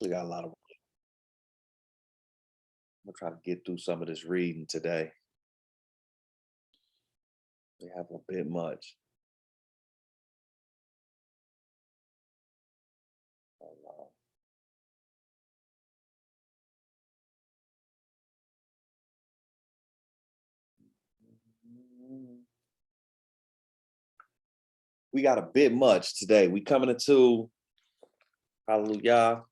We got a lot of. I'm gonna try to get through some of this reading today. We have a bit much. Uh, We got a bit much today. We coming into Hallelujah.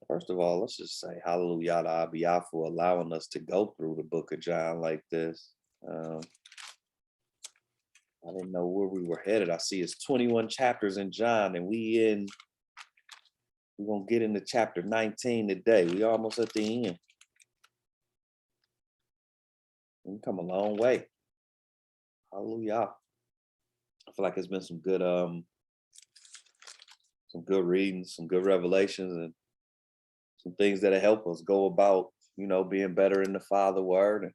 First of all, let's just say Hallelujah to Abiyah for allowing us to go through the book of John like this. I didn't know where we were headed. I see it's 21 chapters in John, and we're gonna get into chapter 19 today. We almost at the end. We come a long way. Hallelujah. I feel like it's been some good readings, some good revelations, and some things that help us go about, being better in the Father word,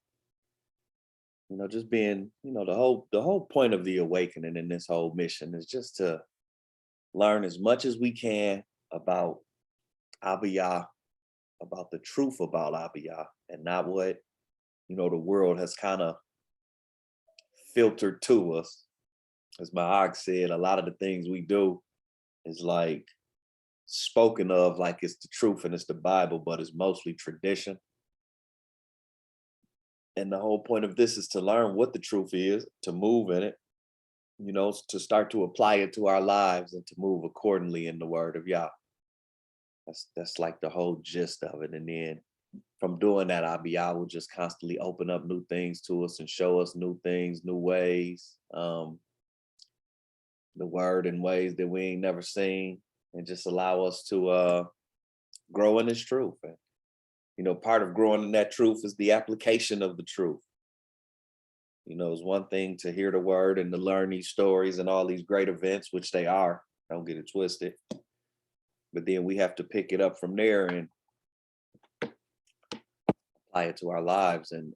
and just being, the whole point of the awakening in this whole mission is just to learn as much as we can about Abiyah, about the truth about Abiyah, and not what the world has kind of filtered to us. As my ox said, a lot of the things we do is like spoken of like it's the truth and it's the Bible, but it's mostly tradition. And the whole point of this is to learn what the truth is, to move in it, to start to apply it to our lives and to move accordingly in the word of Yah. That's like the whole gist of it. And then from doing that, Abiyah will just constantly open up new things to us and show us new things, new ways, the word in ways that we ain't never seen, and just allow us to grow in this truth. And part of growing in that truth is the application of the truth. It's one thing to hear the word and to learn these stories and all these great events, which they are, don't get it twisted. But then we have to pick it up from there and apply it to our lives and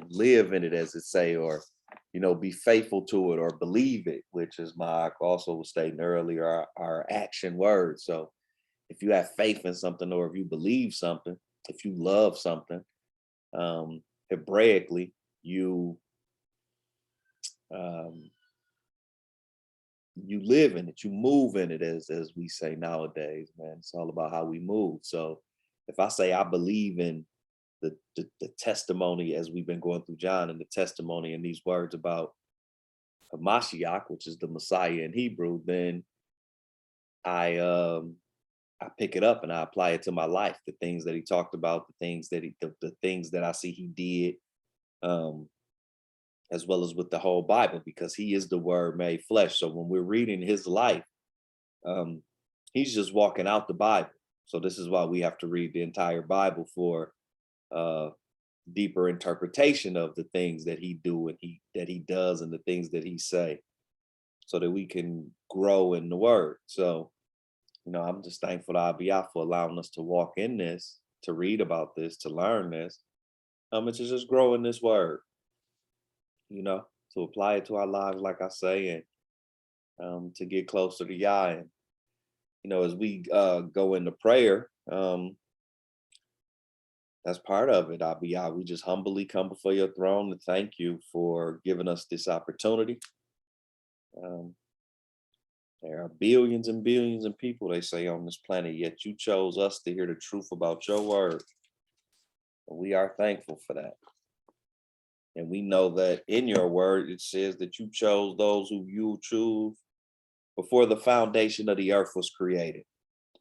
live in it, as it say, or be faithful to it or believe it, which is my also was stating earlier, our action words. So if you have faith in something, or if you believe something, if you love something, Hebraically, you live in it, you move in it, as we say nowadays, man. It's all about how we move. So if I say I believe in the testimony, as we've been going through John, and the testimony in these words about Hamashiach, which is the Messiah in Hebrew, then I pick it up and I apply it to my life. The things that he talked about, the things that I see he did, as well as with the whole Bible, because he is the word made flesh. So when we're reading his life, he's just walking out the Bible. So this is why we have to read the entire Bible for deeper interpretation of the things that he do and that he does, and the things that he say, so that we can grow in the word. So I'm just thankful to Abiyah for allowing us to walk in this, to read about this, to learn this, and to just grow in this word, to apply it to our lives, like I say, and to get closer to Yah. And, as we go into prayer, that's part of it, Abiyah. We just humbly come before your throne to thank you for giving us this opportunity. There are billions and billions of people, they say, on this planet, yet you chose us to hear the truth about your word. And we are thankful for that. And we know that in your word, it says that you chose those who you choose before the foundation of the earth was created.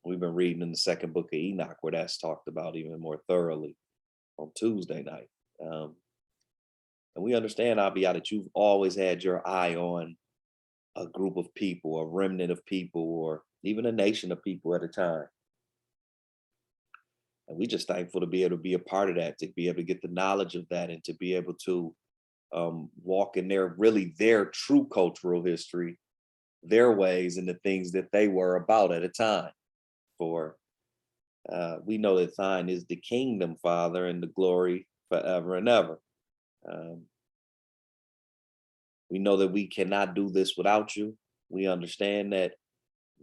We've been reading in the second book of Enoch, where that's talked about even more thoroughly on Tuesday night. And we understand, Abiyah, that you've always had your eye on a group of people, a remnant of people, or even a nation of people at a time. And we just thankful to be able to be a part of that, to be able to get the knowledge of that, and to be able to walk in their true cultural history, their ways, and the things that they were about at a time. For we know that thine is the kingdom, Father, and the glory forever and ever. We know that we cannot do this without you. We understand that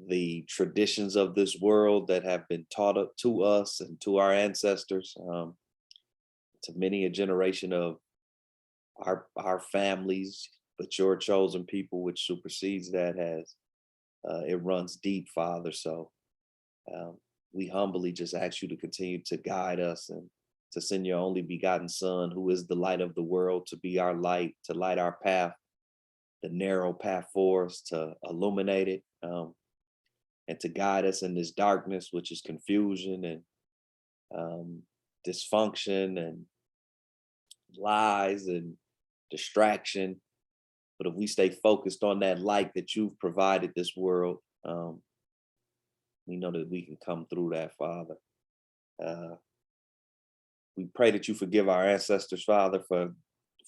the traditions of this world that have been taught to us and to our ancestors, to many a generation of our families, but your chosen people, which supersedes that, has it runs deep, Father. So um, we humbly just ask you to continue to guide us and to send your only begotten Son, who is the light of the world, to be our light, to light our path, the narrow path for us, to illuminate it, and to guide us in this darkness, which is confusion and dysfunction and lies and distraction. But if we stay focused on that light that you've provided this world, we know that we can come through that, Father. Uh, we pray that you forgive our ancestors, Father,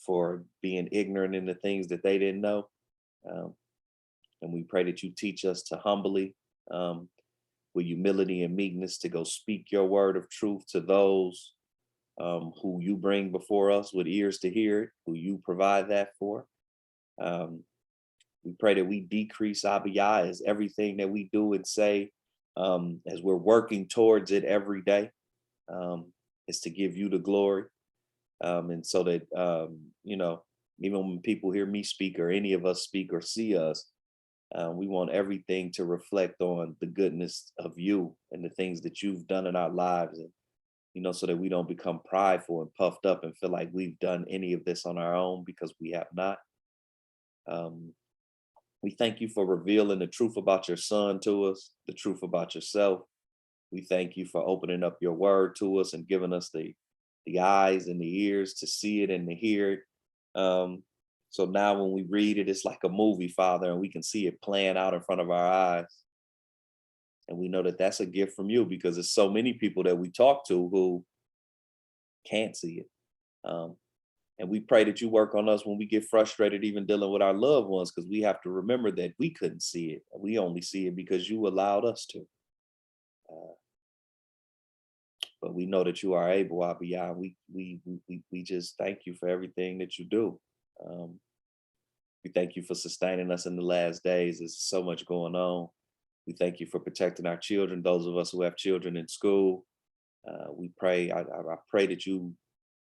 for being ignorant in the things that they didn't know. Um, and we pray that you teach us to humbly, with humility and meekness, to go speak your word of truth to those who you bring before us with ears to hear it, who you provide that for. Um, we pray that we decrease Abiyah as everything that we do and say, as we're working towards it every day, is to give you the glory. And so that, even when people hear me speak or any of us speak or see us, we want everything to reflect on the goodness of you and the things that you've done in our lives. And, so that we don't become prideful and puffed up and feel like we've done any of this on our own, because we have not. We thank you for revealing the truth about your Son to us, the truth about yourself. We thank you for opening up your word to us and giving us the eyes and the ears to see it and to hear it. So now when we read it, it's like a movie, Father, and we can see it playing out in front of our eyes. And we know that that's a gift from you, because there's so many people that we talk to who can't see it. And we pray that you work on us when we get frustrated, even dealing with our loved ones, because we have to remember that we couldn't see it. We only see it because you allowed us to. But we know that you are able, Abiyah. We just thank you for everything that you do. We thank you for sustaining us in the last days. There's so much going on. We thank you for protecting our children, those of us who have children in school. We pray, I pray that you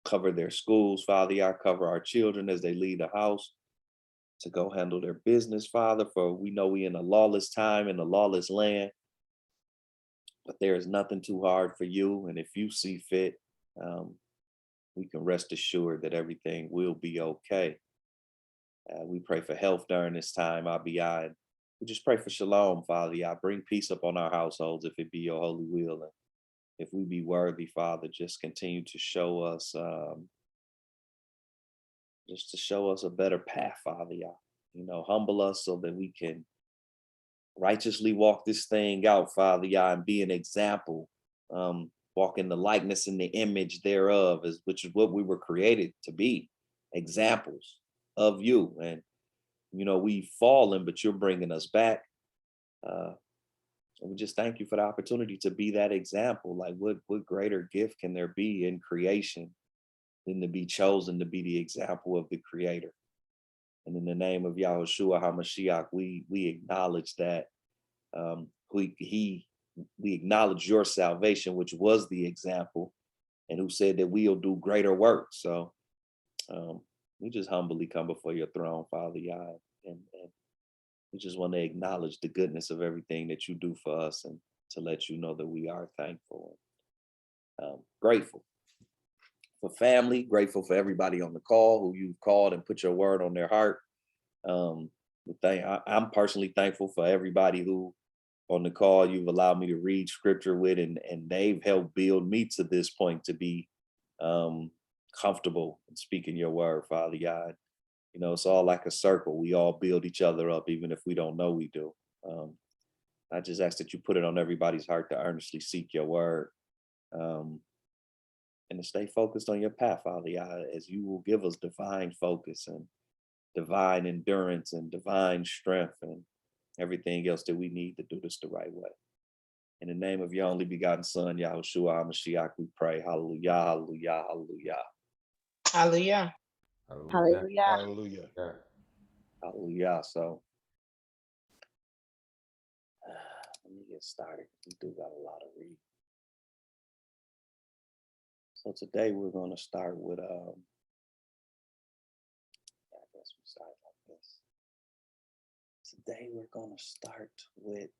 cover their schools, Father. I cover our children as they leave the house to go handle their business, Father, for we know we in a lawless time, in a lawless land. But there is nothing too hard for you. And if you see fit, we can rest assured that everything will be okay. We pray for health during this time, Abiyah. We just pray for shalom, Father. I bring peace upon our households if it be your holy will. And if we be worthy, Father, just continue to show us, just to show us a better path, Father. Humble us so that we can righteously walk this thing out, Father, and be an example. Walk in the likeness and the image thereof, which is what we were created to be, examples of you. And we've fallen, but you're bringing us back. And we just thank you for the opportunity to be that example. Like, what greater gift can there be in creation than to be chosen to be the example of the Creator? And in the name of Yahushua HaMashiach, we acknowledge that. We acknowledge your salvation, which was the example, and who said that we'll do greater work. So we just humbly come before your throne, Father, and we just want to acknowledge the goodness of everything that you do for us, and to let you know that we are thankful and grateful for family, grateful for everybody on the call who you've called and put your word on their heart. I'm personally thankful for everybody who on the call you've allowed me to read scripture with, and they've helped build me to this point to be comfortable in speaking your word, Father God. It's all like a circle. We all build each other up, even if we don't know we do. I just ask that you put it on everybody's heart to earnestly seek your word, and to stay focused on your path, Father, as you will give us divine focus and divine endurance and divine strength and everything else that we need to do this the right way. In the name of your only begotten Son, Yahushua HaMashiach, we pray. Hallelujah, hallelujah, hallelujah. Hallelujah. Hallelujah. Hallelujah. Hallelujah. So get started. We do got a lot of reading. So today we're going to start with, I guess we start like this. Today we're going to start with,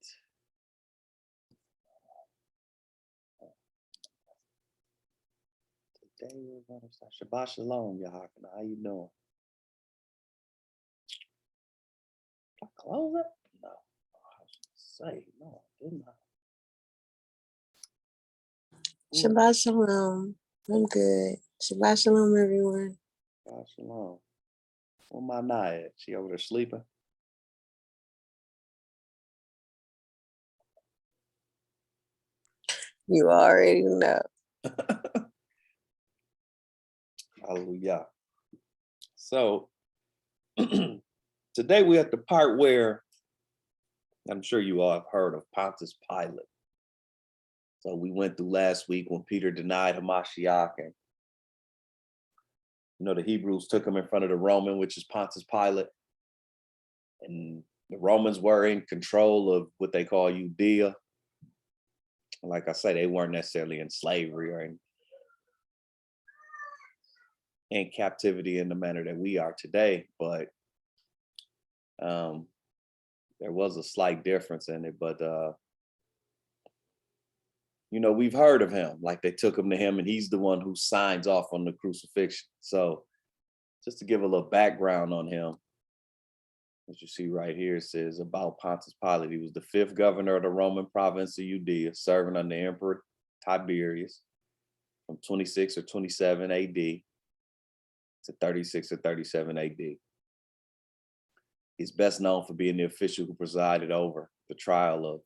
Shabbat Shalom, Yahakana. How you doing? Did I close it? No. I was gonna say, no, I did not. Shabbat Shalom. I'm good. Shabbat Shalom, everyone. Shabbat Shalom. Where my Naya at? She over there sleeping? You already know. Hallelujah. So today we're at the part where I'm sure you all have heard of Pontius Pilate. So we went through last week when Peter denied Hamashiach, and the Hebrews took him in front of the Roman, which is Pontius Pilate. And the Romans were in control of what they call Judea. Like I said, they weren't necessarily in slavery or in captivity in the manner that we are today, but there was a slight difference in it. But we've heard of him, like they took him to him and he's the one who signs off on the crucifixion. So just to give a little background on him, as you see right here, it says about Pontius Pilate. He was the 5th governor of the Roman province of Judea, serving under Emperor Tiberius from 26 or 27 AD to 36 or 37 AD. He's best known for being the official who presided over the trial of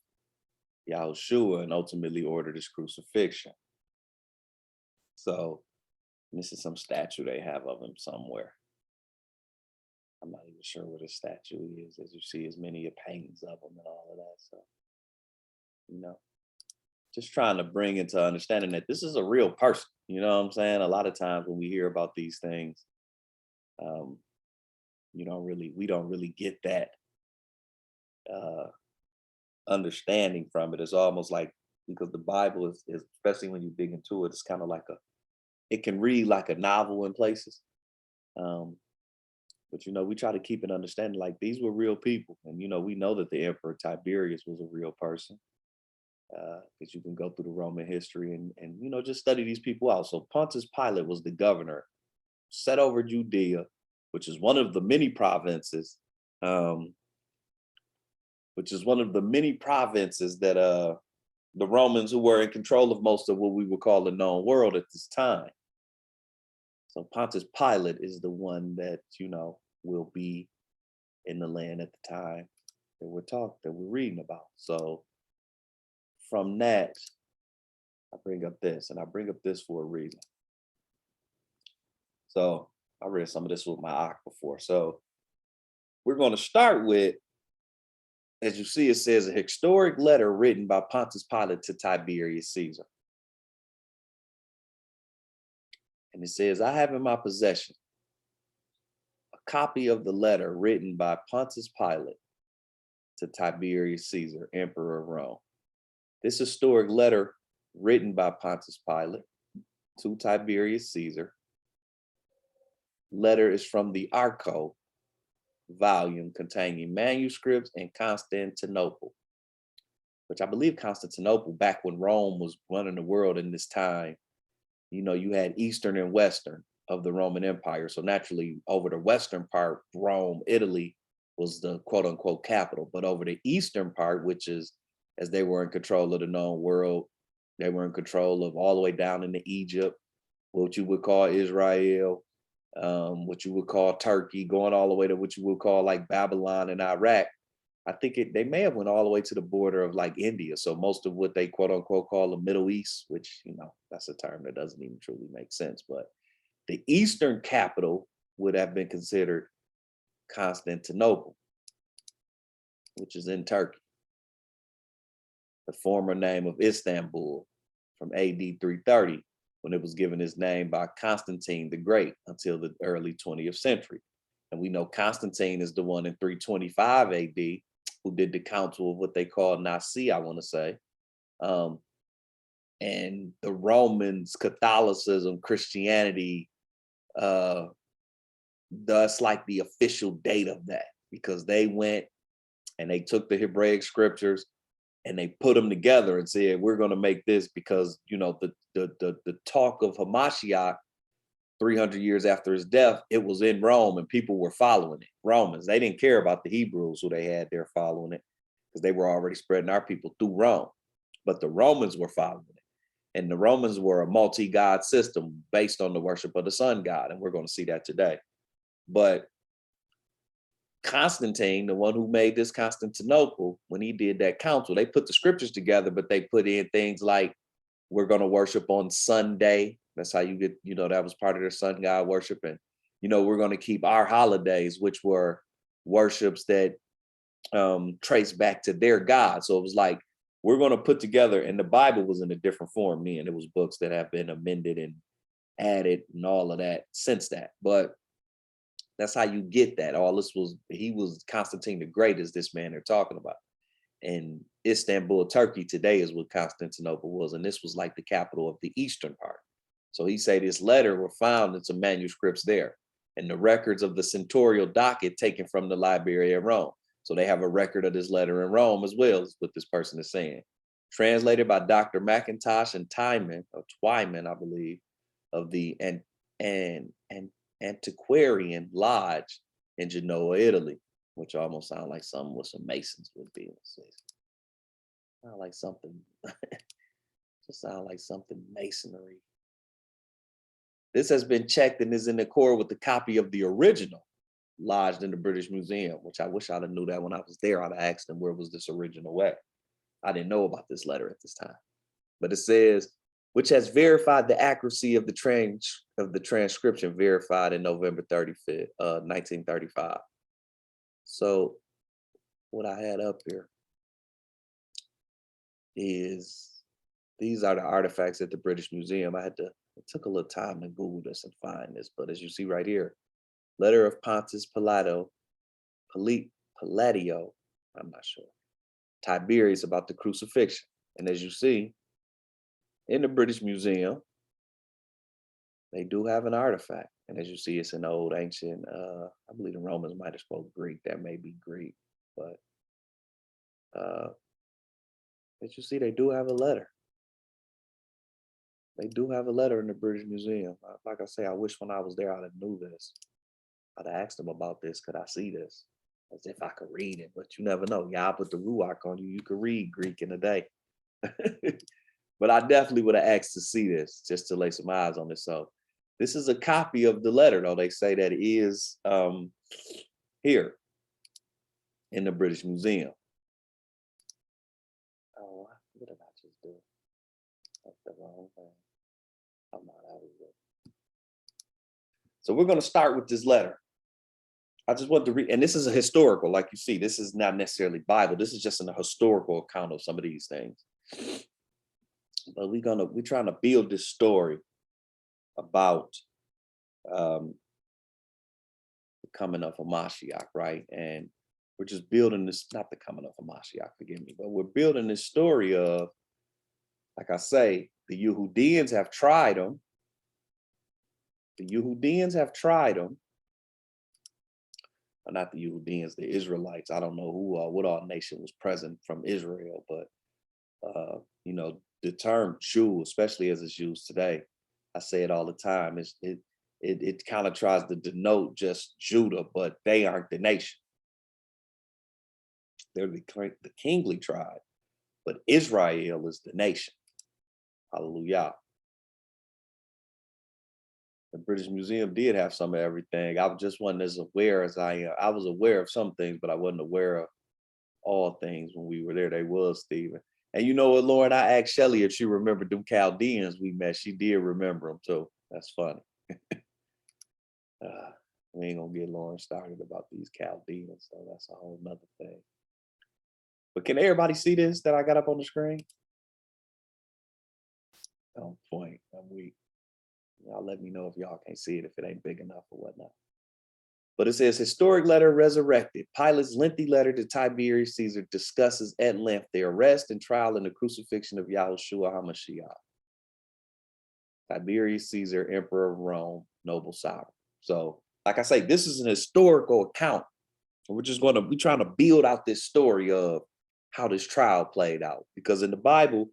Yahushua and ultimately ordered his crucifixion. So this is some statue they have of him somewhere. I'm not even sure what his statue is. As you see, as many paintings of him and all of that. So, just trying to bring into understanding that this is a real person. You know what I'm saying? A lot of times when we hear about these things, we don't really get that understanding from it. It's almost like, because the Bible is especially when you dig into it, it's kind of like it can read like a novel in places. But we try to keep it understanding like these were real people. And we know that the Emperor Tiberius was a real person. Because you can go through the Roman history and just study these people out. So Pontius Pilate was the governor set over Judea, which is one of the many provinces, that the Romans, who were in control of most of what we would call the known world at this time. So Pontius Pilate is the one that, will be in the land at the time that we're reading about. So from that, I bring up this, and I bring up this for a reason. So I read some of this with my eye before. So we're going to start with, as you see, it says a historic letter written by Pontius Pilate to Tiberius Caesar. And it says, I have in my possession a copy of the letter written by Pontius Pilate to Tiberius Caesar, Emperor of Rome. This historic letter written by Pontius Pilate to Tiberius Caesar. Letter is from the Arco volume containing manuscripts in Constantinople, which I believe Constantinople, back when Rome was running the world in this time, you had Eastern and Western of the Roman Empire. So naturally, over the Western part, Rome, Italy was the quote unquote capital. But over the Eastern part, which is, as they were in control of the known world, they were in control of all the way down into Egypt, what you would call Israel, what you would call Turkey, going all the way to what you would call like Babylon and Iraq. I think they may have went all the way to the border of like India. So most of what they quote unquote call the Middle East, which, that's a term that doesn't even truly make sense. But the Eastern capital would have been considered Constantinople, which is in Turkey. The former name of Istanbul from AD 330, when it was given its name by Constantine the Great until the early 20th century. And we know Constantine is the one in 325 AD who did the council of what they call Nicaea, I want to say. Um, and the Romans, Catholicism, Christianity, thus like the official date of that, because they went and they took the Hebraic scriptures and they put them together and said, we're going to make this because, you know, the talk of Hamashiach 300 years after his death, it was in Rome and people were following it. Romans, they didn't care about the Hebrews who they had there following it because they were already spreading our people through Rome. But the Romans were following it. And the Romans were a multi-god system based on the worship of the sun god. And we're going to see that today. But Constantine, the one who made this Constantinople, when he did that council, they put the scriptures together, but they put in things like, we're going to worship on Sunday. That's how you get, you know, that was part of their sun god worship. And, you know, we're going to keep our holidays, which were worships that trace back to their God. So it was like, we're going to put together, and the Bible was in a different form then. It was books that have been amended and added and all of that since that. But that's how you get that. All this was, he was Constantine the Great, is this man they're talking about. And Istanbul, Turkey today is what Constantinople was. And this was like the capital of the eastern part. So he said this letter were found in some manuscripts there, and the records of the centurial docket taken from the library of Rome. So they have a record of this letter in Rome as well, is what this person is saying. Translated by Dr. McIntosh and Twyman, I believe, of the Antiquarian Lodge in Genoa, Italy, which almost sounds like something what some Masons would be. Sound like something, just sound like something masonry. This has been checked and is in accord with the copy of the original lodged in the British Museum, which I wish I'd have knew that when I was there. I'd have asked them, where was this original at? I didn't know about this letter at this time. But it says, which has verified the accuracy of the transcription, verified in November 35th, 1935. So what I had up here is, these are the artifacts at the British Museum. It took a little time to Google this and find this, but as you see right here, letter of Pontus Pilate, Palladio, I'm not sure, Tiberius, about the crucifixion. And as you see, in the British Museum, they do have an artifact. And as you see, it's an old ancient, I believe the Romans might have spoke Greek. That may be Greek, but as you see, they do have a letter. They do have a letter in the British Museum. Like I say, I wish when I was there, I'd have knew this. I'd have asked them about this. Could I see this? As if I could read it, but you never know. Y'all put the Ruach on you. You could read Greek in a day. But I definitely would have asked to see this, just to lay some eyes on this. So this is a copy of the letter, though. They say that it is here in the British Museum. Oh, what did I just do? That's the wrong thing. I'm not out of it. So we're going to start with this letter. I just want to read, and this is a historical, like you see, this is not necessarily Bible. This is just a historical account of some of these things. But we're trying to build this story about the coming of a Mashiach, right? And we're just building this, not the coming of a Mashiach, forgive me, but we're building this story of, like I say, the Yehudians have tried him. The Yehudians have tried him. Not the Yehudians, the Israelites. I don't know what all nation was present from Israel, but you know, the term Jew, especially as it's used today, I say it all the time. It kind of tries to denote just Judah, but they aren't the nation. They're the kingly tribe, but Israel is the nation. Hallelujah. The British Museum did have some of everything. I just wasn't as aware as I am. I was aware of some things, but I wasn't aware of all things when we were there. They was, Stephen. And you know what, Lauren, I asked Shelly if she remembered them Chaldeans we met. She did remember them too. That's funny. We ain't gonna get Lauren started about these Chaldeans, so that's a whole nother thing. But can everybody see this that I got up on the screen? On point. I'm weak. Y'all let me know if y'all can't see it, if it ain't big enough or whatnot. But it says, historic letter resurrected. Pilate's lengthy letter to Tiberius Caesar discusses at length the arrest and trial and the crucifixion of Yahushua HaMashiach. Tiberius Caesar, Emperor of Rome, noble sovereign. So, like I say, this is an historical account. And we're trying to build out this story of how this trial played out. Because in the Bible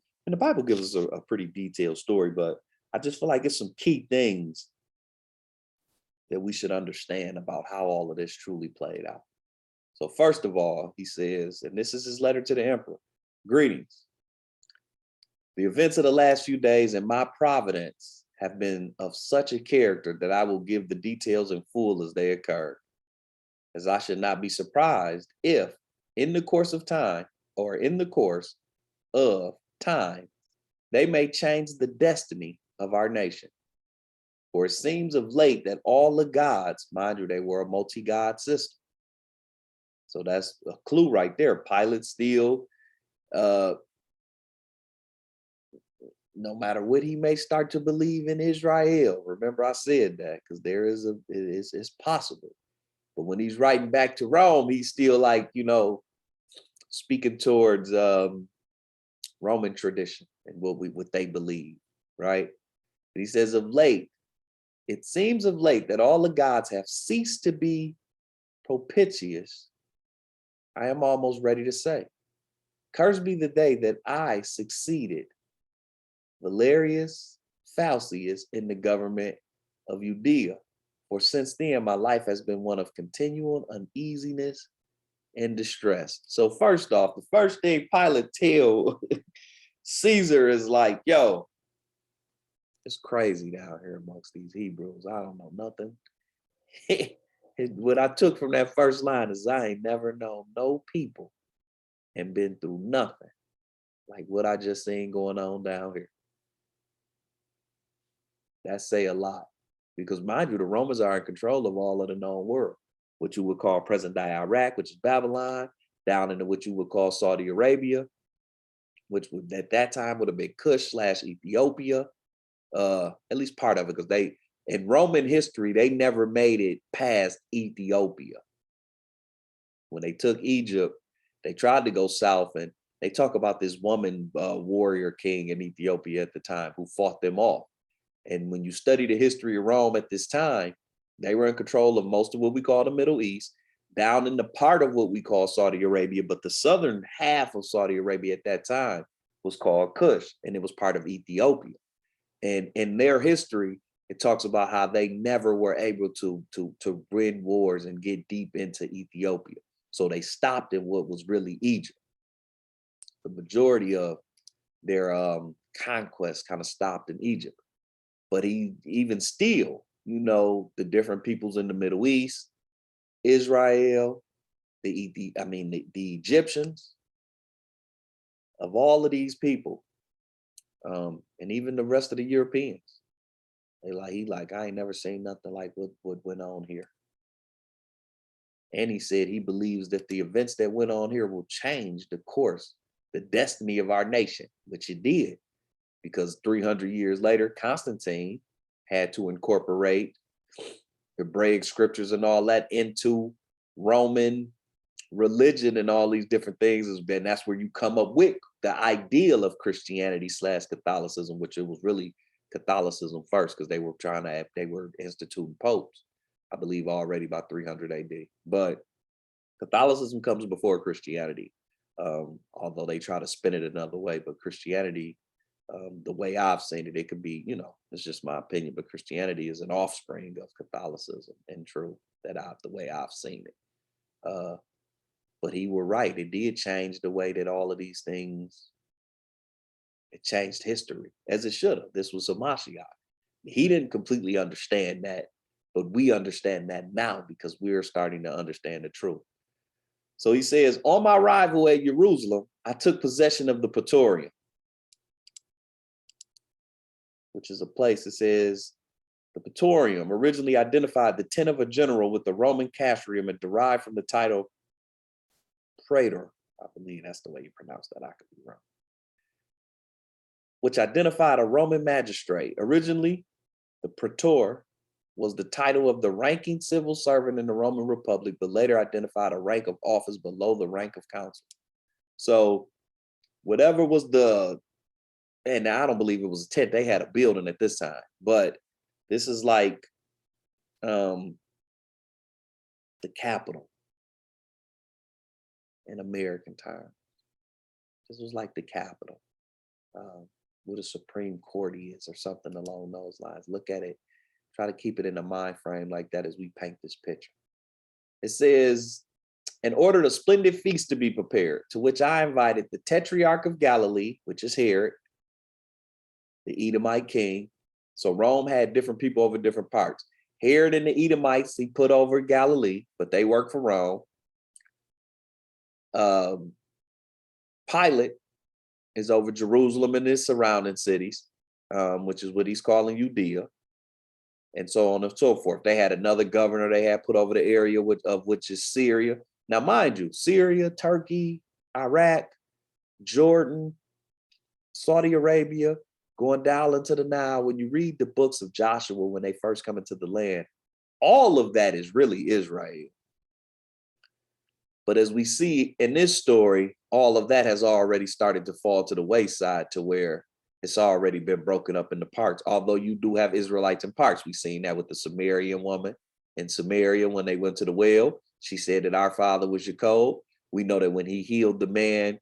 gives us a pretty detailed story, but I just feel like it's some key things that we should understand about how all of this truly played out. So first of all, he says, and this is his letter to the emperor, greetings. The events of the last few days and my providence have been of such a character that I will give the details in full as they occurred, as I should not be surprised if in the course of time, they may change the destiny of our nation. For it seems of late that all the gods, mind you, they were a multi-god system. So that's a clue right there. Pilate still, no matter what he may start to believe in Israel, remember I said that, because it's possible. But when he's writing back to Rome, he's still like, speaking towards Roman tradition and what they believe, right? But he says of late, it seems of late that all the gods have ceased to be propitious. I am almost ready to say, cursed be the day that I succeeded Valerius Faucius in the government of Judea. For since then, my life has been one of continual uneasiness and distress. So first off, the first thing Pilate tell Caesar is like, yo, it's crazy down here amongst these Hebrews. I don't know nothing. What I took from that first line is I ain't never known no people and been through nothing like what I just seen going on down here. That say a lot. Because mind you, the Romans are in control of all of the known world, what you would call present-day Iraq, which is Babylon, down into what you would call Saudi Arabia, which would at that time would have been Kush/Ethiopia, at least part of it, because they, in Roman history, they never made it past Ethiopia. When they took Egypt, they tried to go south, and they talk about this woman warrior king in Ethiopia at the time who fought them off. And when you study the history of Rome at this time, they were in control of most of what we call the Middle East, down in the part of what we call Saudi Arabia, but the southern half of Saudi Arabia at that time was called Kush, and it was part of Ethiopia. And in their history, it talks about how they never were able to win wars and get deep into Ethiopia. So they stopped in what was really Egypt. The majority of their conquest kind of stopped in Egypt. But even still, the different peoples in the Middle East, Israel, the Egyptians, of all of these people, and even the rest of the Europeans, he I ain't never seen nothing like what went on here. And he said he believes that the events that went on here will change the course, the destiny of our nation, which it did. Because 300 years later, Constantine had to incorporate Hebraic scriptures and all that into Roman religion and all these different things. And that's where you come up with the ideal of Christianity / Catholicism, which it was really Catholicism first, because they were instituting popes, I believe, already about 300 AD. But Catholicism comes before Christianity, although they try to spin it another way. But Christianity, the way I've seen it, it could be, it's just my opinion, but Christianity is an offspring of Catholicism in truth, the way I've seen it. But he were right. It did change the way that all of these things, it changed history, as it should have. This was a Mashiach. He didn't completely understand that, but we understand that now because we're starting to understand the truth. So he says, on my arrival at Jerusalem, I took possession of the Praetorium, which is a place that says the Praetorium, originally identified the tent of a general with the Roman castrium and derived from the title Praetor. I believe that's the way you pronounce that. I could be wrong. Which identified a Roman magistrate. Originally, the Praetor was the title of the ranking civil servant in the Roman Republic, but later identified a rank of office below the rank of consul. So whatever was and I don't believe it was a tent, they had a building at this time, but this is like the capital in American terms. This was like the capital, where the Supreme Court is or something along those lines. Look at it, try to keep it in a mind frame like that as we paint this picture. It says, in order the splendid feast to be prepared, to which I invited the Tetrarch of Galilee, which is Herod, the Edomite king. So Rome had different people over different parts. Herod and the Edomites, he put over Galilee, but they work for Rome. Pilate is over Jerusalem and its surrounding cities, which is what he's calling Judea, and so on and so forth. They had another governor they had put over the area of which is Syria. Now, mind you, Syria, Turkey, Iraq, Jordan, Saudi Arabia, going down into the Nile. When you read the books of Joshua, when they first come into the land, all of that is really Israel. But as we see in this story, all of that has already started to fall to the wayside to where it's already been broken up into parts. Although you do have Israelites in parts. We've seen that with the Sumerian woman in Samaria when they went to the well. She said that our father was Jacob. We know that when he healed the man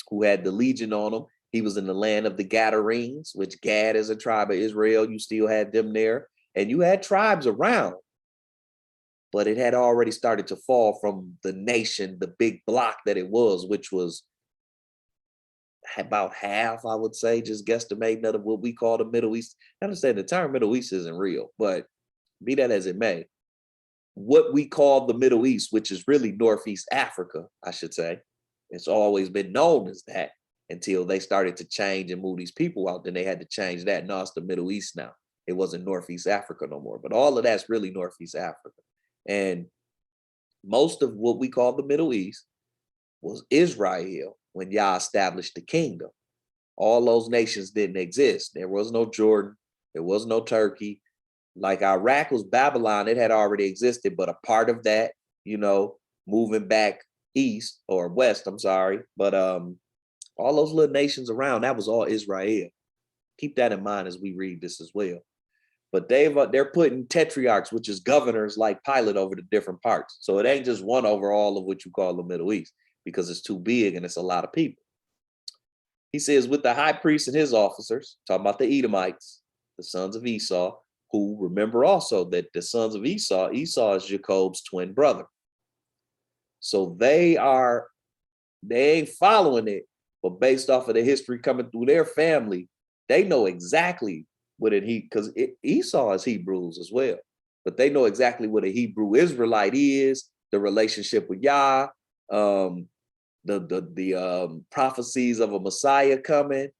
who had the legion on him, he was in the land of the Gadarenes, which Gad is a tribe of Israel. You still had them there. And you had tribes around, but it had already started to fall from the nation, the big block that it was, which was about half, I would say, just guesstimating of what we call the Middle East. I understand the term Middle East isn't real, but be that as it may, what we call the Middle East, which is really Northeast Africa, I should say, it's always been known as that until they started to change and move these people out. Then they had to change that. No, it's the Middle East now. It wasn't Northeast Africa no more, but all of that's really Northeast Africa. And most of what we call the Middle East was Israel when Yah established the kingdom. All those nations didn't exist. There was no Jordan. There was no Turkey. Like Iraq was Babylon, it had already existed, but a part of that, moving back east or west, I'm sorry. But all those little nations around, that was all Israel. Keep that in mind as we read this as well. But they're putting tetrarchs, which is governors like Pilate, over the different parts. So it ain't just one over all of what you call the Middle East, because it's too big and it's a lot of people. He says, with the high priest and his officers, talking about the Edomites, the sons of Esau, who remember also that the sons of Esau is Jacob's twin brother. So they ain't following it, but based off of the history coming through their family, they know exactly what because Esau is Hebrews as well, but they know exactly what a Hebrew Israelite is, the relationship with Yah, the prophecies of a Messiah coming.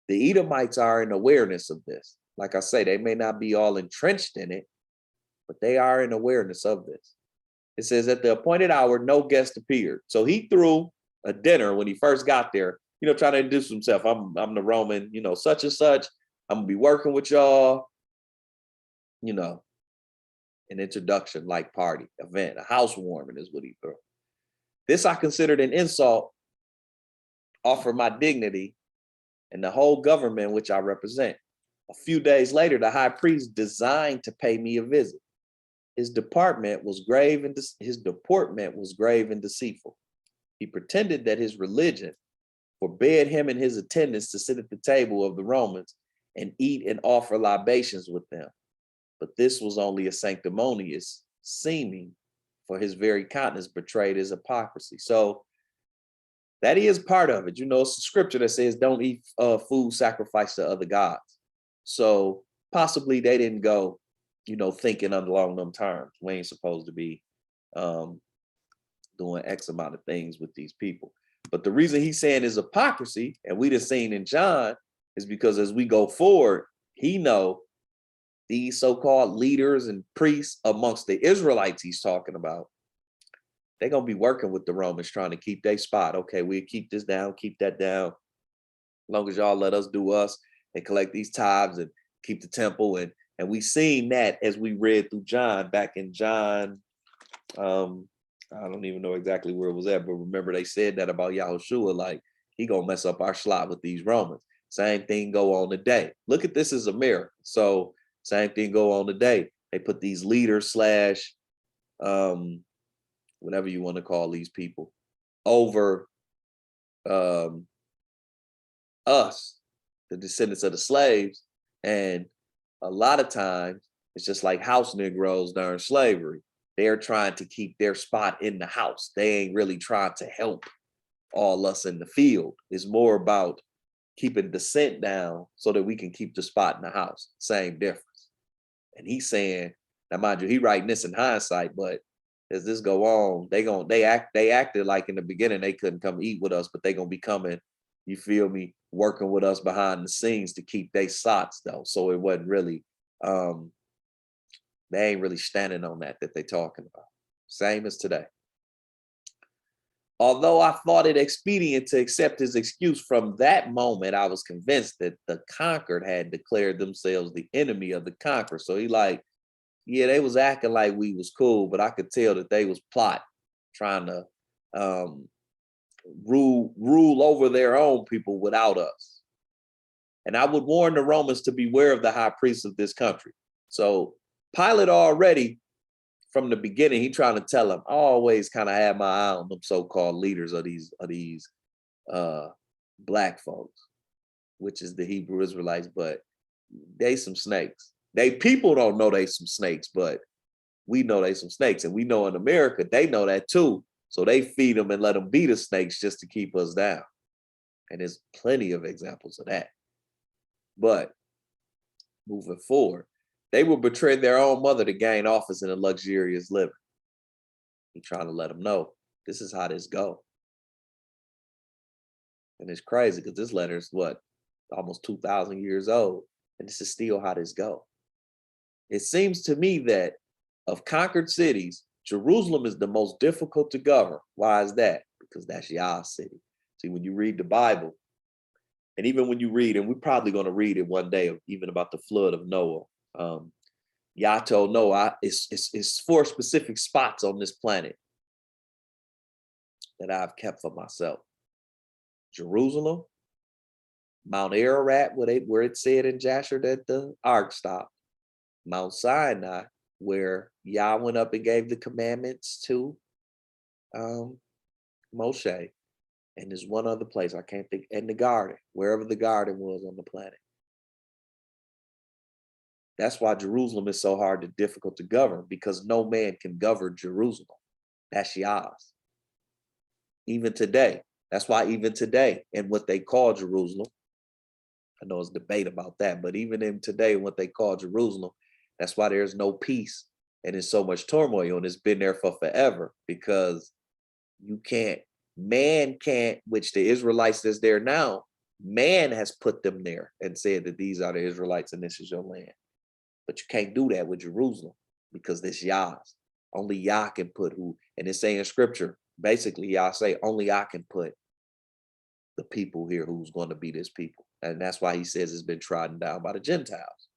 The Edomites are in awareness of this. Like I say, they may not be all entrenched in it, but they are in awareness of this. It says at the appointed hour, no guest appeared. So he threw a dinner when he first got there, trying to introduce himself. I'm the Roman, such and such. I'm gonna be working with y'all, an introduction like party, event, a housewarming is what he threw. This I considered an insult, offer my dignity and the whole government which I represent. A few days later, the high priest designed to pay me a visit. His deportment was grave and deceitful. He pretended that his religion forbade him and his attendants to sit at the table of the Romans and eat and offer libations with them. But this was only a sanctimonious seeming, for his very countenance betrayed his hypocrisy. So that is part of it. It's a scripture that says don't eat food sacrificed to other gods. So possibly they didn't go, thinking along them terms. We ain't supposed to be doing X amount of things with these people. But the reason he's saying is hypocrisy, and we just seen in John, is because as we go forward, he know these so-called leaders and priests amongst the Israelites he's talking about, they're going to be working with the Romans trying to keep their spot. Okay, we'll keep this down, keep that down. As long as y'all let us do us and collect these tithes and keep the temple and And we seen that as we read through John, back in John, I don't even know exactly where it was at, but remember they said that about Yahushua, like he gonna mess up our slot with these Romans. Same thing go on today. Look at this as America. So same thing go on today. They put these leaders slash whatever you want to call these people over us, the descendants of the slaves. And a lot of times it's just like house Negroes during slavery. They're trying to keep their spot in the house. They ain't really trying to help all us in the field. It's more about keeping descent down so that we can keep the spot in the house. Same difference. And he's saying, now mind you, he writing this in hindsight, but as this go on, they acted like in the beginning they couldn't come eat with us, but they gonna be coming, you feel me, working with us behind the scenes to keep their slots though. So it wasn't really they ain't really standing on that they talking about. Same as today. Although I thought it expedient to accept his excuse, from that moment, I was convinced that the conquered had declared themselves the enemy of the conqueror. So he like, yeah, they was acting like we was cool, but I could tell that they was plotting, trying to rule over their own people without us. And I would warn the Romans to beware of the high priests of this country. So Pilate already, from the beginning, he trying to tell them, I always kind of have my eye on them so-called leaders of these black folks, which is the Hebrew Israelites, but they some snakes. They people don't know they some snakes, but we know they some snakes. And we know in America, they know that too. So they feed them and let them be the snakes just to keep us down. And there's plenty of examples of that. But moving forward, they will betray their own mother to gain office in a luxurious living. He's trying to let them know this is how this go. And it's crazy because this letter is what, almost 2,000 years old, and this is still how this go. It seems to me that of conquered cities, Jerusalem is the most difficult to govern. Why is that? Because that's Yah's city. See, when you read the Bible, and even when you read, and we're probably going to read it one day, even about the flood of Noah. Yah told Noah, it's 4 specific spots on this planet that I've kept for myself. Jerusalem, Mount Ararat, where it said in Jasher that the ark stopped. Mount Sinai, where Yah went up and gave the commandments to Moshe. And there's one other place, I can't think, and the garden, wherever the garden was on the planet. That's why Jerusalem is so hard and difficult to govern, because no man can govern Jerusalem. That's Yah's. Even today. That's why even today, in what they call Jerusalem, I know it's debate about that, but even in today, what they call Jerusalem, that's why there's no peace and there's so much turmoil, and it's been there for forever, because you can't, man can't, which the Israelites that's there now, man has put them there and said that these are the Israelites and this is your land. But you can't do that with Jerusalem because this Yah's. Only Yah can put who, and it's saying in scripture, basically Yah say, only I can put the people here who's going to be this people. And that's why he says it's been trodden down by the Gentiles.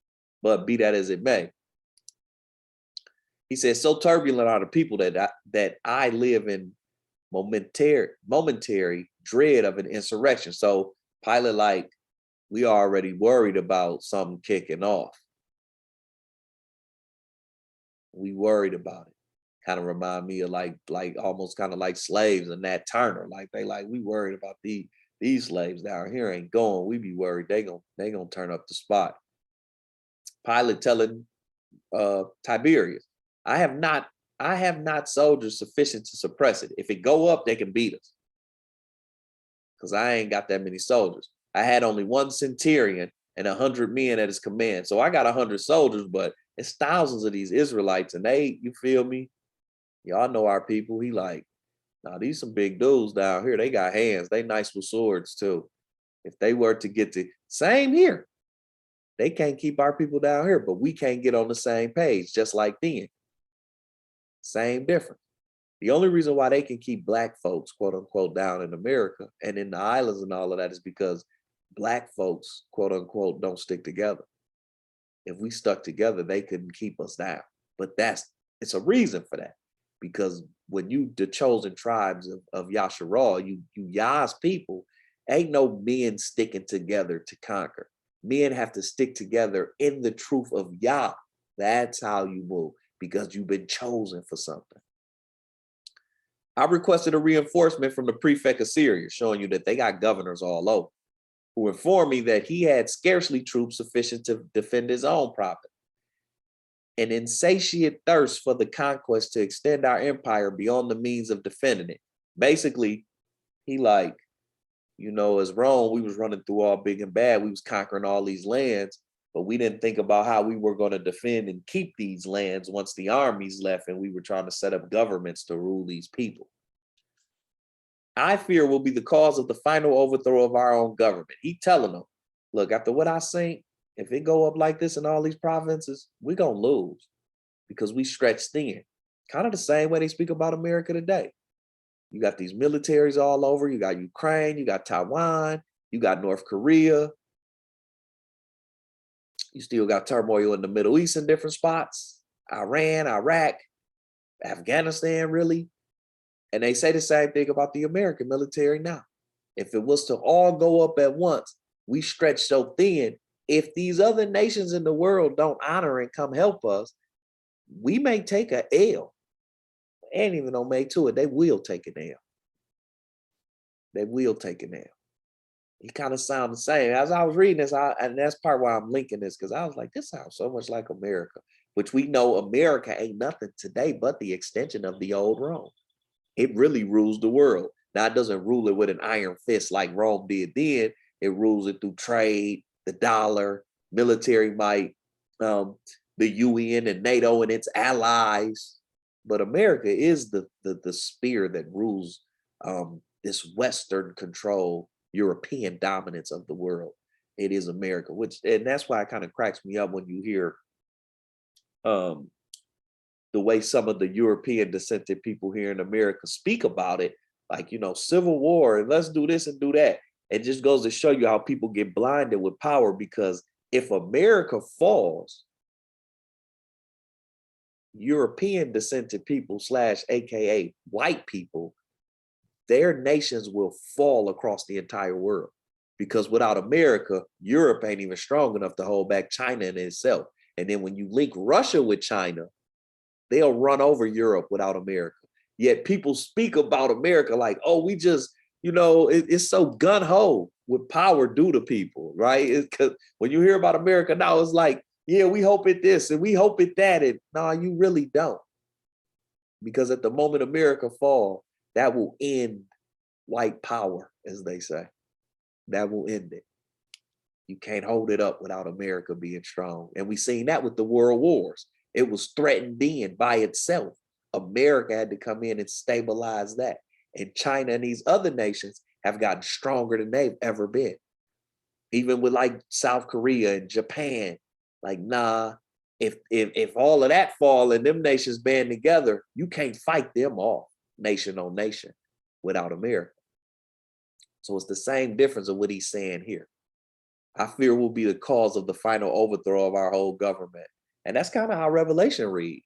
But be that as it may, he says, so turbulent are the people that I live in momentary dread of an insurrection. So Pilate, like, we already worried about something kicking off. We worried about it. Kind of remind me of like almost kind of like slaves and Nat Turner. Like we worried about these slaves down here ain't going. We be worried they gonna turn up the spot. Pilate telling Tiberius, I have not soldiers sufficient to suppress it. If it go up, they can beat us. Because I ain't got that many soldiers. I had only 1 centurion and 100 men at his command. So I got 100 soldiers, but it's thousands of these Israelites, and they, you feel me? Y'all know our people. He like, now these some big dudes down here. They got hands. They nice with swords too. If they were to get to, same here. They can't keep our people down here, but we can't get on the same page, just like then. Same difference. The only reason why they can keep black folks, quote unquote, down in America and in the islands and all of that is because black folks, quote unquote, don't stick together. if we stuck together, they couldn't keep us down. But it's a reason for that. Because when you the chosen tribes of Yasharal, you Yah's people, ain't no men sticking together to conquer. Men have to stick together in the truth of Yah. That's how you move, because you've been chosen for something. I requested a reinforcement from the prefect of Syria, showing you that they got governors all over, who informed me that he had scarcely troops sufficient to defend his own province. An insatiate thirst for the conquest to extend our empire beyond the means of defending it. Basically, he like, as Rome, we was running through all big and bad. We was conquering all these lands, but we didn't think about how we were going to defend and keep these lands once the armies left and we were trying to set up governments to rule these people. I fear will be the cause of the final overthrow of our own government. He telling them, look, after what I seen, if it go up like this in all these provinces, we're going to lose because we stretched thin. Kind of the same way they speak about America today. You got these militaries all over. You got Ukraine, you got Taiwan, you got North Korea. You still got turmoil in the Middle East in different spots. Iran, Iraq, Afghanistan, really. And they say the same thing about the American military now. If it was to all go up at once, we stretch so thin. If these other nations in the world don't honor and come help us, we may take a L. Ain't even gonna make to it. They will take an L. They will take an L. He kind of sound the same. As I was reading this, and that's part why I'm linking this, because I was like, this sounds so much like America, which we know America ain't nothing today but the extension of the old Rome. It really rules the world. Now, it doesn't rule it with an iron fist like Rome did then. It rules it through trade, the dollar, military might, the UN and NATO and its allies. But America is the spear that rules this Western control, European dominance of the world. It is America, and that's why it kind of cracks me up when you hear the way some of the European descended people here in America speak about it, like, civil war, and let's do this and do that. It just goes to show you how people get blinded with power, because if America falls, European descended people / AKA white people, their nations will fall across the entire world, because without America, Europe ain't even strong enough to hold back China in itself. And then when you link Russia with China, they'll run over Europe without America. Yet people speak about America like, oh, we just, it's so gun-ho with power due to people, right? Because when you hear about America now, it's like, yeah, we hope it this and we hope it that. And no, you really don't. Because at the moment America fall, that will end white power, as they say. That will end it. You can't hold it up without America being strong. And we've seen that with the world wars. It was threatened then by itself. America had to come in and stabilize that. And China and these other nations have gotten stronger than they've ever been. Even with like South Korea and Japan, like, nah, if all of that fall and them nations band together, you can't fight them off nation on nation without America. So it's the same difference of what he's saying here. I fear will be the cause of the final overthrow of our whole government. And that's kind of how Revelation reads.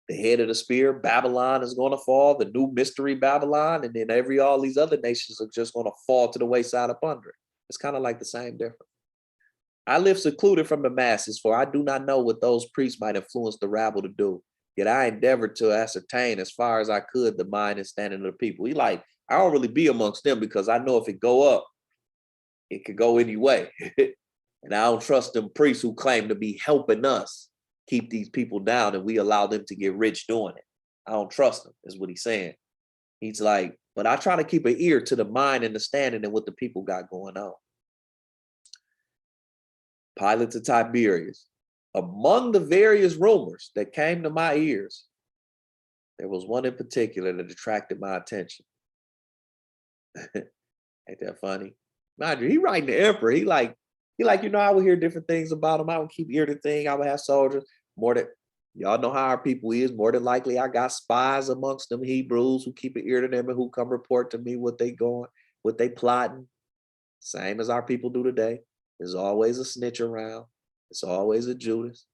The head of the spear, Babylon, is going to fall, the new mystery Babylon, and then all these other nations are just going to fall to the wayside up under it. It's kind of like the same difference. I live secluded from the masses, for I do not know what those priests might influence the rabble to do. Yet I endeavored to ascertain as far as I could the mind and standing of the people. He like, I don't really be amongst them because I know if it go up, it could go any way. And I don't trust them priests who claim to be helping us keep these people down, and we allow them to get rich doing it. I don't trust them, is what he's saying. He's like, but I try to keep an ear to the mind and the standing and what the people got going on. Pilate to Tiberius. Among the various rumors that came to my ears, there was one in particular that attracted my attention. Ain't that funny? Mind you, he writing the emperor. He like, I would hear different things about him. I would keep ear to thing. I would have soldiers. More than y'all know how our people is. More than likely, I got spies amongst them Hebrews who keep an ear to them and who come report to me what they going, what they plotting. Same as our people do today. There's always a snitch around. It's always a Judas.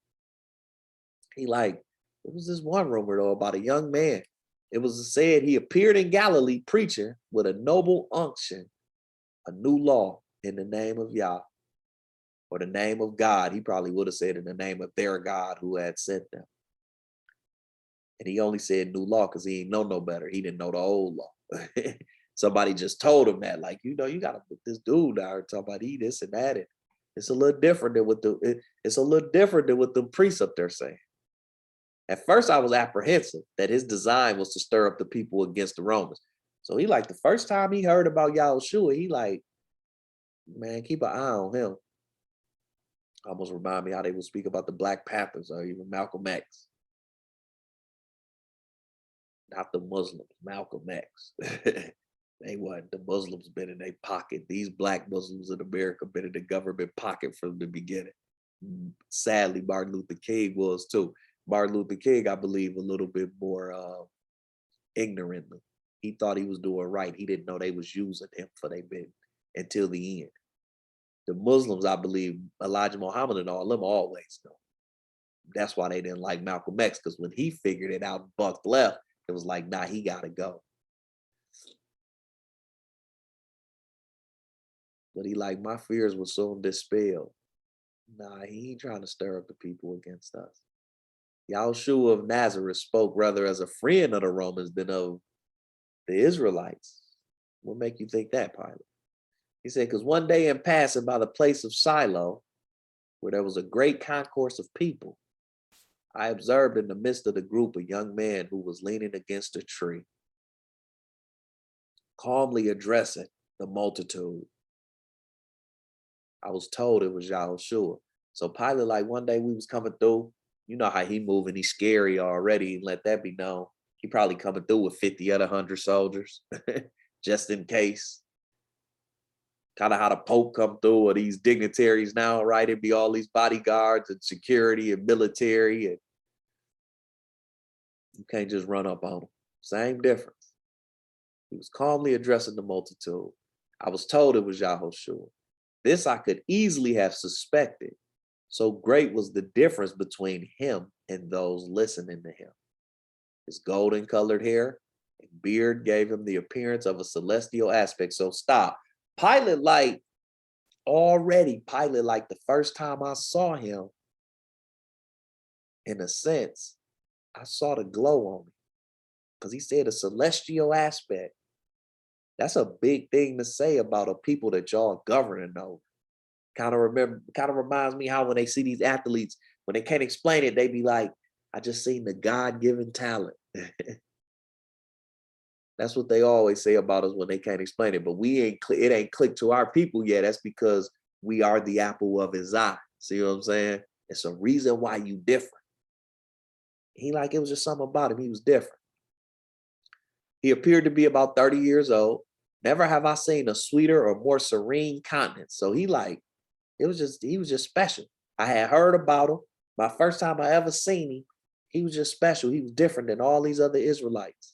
He like, it was this one rumor though about a young man. It was said he appeared in Galilee preaching with a noble unction, a new law in the name of Yah, or the name of God. He probably would have said in the name of their God who had sent them. And he only said new law because he didn't know no better. He didn't know the old law. Somebody just told him that, like, you know, you gotta put this dude down talking about he this and that. And it's a little different than what it's a little different than what the priests up there saying. At first, I was apprehensive that his design was to stir up the people against the Romans. So he like the first time he heard about Yahushua, he like, man, keep an eye on him. Almost remind me how they would speak about the Black Panthers or even Malcolm X. Not the Muslims, Malcolm X. They wasn't. The Muslims been in their pocket. These Black Muslims in America been in the government pocket from the beginning. Sadly, Martin Luther King was too. Martin Luther King, I believe, a little bit more ignorantly. He thought he was doing right. He didn't know they was using him for their bid until the end. The Muslims, I believe, Elijah Muhammad and all them always know. That's why they didn't like Malcolm X, because when he figured it out, bucked left, it was like, nah, he gotta go. But he like, my fears were soon dispelled. Nah, he ain't trying to stir up the people against us. Yahushua of Nazareth spoke rather as a friend of the Romans than of the Israelites. What make you think that, Pilate? He said, because one day in passing by the place of Shiloh, where there was a great concourse of people, I observed in the midst of the group a young man who was leaning against a tree, calmly addressing the multitude. I was told it was Yahushua. So Pilate, like one day we was coming through, you know how he moving, he's scary already, and let that be known. He probably coming through with 50 other 100 soldiers, just in case. Kind of how the Pope come through, or these dignitaries now, right? It'd be all these bodyguards and security and military, and you can't just run up on them. Same difference. He was calmly addressing the multitude. I was told it was Yahushua. This I could easily have suspected. So great was the difference between him and those listening to him. His golden colored hair and beard gave him the appearance of a celestial aspect. So stop. Pilate, like the first time I saw him, in a sense, I saw the glow on him. Because he said a celestial aspect. That's a big thing to say about a people that y'all governing over. Kind of reminds me how when they see these athletes, when they can't explain it, they be like, I just seen the God-given talent. That's what they always say about us when they can't explain it. But it ain't clicked to our people yet. That's because we are the apple of his eye. See what I'm saying? It's a reason why you different. He like, it was just something about him. He was different. He appeared to be about 30 years old. Never have I seen a sweeter or more serene countenance. So he was just special. I had heard about him. My first time I ever seen him, he was just special. He was different than all these other Israelites.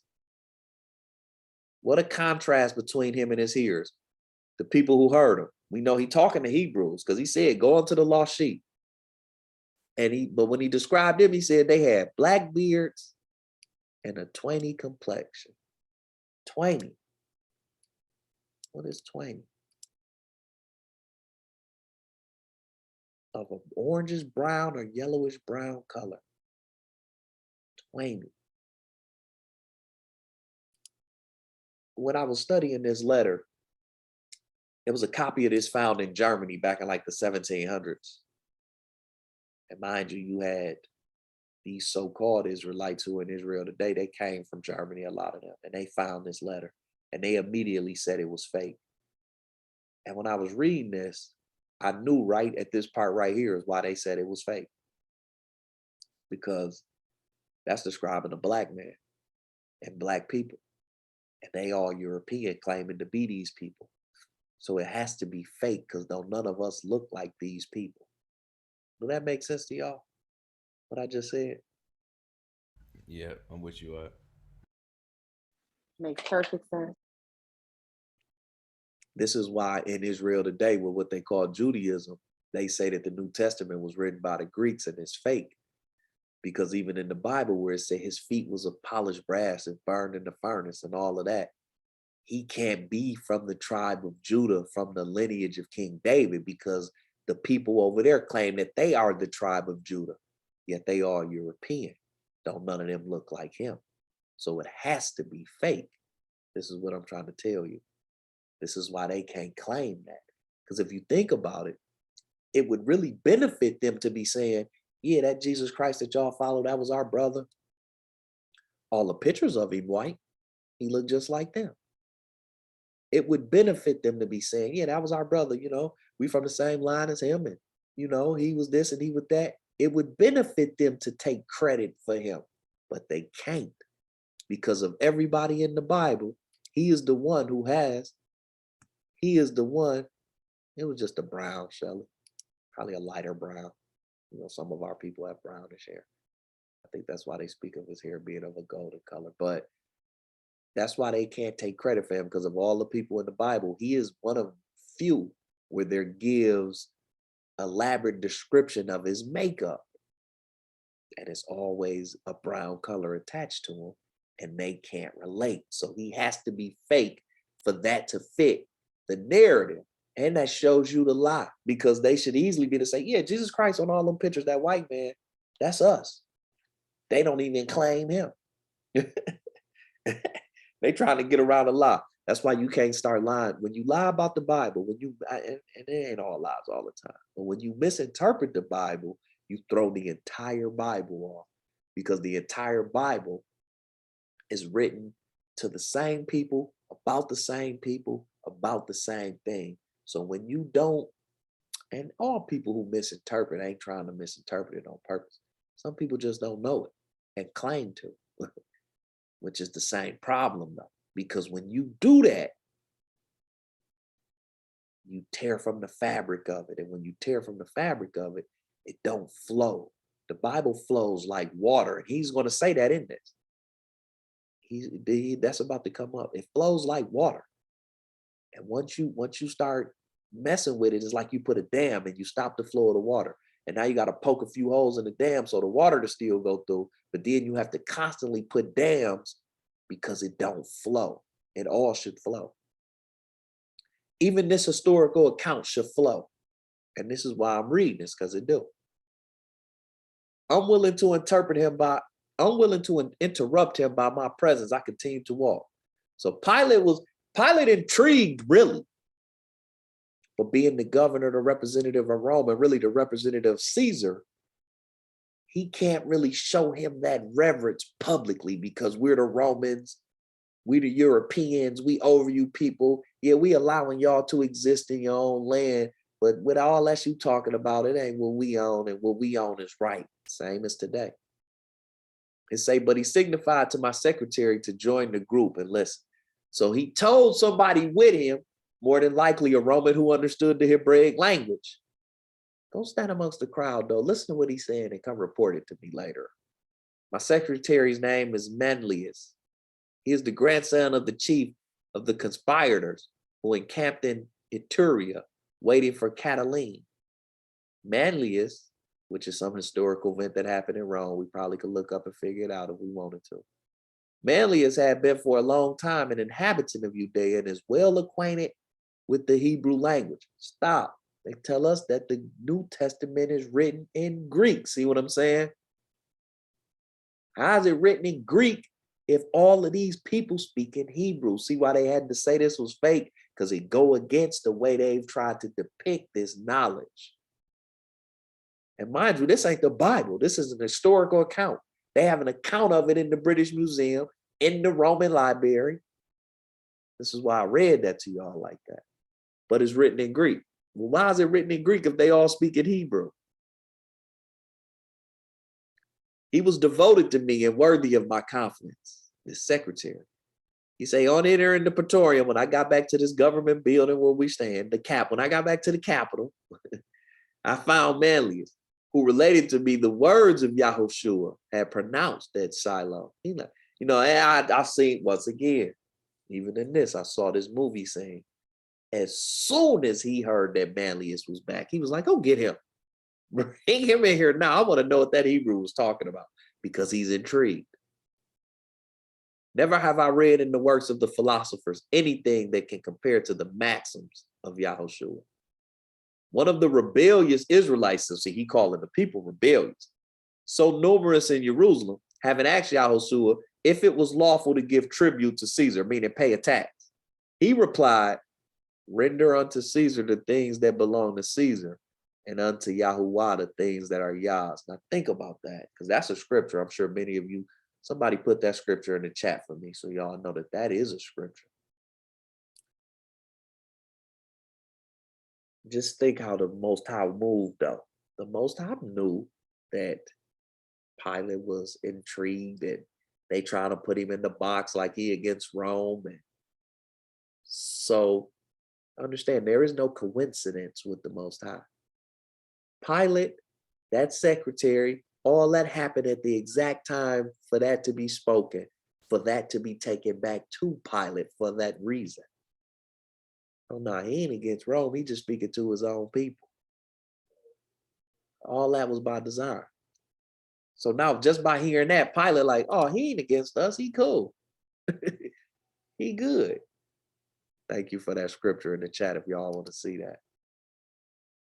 What a contrast between him and his hearers, the people who heard him. We know he talking to Hebrews because he said, go into the lost sheep. But when he described them, he said they had black beards and a twanny complexion. Twanny. What is twanny? Of an orangish brown or yellowish brown color. Twanny. When I was studying this letter, there was a copy of this found in Germany back in like the 1700s. And mind you, you had these so-called Israelites who are in Israel today, they came from Germany, a lot of them, and they found this letter and they immediately said it was fake. And when I was reading this, I knew right at this part right here is why they said it was fake. Because that's describing a black man and black people. And they all European claiming to be these people. So it has to be fake because none of us look like these people. Does that make sense to y'all? What I just said? Yeah, I'm with you. Makes perfect sense. This is why in Israel today, with what they call Judaism, they say that the New Testament was written by the Greeks and it's fake. Because even in the Bible where it said his feet was of polished brass and burned in the furnace and all of that, he can't be from the tribe of Judah, from the lineage of King David, because the people over there claim that they are the tribe of Judah, yet they are European. Don't none of them look like him. So it has to be fake. This is what I'm trying to tell you. This is why they can't claim that. Because if you think about it, it would really benefit them to be saying, yeah, that Jesus Christ that y'all follow, that was our brother. All the pictures of him white, he looked just like them. It would benefit them to be saying, yeah, that was our brother, we from the same line as him, and he was this and he was that. It would benefit them to take credit for him, but they can't, because of everybody in the Bible. He is the one it was just a brown, Shelley, probably a lighter brown. Some of our people have brownish hair. I think that's why they speak of his hair being of a golden color, but that's why they can't take credit for him, because of all the people in the Bible. He is one of few where there gives elaborate description of his makeup. And it's always a brown color attached to him, and they can't relate. So he has to be fake for that to fit the narrative. And that shows you the lie, because they should easily be to say, yeah, Jesus Christ on all them pictures, that white man, that's us. They don't even claim him. They trying to get around the lie. That's why you can't start lying. When you lie about the Bible, and it ain't all lies all the time, but when you misinterpret the Bible, you throw the entire Bible off, because the entire Bible is written to the same people, about the same thing. So when you don't, and all people who misinterpret ain't trying to misinterpret it on purpose. Some people just don't know it and claim to, which is the same problem though, because when you do that, you tear from the fabric of it. And when you tear from the fabric of it, it don't flow. The Bible flows like water. And he's going to say that in this. That's about to come up. It flows like water. And once you start messing with it, it's like you put a dam and you stop the flow of the water. And now you got to poke a few holes in the dam so the water to still go through. But then you have to constantly put dams because it don't flow. It all should flow. Even this historical account should flow. And this is why I'm reading this, because it do. I'm willing to interrupt him by my presence. I continue to walk. So Pilate intrigued, really, for being the governor, the representative of Rome, and really the representative of Caesar. He can't really show him that reverence publicly, because we're the Romans, we the Europeans, we over you people. Yeah, we allowing y'all to exist in your own land, but with all that you talking about, it ain't what we own, and what we own is right. Same as today. It say, but he signified to my secretary to join the group and listen. So he told somebody with him, more than likely a Roman who understood the Hebraic language. Don't stand amongst the crowd though. Listen to what he's saying and come report it to me later. My secretary's name is Manlius. He is the grandson of the chief of the conspirators who encamped in Iturea, waiting for Catiline. Manlius, which is some historical event that happened in Rome, we probably could look up and figure it out if we wanted to. Manlius had been for a long time an inhabitant of Judea and is well acquainted with the Hebrew language. Stop. They tell us that the New Testament is written in Greek. See what I'm saying? How is it written in Greek if all of these people speak in Hebrew? See why they had to say this was fake? Because it go against the way they've tried to depict this knowledge. And mind you, this ain't the Bible. This is an historical account. They have an account of it in the British Museum, in the Roman Library. This is why I read that to y'all like that. But it's written in Greek. Well, why is it written in Greek if they all speak in Hebrew? He was devoted to me and worthy of my confidence, this secretary. He say, on entering the Praetorium, when I got back to this government building where we stand, when I got back to the Capitol, I found Manlius, who related to me the words of Yahushua had pronounced at Shiloh. I seen, once again, even in this, I saw this movie saying, As soon as he heard that Manlius was back, he was like, "Go get him. Bring him in here now. I want to know what that Hebrew was talking about," because he's intrigued. Never have I read in the works of the philosophers anything that can compare to the maxims of Yahushua. One of the rebellious Israelites, so see, he calling the people rebellious, so numerous in Jerusalem, having asked Yahushua if it was lawful to give tribute to Caesar, meaning pay a tax. He replied, "Render unto Caesar the things that belong to Caesar, and unto Yahuwah the things that are Yah's." Now think about that, because that's a scripture. I'm sure many of you, somebody put that scripture in the chat for me, so y'all know that that is a scripture. Just think how the Most High moved, though. The Most High knew that Pilate was intrigued and they trying to put him in the box like he against Rome. And so understand, there is no coincidence with the Most High. Pilate, that secretary, all that happened at the exact time for that to be spoken, for that to be taken back to Pilate for that reason. Oh no, he ain't against Rome. He just speaking to his own people. All that was by design. So now just by hearing that, Pilate like, oh, he ain't against us. He cool. He good. Thank you for that scripture in the chat if y'all want to see that.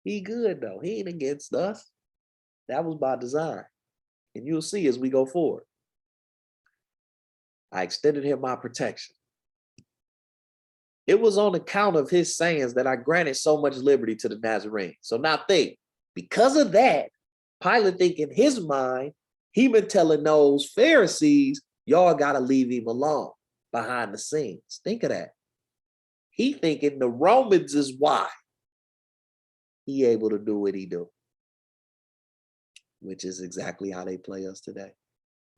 He good though. He ain't against us. That was by design. And you'll see as we go forward. I extended him my protection. It was on account of his sayings that I granted so much liberty to the Nazarene. So now think, because of that, Pilate think in his mind, he been telling those Pharisees, y'all got to leave him alone behind the scenes. Think of that. He thinking the Romans is why he able to do what he do, which is exactly how they play us today.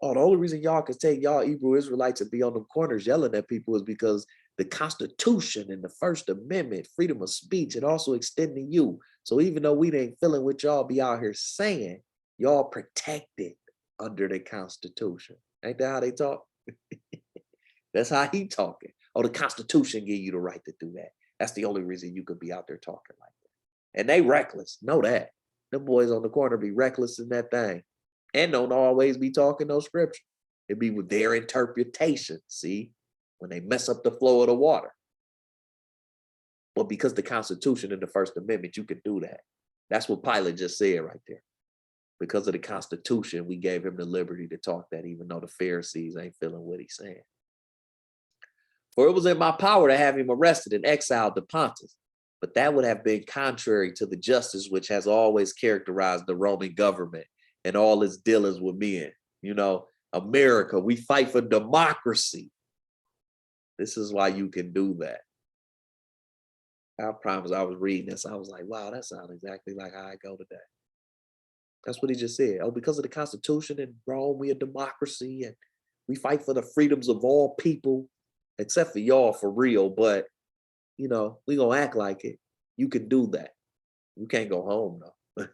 Oh, the only reason y'all can take y'all Hebrew Israelites and be on the corners yelling at people is because the Constitution and the First Amendment, freedom of speech, it also extending you. So even though we ain't feeling what y'all be out here saying, y'all protected under the Constitution. Ain't that how they talk? That's how he talking. Oh, the Constitution give you the right to do that. That's the only reason you could be out there talking like that. And they reckless. Know that. Them boys on the corner be reckless in that thing. And don't always be talking no scripture. It be with their interpretation, see? When they mess up the flow of the water. But because the Constitution and the First Amendment, you can do that. That's what Pilate just said right there. Because of the Constitution, we gave him the liberty to talk that, even though the Pharisees ain't feeling what he's saying. For it was in my power to have him arrested and exiled to Pontus, but that would have been contrary to the justice which has always characterized the Roman government and all its dealings with men. You know, America, we fight for democracy. This is why you can do that. I promise I was reading this. I was like, wow, that sounds exactly like how I go today. That's what he just said. Oh, because of the Constitution in Rome, we a democracy and we fight for the freedoms of all people, except for y'all for real. But, you know, we gonna act like it. You can do that. You can't go home though.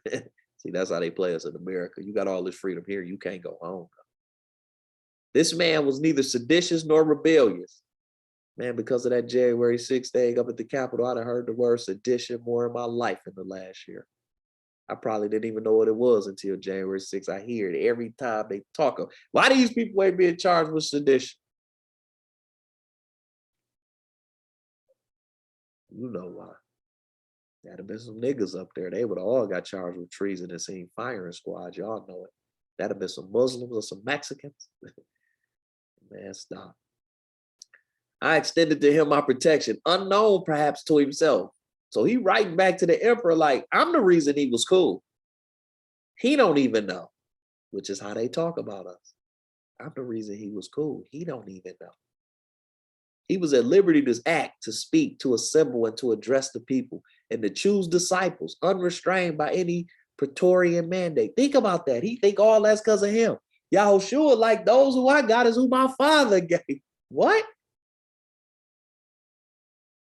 See, that's how they play us in America. You got all this freedom here. You can't go home though. This man was neither seditious nor rebellious. Man, because of that January 6th thing up at the Capitol, I'd have heard the word sedition more in my life in the last year. I probably didn't even know what it was until January 6th. I hear it every time they talk of why these people ain't being charged with sedition. You know why. There'd have been some niggas up there. They would have all got charged with treason and seen firing squads. Y'all know it. That'd have been some Muslims or some Mexicans. Man, stop. I extended to him my protection, unknown perhaps to himself. So he writing back to the emperor like, I'm the reason he was cool. He don't even know, which is how they talk about us. I'm the reason he was cool. He don't even know. He was at liberty to act, to speak, to assemble, and to address the people, and to choose disciples, unrestrained by any praetorian mandate. Think about that. He think all that's because of him. Yahushua, like those who I got is who my father gave. What?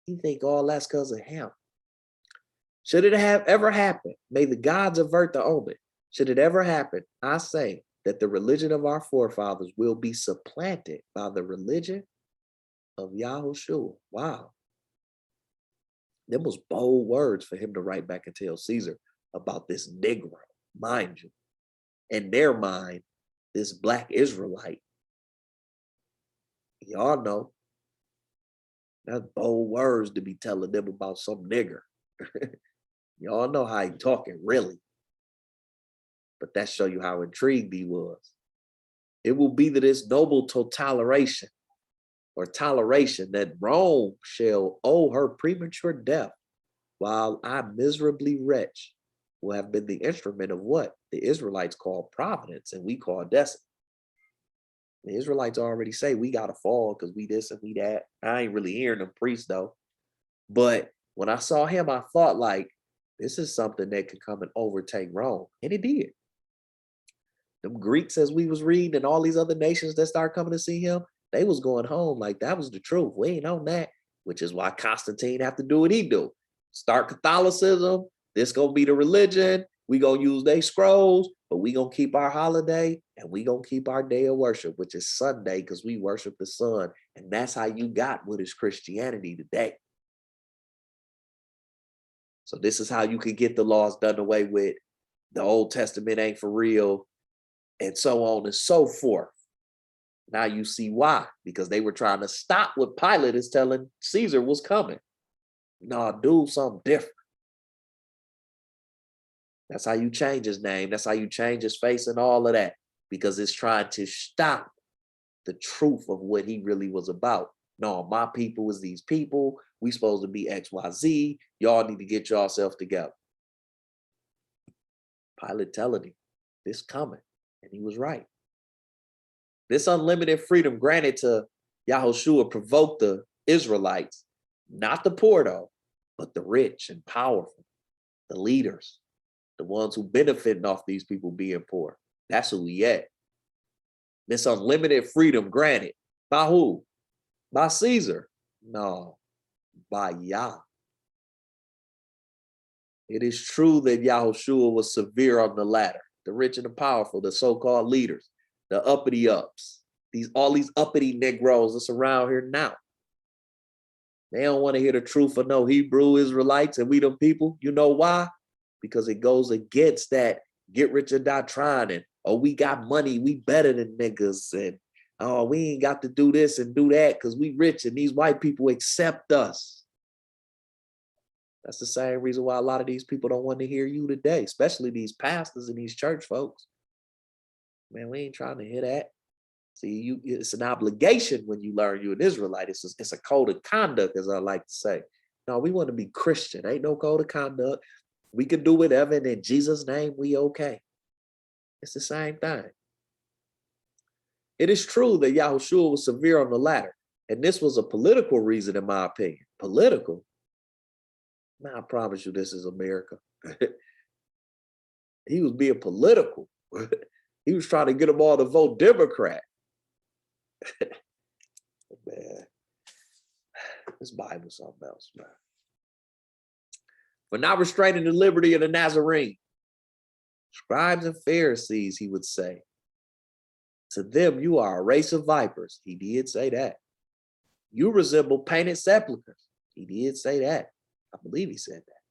He think all that's because of him. Should it have ever happened, may the gods avert the omen. Should it ever happen, I say that the religion of our forefathers will be supplanted by the religion of Yahushua. Wow. Them was bold words for him to write back and tell Caesar about this Negro, mind you. In their mind, this Black Israelite, y'all know, that's bold words to be telling them about some nigger. Y'all know how he talking, really. But that show you how intrigued he was. It will be to this noble toleration that Rome shall owe her premature death, while I miserably wretch will have been the instrument of what the Israelites call providence and we call destiny. The Israelites already say we gotta fall because we this and we that. I ain't really hearing them preach though. But when I saw him, I thought like, this is something that could come and overtake Rome. And it did. Them Greeks, as we was reading, and all these other nations that started coming to see him, they was going home like that was the truth. We ain't on that, which is why Constantine have to do what he do. Start Catholicism. This gonna be the religion. We gonna use their scrolls, but we gonna keep our holiday and we gonna keep our day of worship, which is Sunday, because we worship the sun. And that's how you got what is Christianity today. So this is how you can get the laws done away with. The Old Testament ain't for real, and so on and so forth. Now you see why, because they were trying to stop what Pilate is telling Caesar was coming. No, do something different. That's how you change his name. That's how you change his face and all of that, because it's trying to stop the truth of what he really was about. No, my people is these people. We supposed to be XYZ. Y'all need to get yourself together. Pilate telling him, this coming. And he was right. This unlimited freedom granted to Yahushua provoked the Israelites, not the poor though, but the rich and powerful, the leaders, the ones who benefiting off these people being poor. That's who we at. This unlimited freedom granted by who? By Caesar? No, by Yah. It is true that Yahushua was severe on the latter, the rich and the powerful, the so-called leaders, the uppity ups, all these uppity Negroes that's around here now. They don't want to hear the truth for no Hebrew Israelites and we them people. You know why? Because it goes against that get rich or die trying, and oh, we got money, we better than niggas, and oh, we ain't got to do this and do that because we rich and these white people accept us. That's the same reason why a lot of these people don't want to hear you today, especially these pastors and these church folks. Man, we ain't trying to hear that. See, it's an obligation when you learn you're an Israelite. It's a code of conduct, as I like to say. No, we want to be Christian. Ain't no code of conduct. We can do whatever, and in Jesus' name, we okay. It's the same thing. It is true that Yahushua was severe on the latter, and this was a political reason, in my opinion. Political? Man, I promise you this is America. He was being political. He was trying to get them all to vote Democrat. Man, this Bible's something else, man. For not restraining the liberty of the Nazarene, scribes and Pharisees, he would say, to them you are a race of vipers. He did say that. You resemble painted sepulchres. He did say that. I believe he said that.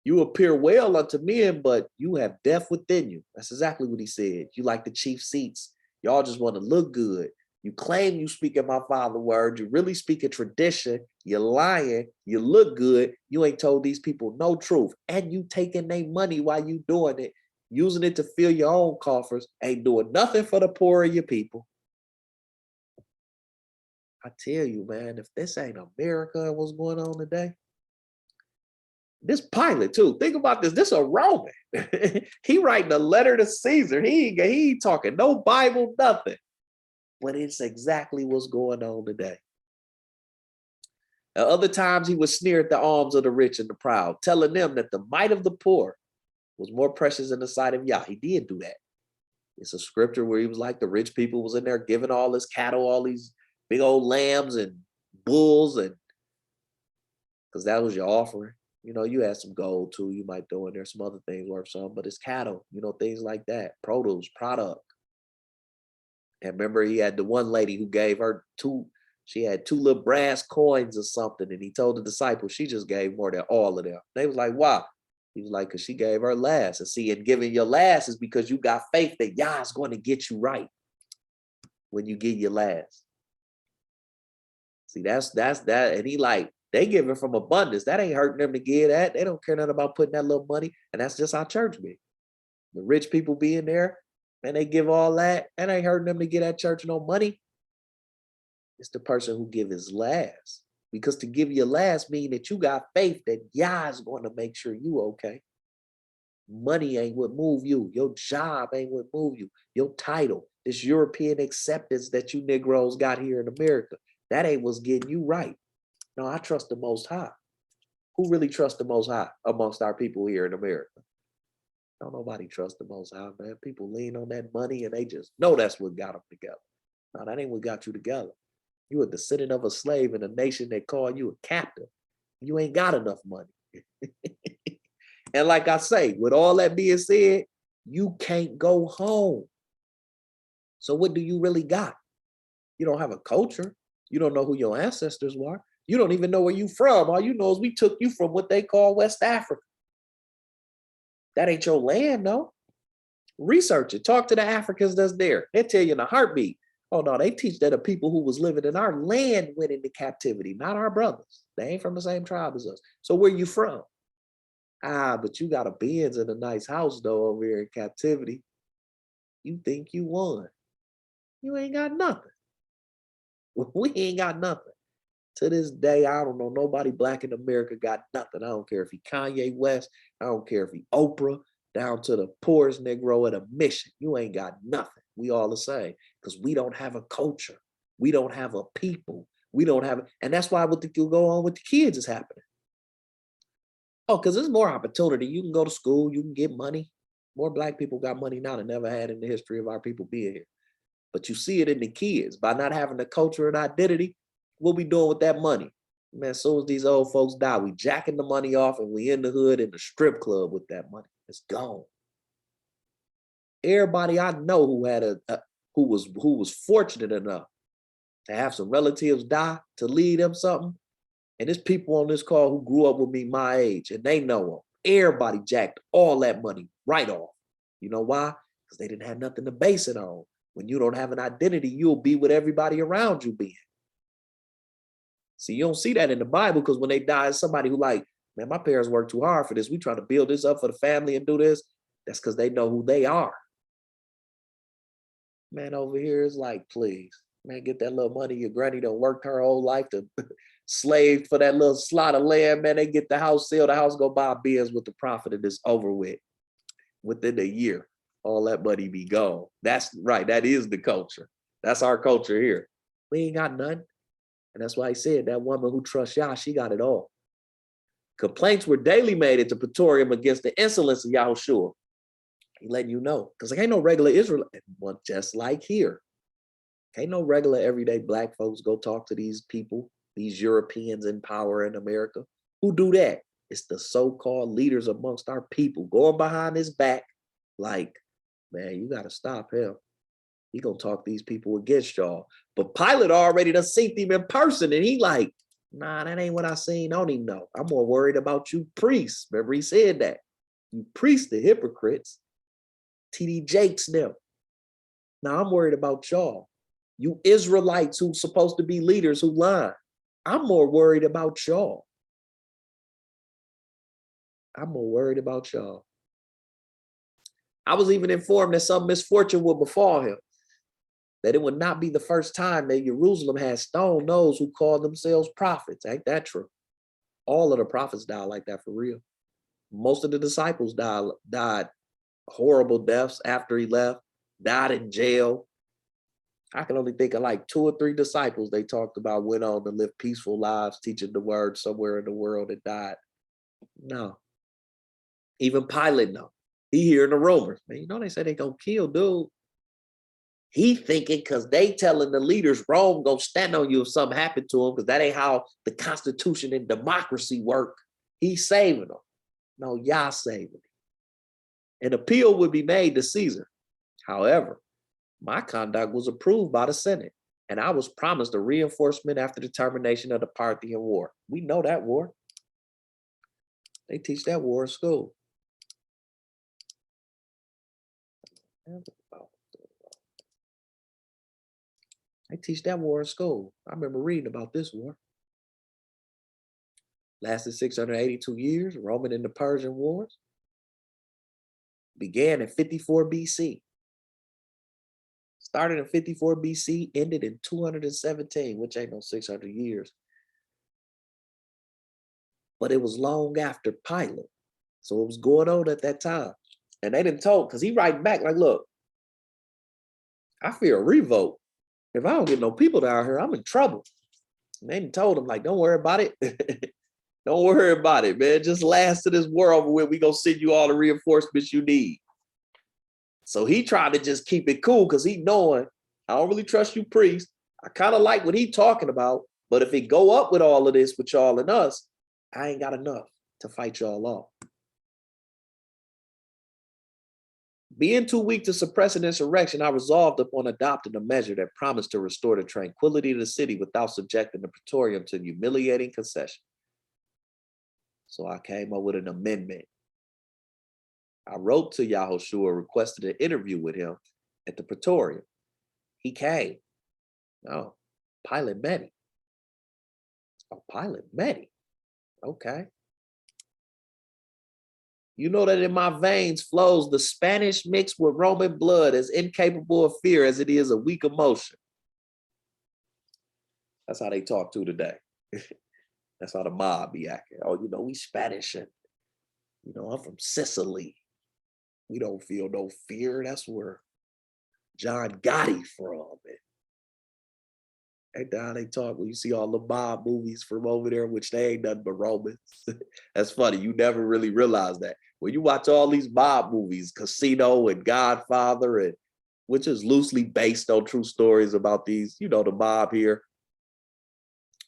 You appear well unto men, but you have death within you. That's exactly what he said. You like the chief seats. Y'all just want to look good. You claim you speak in my Father's word. You really speak in tradition. You're lying. You look good. You ain't told these people no truth. And you taking their money while you doing it, using it to fill your own coffers. Ain't doing nothing for the poor of your people. I tell you, man, if this ain't America and what's going on today, this Pilate too. Think about this. This a Roman. He writing a letter to Caesar. He ain't talking no Bible, nothing. But it's exactly what's going on today. At other times, he would sneer at the alms of the rich and the proud, telling them that the mite of the poor was more precious in the sight of Yah. He did do that. It's a scripture where he was like, the rich people was in there giving all his cattle, all these big old lambs and bulls, and because that was your offering. You know, you had some gold too. You might throw in there some other things worth some, but it's cattle, you know, things like that. Produce, product. And remember, he had the one lady who gave her two She had 2 little brass coins or something. And he told the disciples she just gave more than all of them. They was like, why? He was like, because she gave her last. And see, and giving your last is because you got faith that Yah is going to get you right when you give your last. See, that's that. And he like, they give it from abundance. That ain't hurting them to give that. They don't care nothing about putting that little money. And that's just how church be. The rich people be in there and they give all that. That ain't hurting them to give that church no money. It's the person who give his last. Because to give your last mean that you got faith that Yah is going to make sure you okay. Money ain't what move you. Your job ain't what move you. Your title, this European acceptance that you Negroes got here in America, that ain't what's getting you right. No, I trust the Most High. Who really trusts the Most High amongst our people here in America? Don't nobody trust the Most High, man. People lean on that money and they just know that's what got them together. No, that ain't what got you together. You a descendant of a slave in a nation that called you a captive. You ain't got enough money. And like I say, with all that being said, you can't go home. So what do you really got? You don't have a culture. You don't know who your ancestors were. You don't even know where you from. All you know is we took you from what they call West Africa. That ain't your land, no. Research it. Talk to the Africans that's there. They'll tell you in a heartbeat. Oh, no, they teach that the people who was living in our land went into captivity, not our brothers. They ain't from the same tribe as us. So where you from? Ah, but you got a Benz and a nice house, though, over here in captivity. You think you won. You ain't got nothing. We ain't got nothing. To this day, I don't know, nobody black in America got nothing. I don't care if he Kanye West. I don't care if he Oprah, down to the poorest Negro at a mission. You ain't got nothing. We all the same because we don't have a culture. We don't have a people. We don't have, and that's why what the go on with the kids is happening. Oh, because there's more opportunity. You can go to school, you can get money. More black people got money now than never had in the history of our people being here. But you see it in the kids. By not having the culture and identity, what we doing with that money? Man, as soon as these old folks die, we jacking the money off and we in the hood in the strip club with that money. It's gone. Everybody I know who had who was fortunate enough to have some relatives die to leave them something. And there's people on this call who grew up with me my age and they know them. Everybody jacked all that money right off. You know why? Because they didn't have nothing to base it on. When you don't have an identity, you'll be what everybody around you being. See, you don't see that in the Bible because when they die, it's somebody who like, man, my parents worked too hard for this. We trying to build this up for the family and do this. That's because they know who they are. Man, over here is like, please, man, get that little money. Your granny done worked her whole life to slave for that little slot of land. Man, they get the house, sell the house, go buy beers with the profit and it's over with. Within a year, all that money be gone. That's right. That is the culture. That's our culture here. We ain't got none. And that's why he said that woman who trusts Yah, she got it all. Complaints were daily made at the Praetorium against the insolence of Yahushua. He letting you know, because there ain't no regular Israel, well, just like here. Ain't no regular everyday black folks go talk to these people, these Europeans in power in America. Who do that? It's the so-called leaders amongst our people going behind his back like, man, you got to stop him. He gonna talk these people against y'all. But Pilate already done seen him in person and he like, nah, that ain't what I seen. I don't even know. I'm more worried about you priests. Remember he said that. You priests, the hypocrites. TD Jakes them. Now I'm worried about y'all. You Israelites who's supposed to be leaders who lie. I'm more worried about y'all. I'm more worried about y'all. I was even informed that some misfortune will befall him. That it would not be the first time that Jerusalem has stoned those who call themselves prophets. Ain't that true? All of the prophets died like that for real. Most of the disciples died horrible deaths after he left, died in jail. I can only think of like 2 or 3 disciples they talked about went on to live peaceful lives, teaching the word somewhere in the world and died. No. Even Pilate, no. He hearing the rumors. Man, you know they say they gonna kill dude. He thinking because they telling the leaders Rome gonna stand on you if something happened to him, because that ain't how the Constitution and democracy work. He's saving them. No, y'all saving him. An appeal would be made to Caesar. However, my conduct was approved by the Senate. And I was promised a reinforcement after the termination of the Parthian War. We know that war. They teach that war in school. They teach that war in school. I remember reading about this war. Lasted 682 years, Roman and the Persian Wars. Began in 54 BC. Started in 54 BC, ended in 217, which ain't no 600 years. But it was long after Pilate. So it was going on at that time. And they didn't talk, because he writing back like, look, I fear a revolt. If I don't get no people down here, I'm in trouble. And they told him, like, don't worry about it. Don't worry about it, man. Just last to this war over with. We gonna send you all the reinforcements you need. So he tried to just keep it cool because he knowing, I don't really trust you, priest. I kind of like what he talking about, but if it go up with all of this with y'all and us, I ain't got enough to fight y'all off. Being too weak to suppress an insurrection, I resolved upon adopting a measure that promised to restore the tranquility of the city without subjecting the praetorium to humiliating concession. So I came up with an amendment. I wrote to Yahushua, requested an interview with him at the praetorium. He came. Oh, Pilate met him. Oh, Pilate met him. Okay. You know that in my veins flows the Spanish mixed with Roman blood, as incapable of fear as it is a weak emotion. That's how they talk to today. That's how the mob be acting. Oh, you know, we Spanish and, you know, I'm from Sicily. We don't feel no fear. That's where John Gotti from. And down they talk when you see all the mob movies from over there, which they ain't nothing but Romans. That's funny. You never really realize that. When you watch all these mob movies, Casino and Godfather, and which is loosely based on true stories about these, you know, the mob here.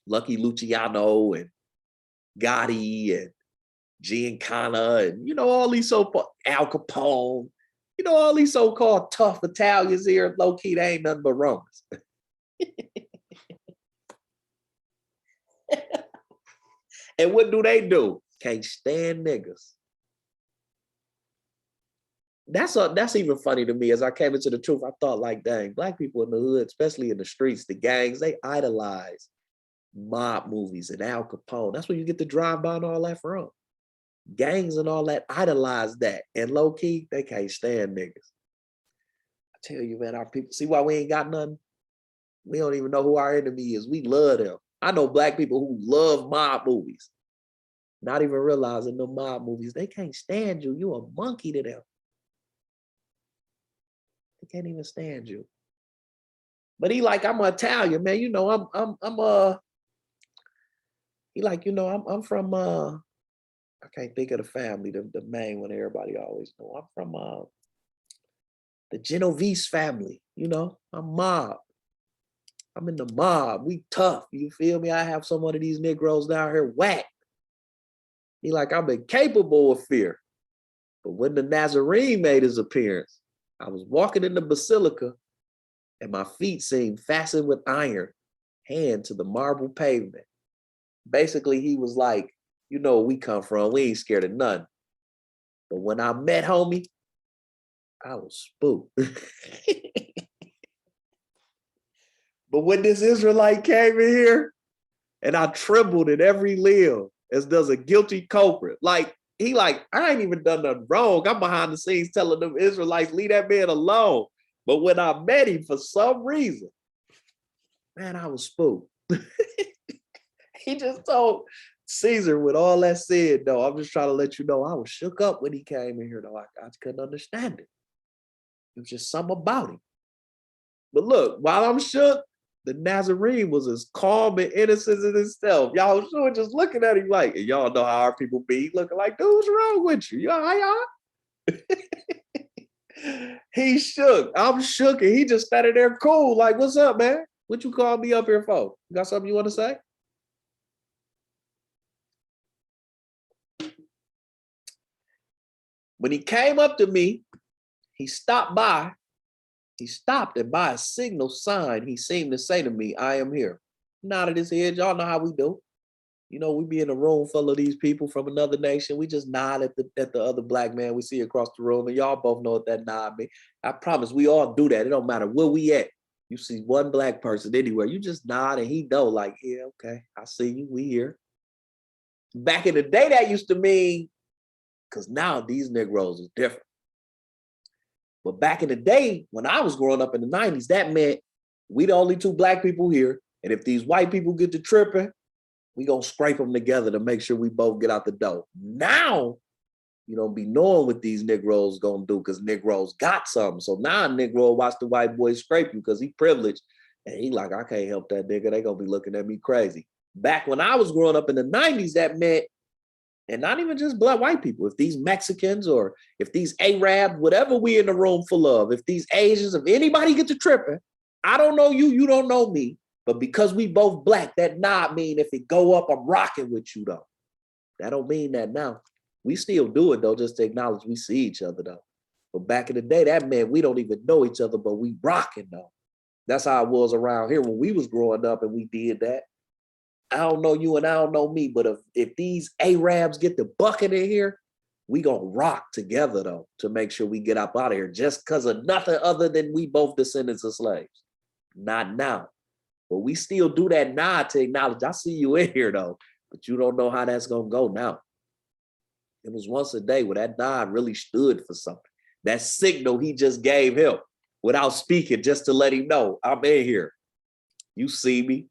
Lucky Luciano and Gotti and Giancana and, you know, all these so-called Al Capone, you know, all these so-called tough Italians here, low-key, they ain't nothing but Romans. And what do? Can't stand niggas. That's even funny to me. As I came into the truth, I thought like, dang, black people in the hood, especially in the streets, the gangs, they idolize mob movies and Al Capone. That's where you get the drive-by and all that from. Gangs and all that idolize that. And low-key, they can't stand niggas. I tell you, man, our people, see why we ain't got nothing? We don't even know who our enemy is. We love them. I know black people who love mob movies. Not even realizing the mob movies, they can't stand you. You a monkey to them. They can't even stand you. But he like, I'm Italian, man. You know, he like, you know, I'm from I can't think of the family, the main one everybody always know. I'm from the Genovese family, you know, I'm mob. I'm in the mob. We tough. You feel me? I have some of these Negroes down here whack. He like, I'm incapable of fear. But when the Nazarene made his appearance, I was walking in the basilica and my feet seemed fastened with iron, hand to the marble pavement. Basically, he was like, you know where we come from. We ain't scared of none. But when I met homie, I was spooked. But when this Israelite came in here, and I trembled in every limb, as does a guilty culprit. Like, he like, I ain't even done nothing wrong. I'm behind the scenes telling them Israelites, leave that man alone. But when I met him, for some reason, man, I was spooked. He just told Caesar, with all that said, though, I'm just trying to let you know, I was shook up when he came in here, though. I couldn't understand it. It was just something about him. But look, while I'm shook, the Nazarene was as calm and innocent as himself. Y'all sure just looking at him like, and y'all know how our people be looking like, dude, what's wrong with you? You all right? He shook. I'm shook, and he just standing there cool. Like, what's up, man? What you called me up here for? You got something you want to say? When he came up to me, he stopped by He stopped, and by a signal sign, he seemed to say to me, I am here. Nodded his head. Y'all know how we do. You know, we be in a room full of these people from another nation. We just nod at the other black man we see across the room, and y'all both know what that nod means. I promise we all do that. It don't matter where we at. You see one black person anywhere, you just nod and he know, like, yeah, okay, I see you, we here. Back in the day, that used to mean, because now these Negroes is different. But back in the day, when I was growing up in the 90s, that meant we the only two black people here. And if these white people get to tripping, we gonna scrape them together to make sure we both get out the door. Now, you don't be knowing what these Negroes gonna do because Negroes got something. So now a Negro watch the white boy scrape you because he privileged. And he like, I can't help that nigga. They gonna be looking at me crazy. Back when I was growing up in the 90s, that meant, and not even just black white people, if these Mexicans or if these Arabs, whatever we in the room full of, if these Asians, if anybody get to tripping, I don't know you, you don't know me, but because we both black, that nod mean if it go up, I'm rocking with you though. That don't mean that now. We still do it though, just to acknowledge we see each other though. But back in the day, that meant we don't even know each other, but we rocking though. That's how it was around here when we was growing up and we did that. I don't know you and I don't know me, but if these Arabs get the bucket in here, we gonna rock together though to make sure we get up out of here just because of nothing other than we both descendants of slaves. Not now. But we still do that nod to acknowledge, I see you in here though, but you don't know how that's gonna go now. It was once a day where that nod really stood for something. That signal he just gave him without speaking, just to let him know, I'm in here. You see me.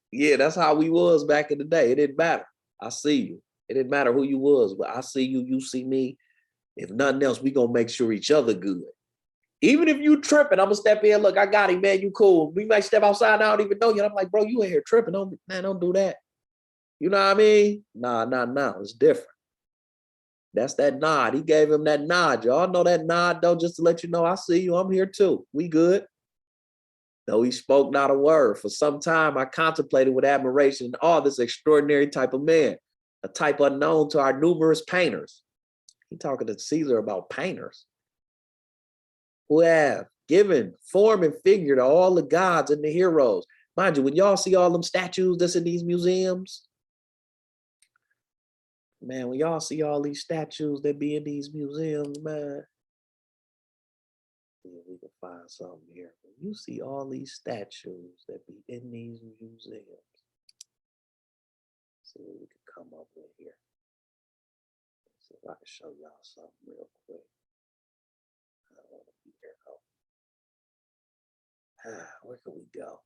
Yeah, that's how we was back in the day. It didn't matter. I see you. It didn't matter who you was, but I see you, you see me. If nothing else, we gonna make sure each other good. Even if you tripping, I'm gonna step in, look, I got him, man, you cool. We might step outside, and I don't even know you. And I'm like, bro, you in here tripping. Don't do that. You know what I mean? Nah, it's different. That's that nod. He gave him that nod. Y'all know that nod, though, just to let you know, I see you, I'm here too. We good. Though he spoke not a word. For some time, I contemplated with admiration and awe this extraordinary type of man, a type unknown to our numerous painters. He talking to Caesar about painters who have given form and figure to all the gods and the heroes. Mind you, when y'all see all them statues that's in these museums, man, when y'all see all these statues that be in these museums, man, we can find something here. When you see all these statues that be in these museums, see what we can come up with here. Let's see if I can show y'all something real quick. I don't want to be here though. Where can we go?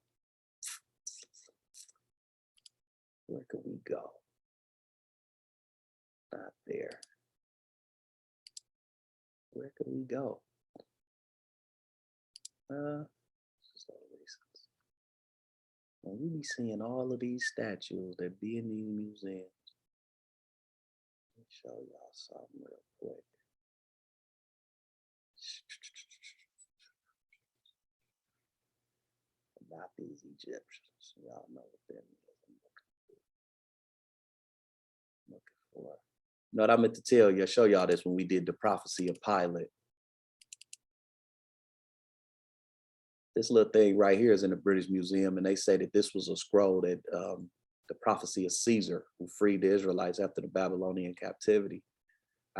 Where can we go? Not there. Where can we go? When we be seeing all of these statues that be in these museums, let me show y'all something real quick. Not these Egyptians. Y'all know what that is. I'm looking for. You know what I meant to tell you, show y'all this when we did the prophecy of Pilate. This little thing right here is in the British Museum, and they say that this was a scroll that the prophecy of Caesar, who freed the Israelites after the Babylonian captivity.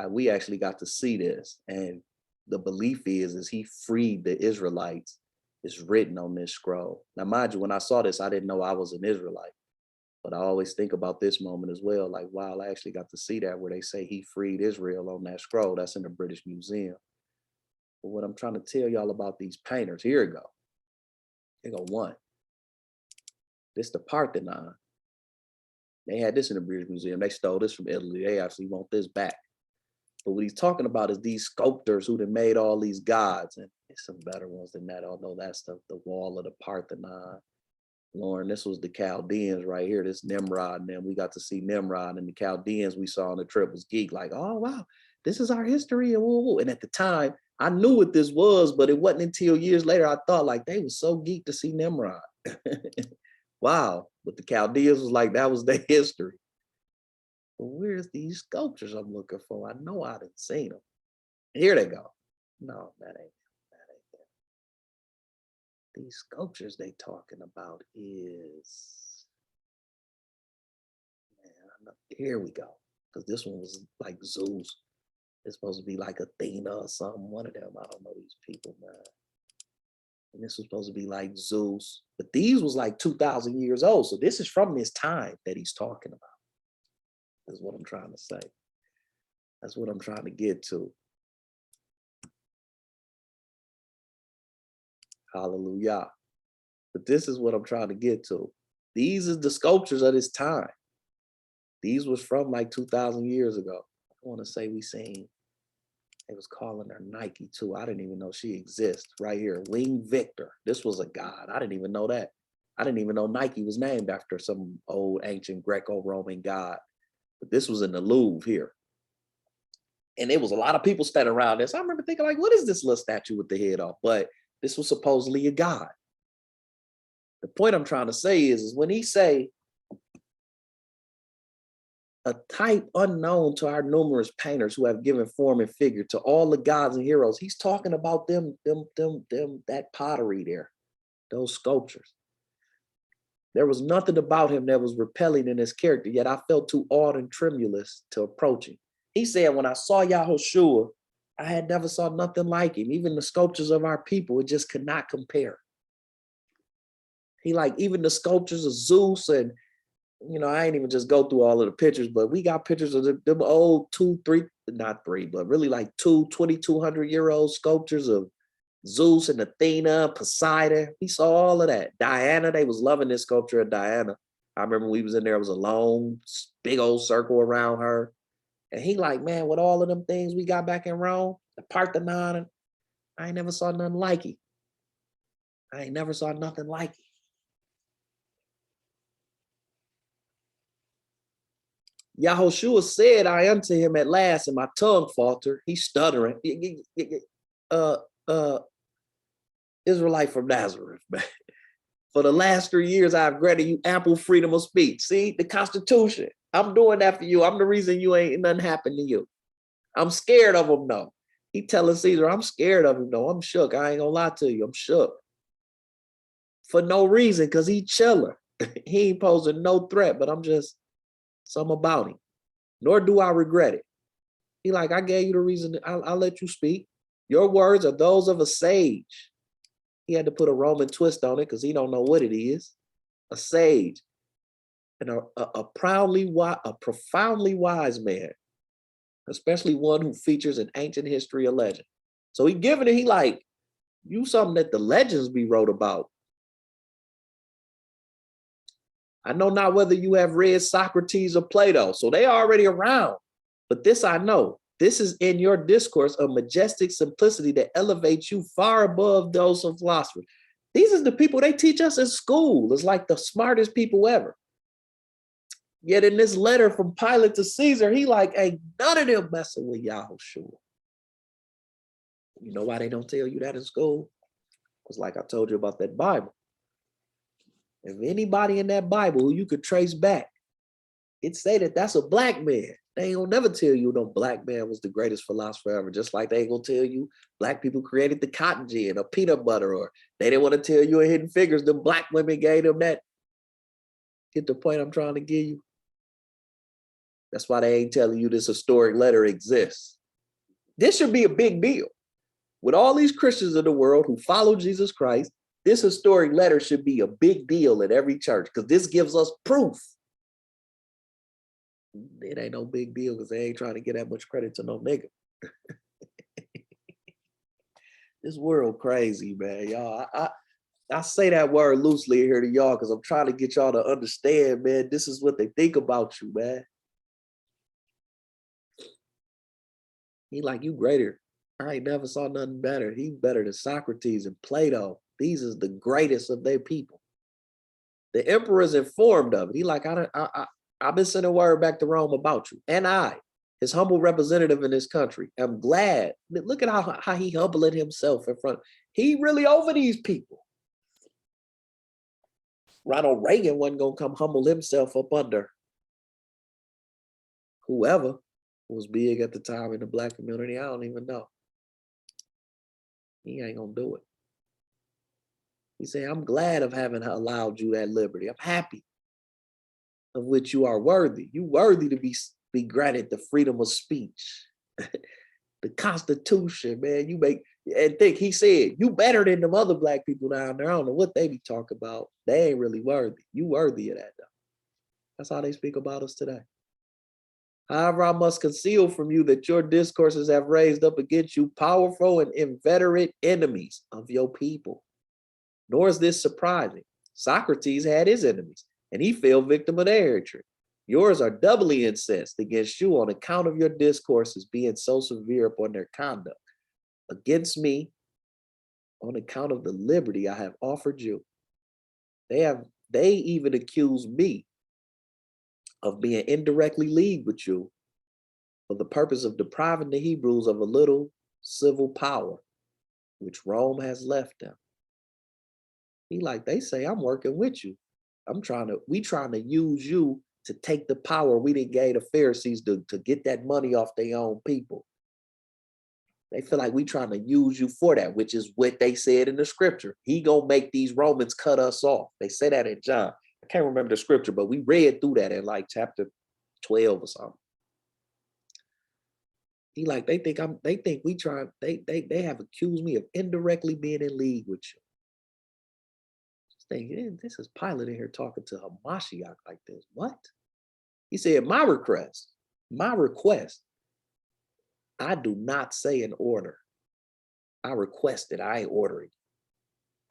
We actually got to see this, and the belief is he freed the Israelites. It's written on this scroll. Now, mind you, when I saw this, I didn't know I was an Israelite, but I always think about this moment as well. Like, wow, I actually got to see that where they say he freed Israel on that scroll. That's in the British Museum. But what I'm trying to tell y'all about these painters, here we go. Here go one. This the Parthenon. They had this in the British Museum. They stole this from Italy. They actually want this back. But what he's talking about is these sculptors who done made all these gods, and there's some better ones than that, although that's the wall of the Parthenon. Lauren, this was the Chaldeans right here, this Nimrod, and then we got to see Nimrod, and the Chaldeans we saw on the trip was geek, like, oh, wow, this is our history, and woo, woo. And at the time, I knew what this was, but it wasn't until years later I thought, like, they were so geeked to see Nimrod. Wow, but the Chaldeans was like, that was their history. But where's these sculptures I'm looking for? I know I didn't see them. Here they go. No, that ain't them. these sculptures they talking about is, man, here we go. Because this one was like Zeus. It's supposed to be like Athena or something. One of them. I don't know these people, man. And this was supposed to be like Zeus. But these was like 2,000 years old. So this is from this time that he's talking about. That's what I'm trying to say. That's what I'm trying to get to. Hallelujah. But this is what I'm trying to get to. These is the sculptures of this time. These was from like 2,000 years ago. I want to say we seen, they was calling her Nike too. I didn't even know she exists right here. Wing Victor. This was a god. I didn't even know that. I didn't even know Nike was named after some old ancient Greco-Roman god. But this was in the Louvre here. And there was a lot of people standing around this. I remember thinking like, what is this little statue with the head off? But this was supposedly a god. The point I'm trying to say is when he say a type unknown to our numerous painters who have given form and figure to all the gods and heroes, he's talking about them, that pottery there, those sculptures. There was nothing about him that was repelling in his character, yet I felt too awed and tremulous to approach him. He said, when I saw Yahushua, I had never saw nothing like him. Even the sculptures of our people, it just could not compare. He like, even the sculptures of Zeus and, you know, I ain't even just go through all of the pictures, but we got pictures of them old 2,200-year-old sculptures of Zeus and Athena, Poseidon. We saw all of that. Diana, they was loving this sculpture of Diana. I remember we was in there, it was a long, big old circle around her. And he like, man, with all of them things we got back in Rome, the Parthenon, I ain't never saw nothing like it. I ain't never saw nothing like it. Yahushua said, I unto him at last, and my tongue faltered. He's stuttering. Israelite from Nazareth, man. For the last 3 years, I've granted you ample freedom of speech. See, the Constitution. I'm doing that for you. I'm the reason you ain't nothing happened to you. I'm scared of him, though. He telling Caesar, I'm scared of him, though. I'm shook. I ain't gonna lie to you. I'm shook. For no reason, because he chilling. He ain't posing no threat, but I'm just something about him. Nor do I regret it. He like, I gave you the reason. I'll let you speak. Your words are those of a sage. He had to put a Roman twist on it because he don't know what it is. A sage. And a profoundly wise man, especially one who features in ancient history or legend. So he giving it, he like, you something that the legends be wrote about. I know not whether you have read Socrates or Plato, so they are already around. But this I know, this is in your discourse of majestic simplicity that elevates you far above those of philosophers. These are the people they teach us in school. It's like the smartest people ever. Yet in this letter from Pilate to Caesar, he like, ain't none of them messing with Yahushua. You know why they don't tell you that in school? Because like I told you about that Bible. If anybody in that Bible who you could trace back, it say that that's a black man. They ain't gonna never tell you no black man was the greatest philosopher ever, just like they ain't gonna tell you black people created the cotton gin or peanut butter, or they didn't want to tell you in Hidden Figures them black women gave them that. Get the point I'm trying to give you? That's why they ain't telling you this historic letter exists. This should be a big deal. With all these Christians in the world who follow Jesus Christ, this historic letter should be a big deal at every church because this gives us proof. It ain't no big deal because they ain't trying to get that much credit to no nigga. This world crazy, man. Y'all, I say that word loosely here to y'all because I'm trying to get y'all to understand, man, this is what they think about you, man. He like, you greater. I ain't never saw nothing better. He's better than Socrates and Plato. These is the greatest of their people. The emperor is informed of it. He like, I've been sending word back to Rome about you. And I, his humble representative in this country, am glad. Look at how he humbling himself in front. He really over these people. Ronald Reagan wasn't going to come humble himself up under whoever was big at the time in the black community. I don't even know. He ain't going to do it. He said, I'm glad of having allowed you that liberty. I'm happy of which you are worthy. You worthy to be granted the freedom of speech. The Constitution, man. You make and think he said, you better than them other black people down there. I don't know what they be talking about. They ain't really worthy. You worthy of that though. That's how they speak about us today. However, I must conceal from you that your discourses have raised up against you powerful and inveterate enemies of your people. Nor is this surprising. Socrates had his enemies, and he fell victim of their hatred. Yours are doubly incensed against you on account of your discourses being so severe upon their conduct against me on account of the liberty I have offered you. They even accuse me of being indirectly leagued with you for the purpose of depriving the Hebrews of a little civil power, which Rome has left them. They say, I'm working with you. We trying to use you to take the power we didn't give the Pharisees to get that money off their own people. They feel like we trying to use you for that, which is what they said in the scripture. He gonna make these Romans cut us off. They say that in John. I can't remember the scripture, but we read through that in like chapter 12 or something. They have accused me of indirectly being in league with you. Just thinking, this is Pilate in here talking to Hamashiach like this. What? He said, my request, I do not say an order. I request it, I ain't ordering.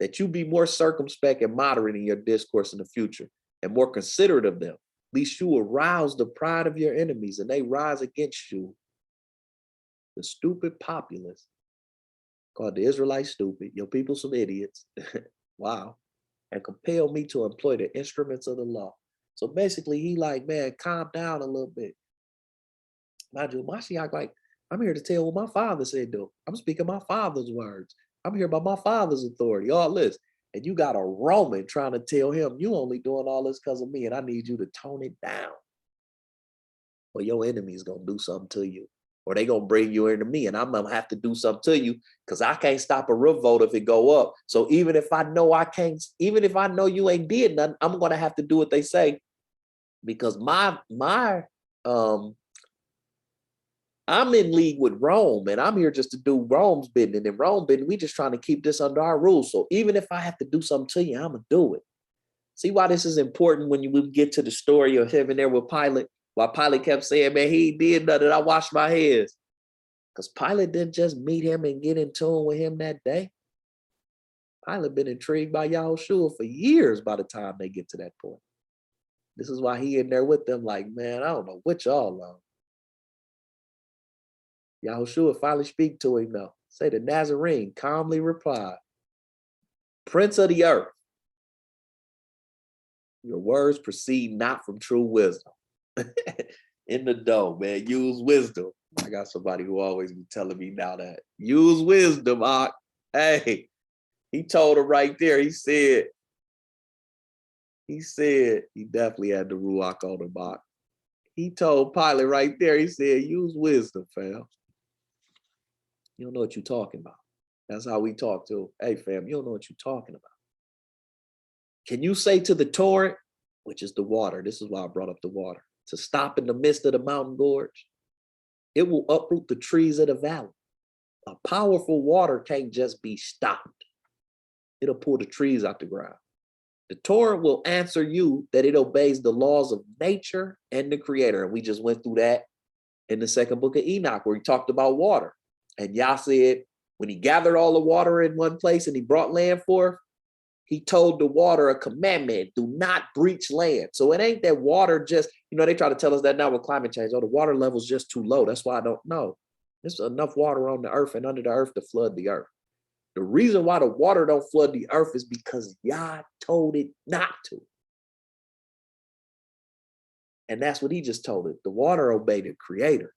That you be more circumspect and moderate in your discourse in the future and more considerate of them, lest you arouse the pride of your enemies and they rise against you. The stupid populace, called the Israelites stupid, your people some idiots, wow, and compel me to employ the instruments of the law. So basically he like, man, calm down a little bit. Mind you, Mashiach like, I'm here to tell what my father said though. I'm speaking my father's words. I'm here by my father's authority, all this. And you got a Roman trying to tell him, you only doing all this because of me and I need you to tone it down. Or your enemy's going to do something to you. Or they going to bring you into me and I'm going to have to do something to you because I can't stop a revolt if it go up. So even if I know you ain't did nothing, I'm going to have to do what they say because I'm in league with Rome and I'm here just to do Rome's bidding. And Rome bidding, we just trying to keep this under our rules. So even if I have to do something to you, I'm going to do it. See why this is important when we get to the story of him and there with Pilate? Why Pilate kept saying, man, he did nothing. I washed my hands. Because Pilate didn't just meet him and get in tune with him that day. Pilate been intrigued by Yahushua for years by the time they get to that point. This is why he in there with them like, man, I don't know what y'all on. Yahushua finally speak to him though. Say the Nazarene calmly replied, Prince of the earth, your words proceed not from true wisdom. In the dough, man, use wisdom. I got somebody who always be telling me now that use wisdom, Ak. Hey, he told her right there, he said he definitely had the Ruach on him, Ak. He told Pilate right there, he said, use wisdom, fam. You don't know what you're talking about. That's how we talk to. Hey, fam, you don't know what you're talking about. Can you say to the torrent, which is the water, this is why I brought up the water, to stop in the midst of the mountain gorge? It will uproot the trees of the valley. A powerful water can't just be stopped. It'll pull the trees out the ground. The torrent will answer you that it obeys the laws of nature and the creator. And we just went through that in the second book of Enoch, where he talked about water. And Yah said, when he gathered all the water in one place and he brought land forth, he told the water a commandment, do not breach land. So it ain't that water just, they try to tell us that now with climate change. Oh, the water level's just too low. That's why I don't know. There's enough water on the earth and under the earth to flood the earth. The reason why the water don't flood the earth is because Yah told it not to. And that's what he just told it. The water obeyed the creator.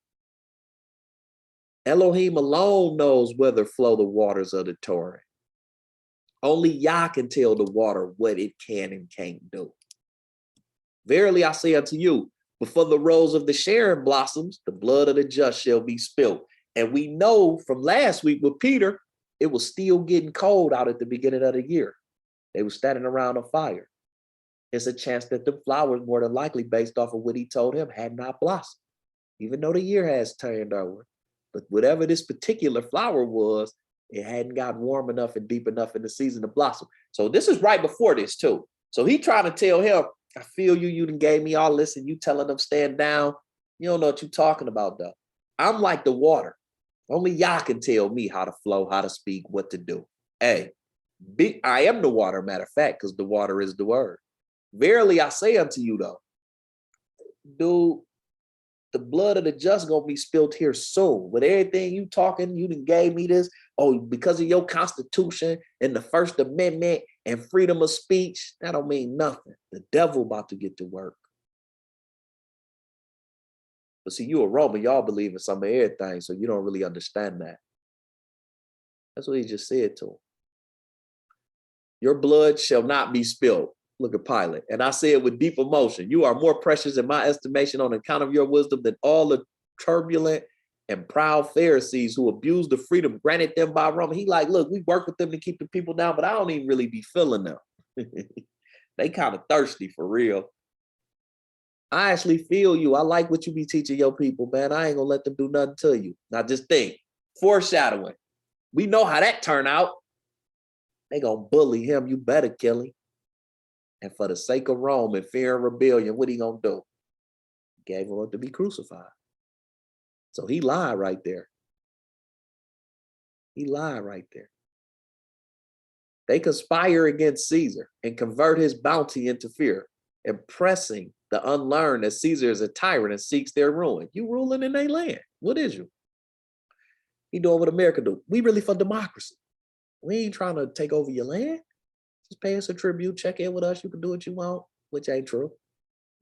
Elohim alone knows whether flow the waters of the torrent. Only Yah can tell the water what it can and can't do. Verily I say unto you, before the rose of the Sharon blossoms, the blood of the just shall be spilt. And we know from last week with Peter, it was still getting cold out at the beginning of the year. They were standing around a fire. It's a chance that the flowers, more than likely based off of what he told him, had not blossomed, even though the year has turned over. But whatever this particular flower was, it hadn't got warm enough and deep enough in the season to blossom. So this is right before this too. So he trying to tell him, I feel you, you done gave me all this and you telling them stand down. You don't know what you're talking about though. I'm like the water. Only y'all can tell me how to flow, how to speak, what to do. Hey, I am the water, matter of fact, because the water is the word. Verily I say unto you though, dude, the blood of the just gonna be spilled here soon. With everything you talking, you done gave me this. Oh, because of your Constitution and the First Amendment and freedom of speech, that don't mean nothing. The devil about to get to work. But see, you a Roman, y'all believe in some of everything, so you don't really understand that. That's what he just said to him. Your blood shall not be spilled. Look at Pilate. And I say it with deep emotion. You are more precious in my estimation on account of your wisdom than all the turbulent and proud Pharisees who abused the freedom granted them by Rome. He like, look, we work with them to keep the people down, but I don't even really be feeling them. They kind of thirsty for real. I actually feel you. I like what you be teaching your people, man. I ain't gonna let them do nothing to you. Now just think, foreshadowing. We know how that turned out. They gonna bully him. You better kill him. And for the sake of Rome and fear and rebellion, what he gonna do? Gave him up to be crucified. So he lied right there. He lied right there. They conspire against Caesar and convert his bounty into fear, impressing the unlearned that Caesar is a tyrant and seeks their ruin. You ruling in their land. What is you? He doing what America do. We really for democracy. We ain't trying to take over your land. Just pay us a tribute, check in with us. You can do what you want, which ain't true.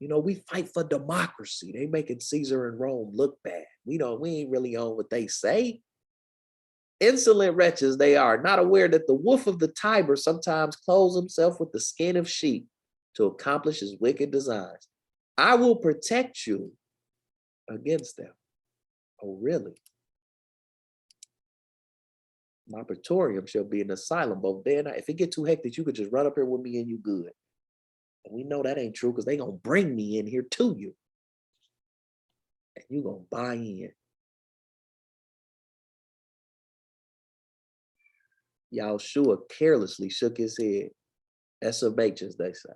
You know, we fight for democracy. They making Caesar and Rome look bad. We ain't really on what they say. Insolent wretches they are, not aware that the wolf of the Tiber sometimes clothes himself with the skin of sheep to accomplish his wicked designs. I will protect you against them. Oh, really? My praetorium shall be an asylum both day and night. If it get too hectic, you could just run up here with me and you good. And we know that ain't true because they gonna bring me in here to you. And you gonna buy in. Yahushua carelessly shook his head. SMHs, they say.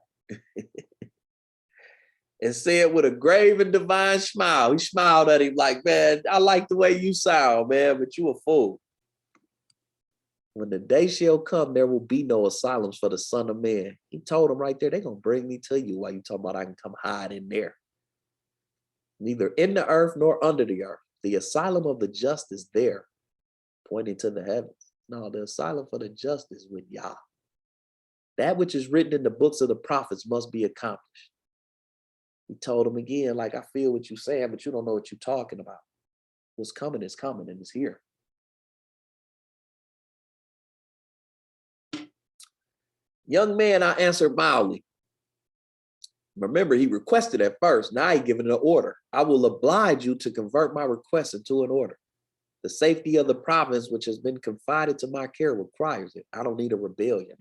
And said with a grave and divine smile, he smiled at him like, man, I like the way you sound, man, but you a fool. When the day shall come, there will be no asylums for the Son of Man. He told him right there, they're going to bring me to you while you talking about I can come hide in there. Neither in the earth nor under the earth. The asylum of the just is there, pointing to the heavens. No, the asylum for the just is with Yah. That which is written in the books of the prophets must be accomplished. He told him again, like, I feel what you're saying, but you don't know what you're talking about. What's coming is coming and it's here. Young man, I answered mildly. Remember, he requested at first. Now he given an order. I will oblige you to convert my request into an order. The safety of the province, which has been confided to my care, requires it. I don't need a rebellion.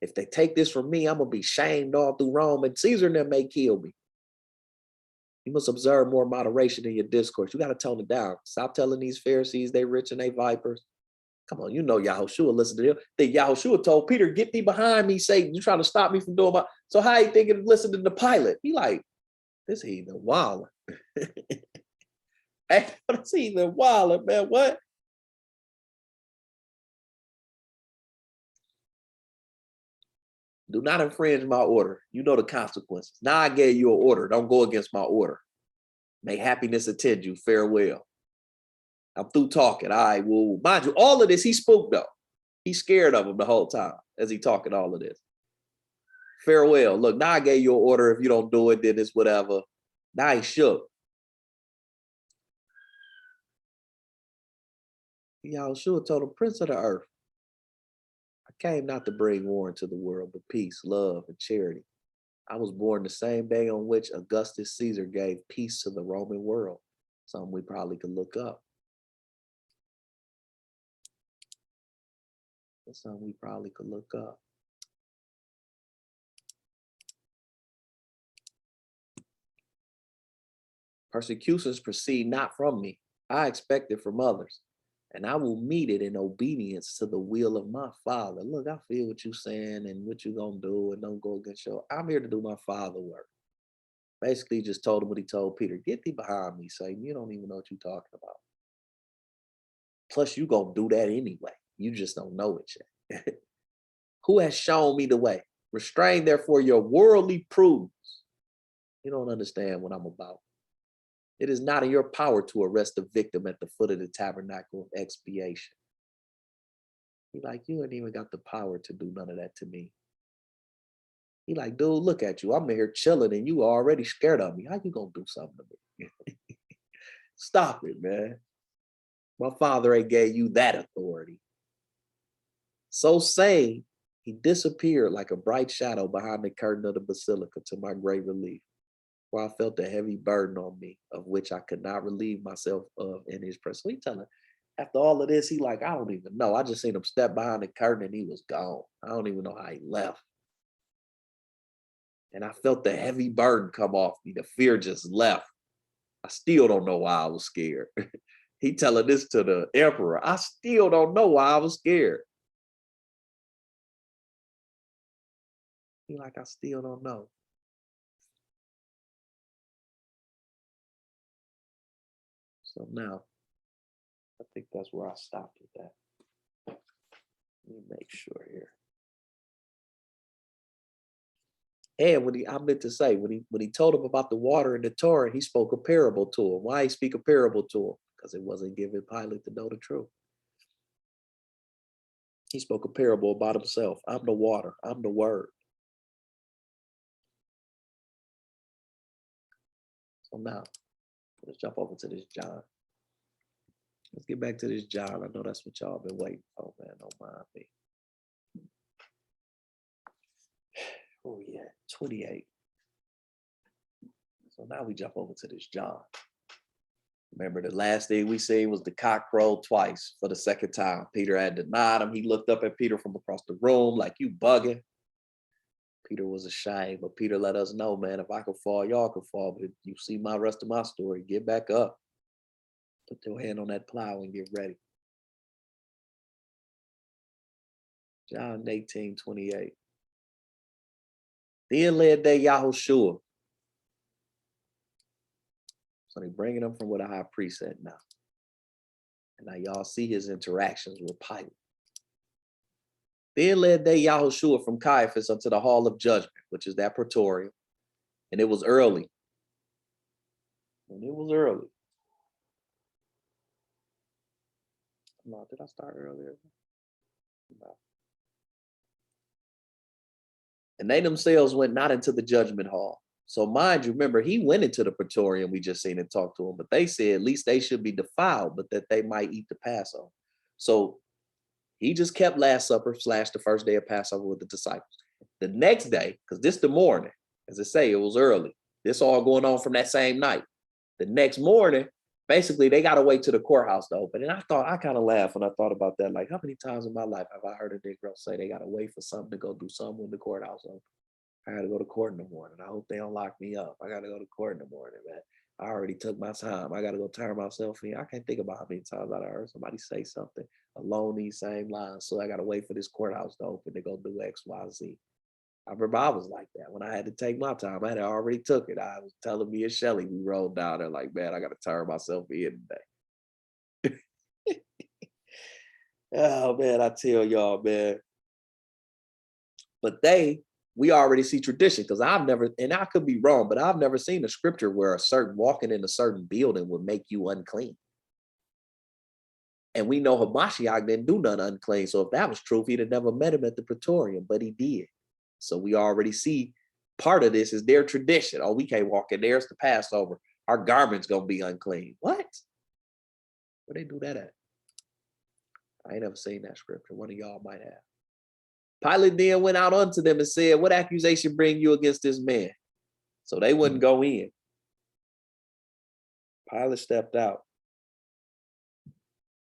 If they take this from me, I'm going to be shamed all through Rome, and Caesar and them may kill me. You must observe more moderation in your discourse. You got to tone it down. Stop telling these Pharisees they rich and they vipers. Come on, you know Yahushua, listen to him. Then Yahushua told Peter, get thee behind me, Satan. You trying to stop me from doing my... So how you thinking listening to Pilate? He like, this heathen wilder. Hey, this heathen wilder, man, what? Do not infringe my order. You know the consequences. Now I gave you an order. Don't go against my order. May happiness attend you. Farewell. I'm through talking. All right, well, mind you, all of this, he spoke though. He's scared of him the whole time as he talking all of this. Farewell. Look, now I gave you an order. If you don't do it, then it's whatever. Now he shook. Yahushua told him, Prince of the earth, I came not to bring war into the world, but peace, love, and charity. I was born the same day on which Augustus Caesar gave peace to the Roman world. Something we probably could look up. That's something we probably could look up. Persecutions proceed not from me. I expect it from others, and I will meet it in obedience to the will of my Father. Look, I feel what you're saying and what you're going to do, and don't go against your. I'm here to do my Father work. Basically, he just told him what he told Peter. Get thee behind me, Satan. You don't even know what you're talking about. Plus, you're going to do that anyway. You just don't know it yet. Who has shown me the way? Restrain, therefore, your worldly prudence. You don't understand what I'm about. It is not in your power to arrest the victim at the foot of the tabernacle of expiation. He like, you ain't even got the power to do none of that to me. He like, dude, look at you. I'm in here chilling and you already scared of me. How you gonna do something to me? Stop it, man. My Father ain't gave you that authority. So saying, he disappeared like a bright shadow behind the curtain of the basilica to my great relief, where I felt a heavy burden on me, of which I could not relieve myself of in his presence. So he telling, after all of this, he like, I don't even know. I just seen him step behind the curtain and he was gone. I don't even know how he left. And I felt the heavy burden come off me. The fear just left. I still don't know why I was scared. He telling this to the emperor. I still don't know why I was scared. He like, I still don't know. So now, I think that's where I stopped with that. Let me make sure here. And I meant to say, when he told him about the water in the Torah, he spoke a parable to him. Why he speak a parable to him? Because it wasn't giving Pilate to know the truth. He spoke a parable about himself. I'm the water. I'm the word. So now, let's jump over to this John. Let's get back to this John. I know that's what y'all been waiting for, man. Don't mind me. Oh yeah, 28. So now we jump over to this John. Remember, the last thing we seen was the cock crowed twice for the second time. Peter had denied him. He looked up at Peter from across the room like, you bugging. Peter was ashamed, but Peter let us know, man, if I could fall, y'all could fall. But if you see my rest of my story, get back up. Put your hand on that plow and get ready. John 18:28. Then led they Yahushua. So they bringing him from where the high priest said now. And now y'all see his interactions with Pilate. Then led they Yahushua from Caiaphas unto the hall of judgment, which is that praetorium. And it was early. And it was early. No, did I start earlier? No. And they themselves went not into the judgment hall. So mind you, remember, he went into the praetorium, we just seen and talked to him, but they said at least they should be defiled, but that they might eat the Passover. So he just kept Last Supper / the first day of Passover with the disciples. The next day, because this the morning, as I say, it was early. This all going on from that same night. The next morning, basically, they got to wait till the courthouse to open. And I kind of laughed when I thought about that. Like, how many times in my life have I heard a Negro say they got to wait for something to go do something when the courthouse open? I got to go to court in the morning. I hope they don't lock me up. I got to go to court in the morning, man. I already took my time. I got to go turn myself in. I can't think about how many times I heard somebody say something along these same lines. So I got to wait for this courthouse to open to go do X, Y, Z. I remember I was like that when I had to take my time. I had already took it. I was telling me and Shelly, we rolled down there like, man, I got to turn myself in today. Oh, man, I tell y'all, man. But we already see tradition, because I've never, and I could be wrong, but I've never seen a scripture where walking in a certain building would make you unclean. And we know Hamashiach didn't do nothing unclean. So if that was true, he'd have never met him at the praetorium, but he did. So we already see part of this is their tradition. Oh, we can't walk in there. It's the Passover. Our garment's going to be unclean. What? Where they do that at? I ain't never seen that scripture. One of y'all might have. Pilate then went out unto them and said, what accusation bring you against this man? So they wouldn't go in. Pilate stepped out.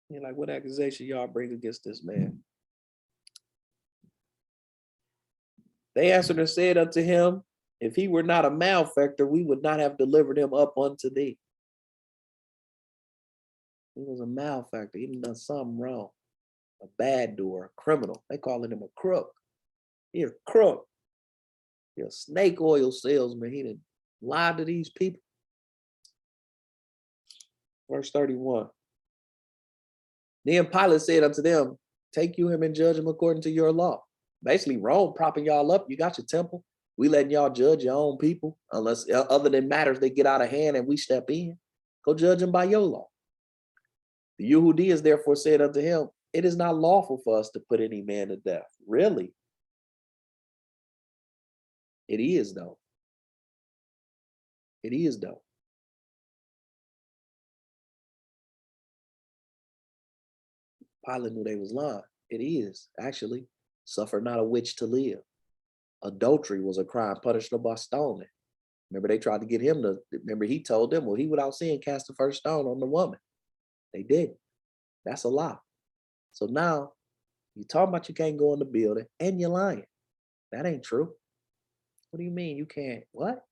You're like, what accusation y'all bring against this man? They answered and said unto him, if he were not a malefactor, we would not have delivered him up unto thee. He was a malefactor. He done something wrong. A bad doer, a criminal. They calling him a crook. He a crook. He a snake oil salesman. He done lied to these people. Verse 31. Then Pilate said unto them, take you him and judge him according to your law. Basically, Rome propping y'all up. You got your temple. We letting y'all judge your own people, unless other than matters they get out of hand and we step in. Go judge them by your law. The Yehudians therefore said unto him, it is not lawful for us to put any man to death. Really? It is though. It is though. Pilate knew they was lying. It is, actually. Suffer not a witch to live. Adultery was a crime punishable by stoning. Remember, they tried to get him to, remember, he told them, well, he without sin cast the first stone on the woman. They didn't. That's a lie. So now, you talking about you can't go in the building, and you're lying. That ain't true. What do you mean you can't? What?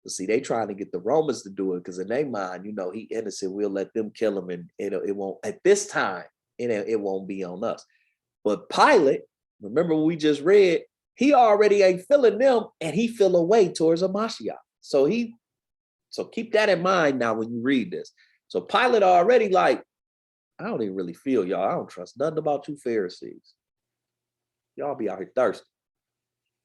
But see, they trying to get the Romans to do it because in their mind, you know, he innocent. We'll let them kill him, and it won't, at this time, it won't be on us. But Pilate, remember what we just read, he already ain't feeling them, and he feel a way towards a Mashiach. So keep that in mind now when you read this. So Pilate already like, I don't even really feel y'all. I don't trust nothing about you Pharisees. Y'all be out here thirsty.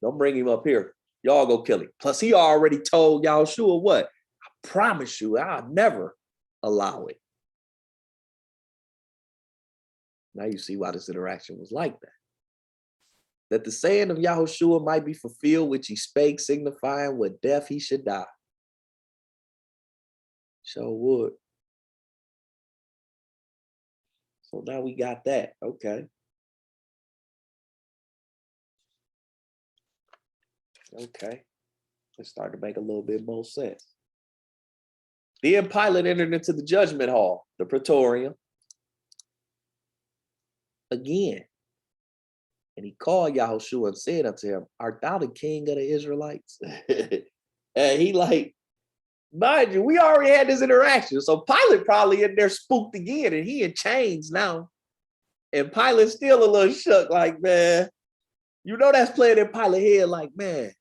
Don't bring him up here. Y'all go kill him. Plus, he already told Yahushua what? I promise you, I'll never allow it. Now you see why this interaction was like that. That the saying of Yahushua might be fulfilled, which he spake, signifying what death he should die. Sure would. So now we got that. Okay. Okay. Let's start to make a little bit more sense. Then Pilate entered into the judgment hall, the praetorium, again. And he called Yahushua and said unto him, art thou the king of the Israelites? And he like, mind you, we already had this interaction. So Pilate probably in there spooked again, and he in chains now. And Pilate's still a little shook, like, man, you know that's playing in Pilate's head, like, man,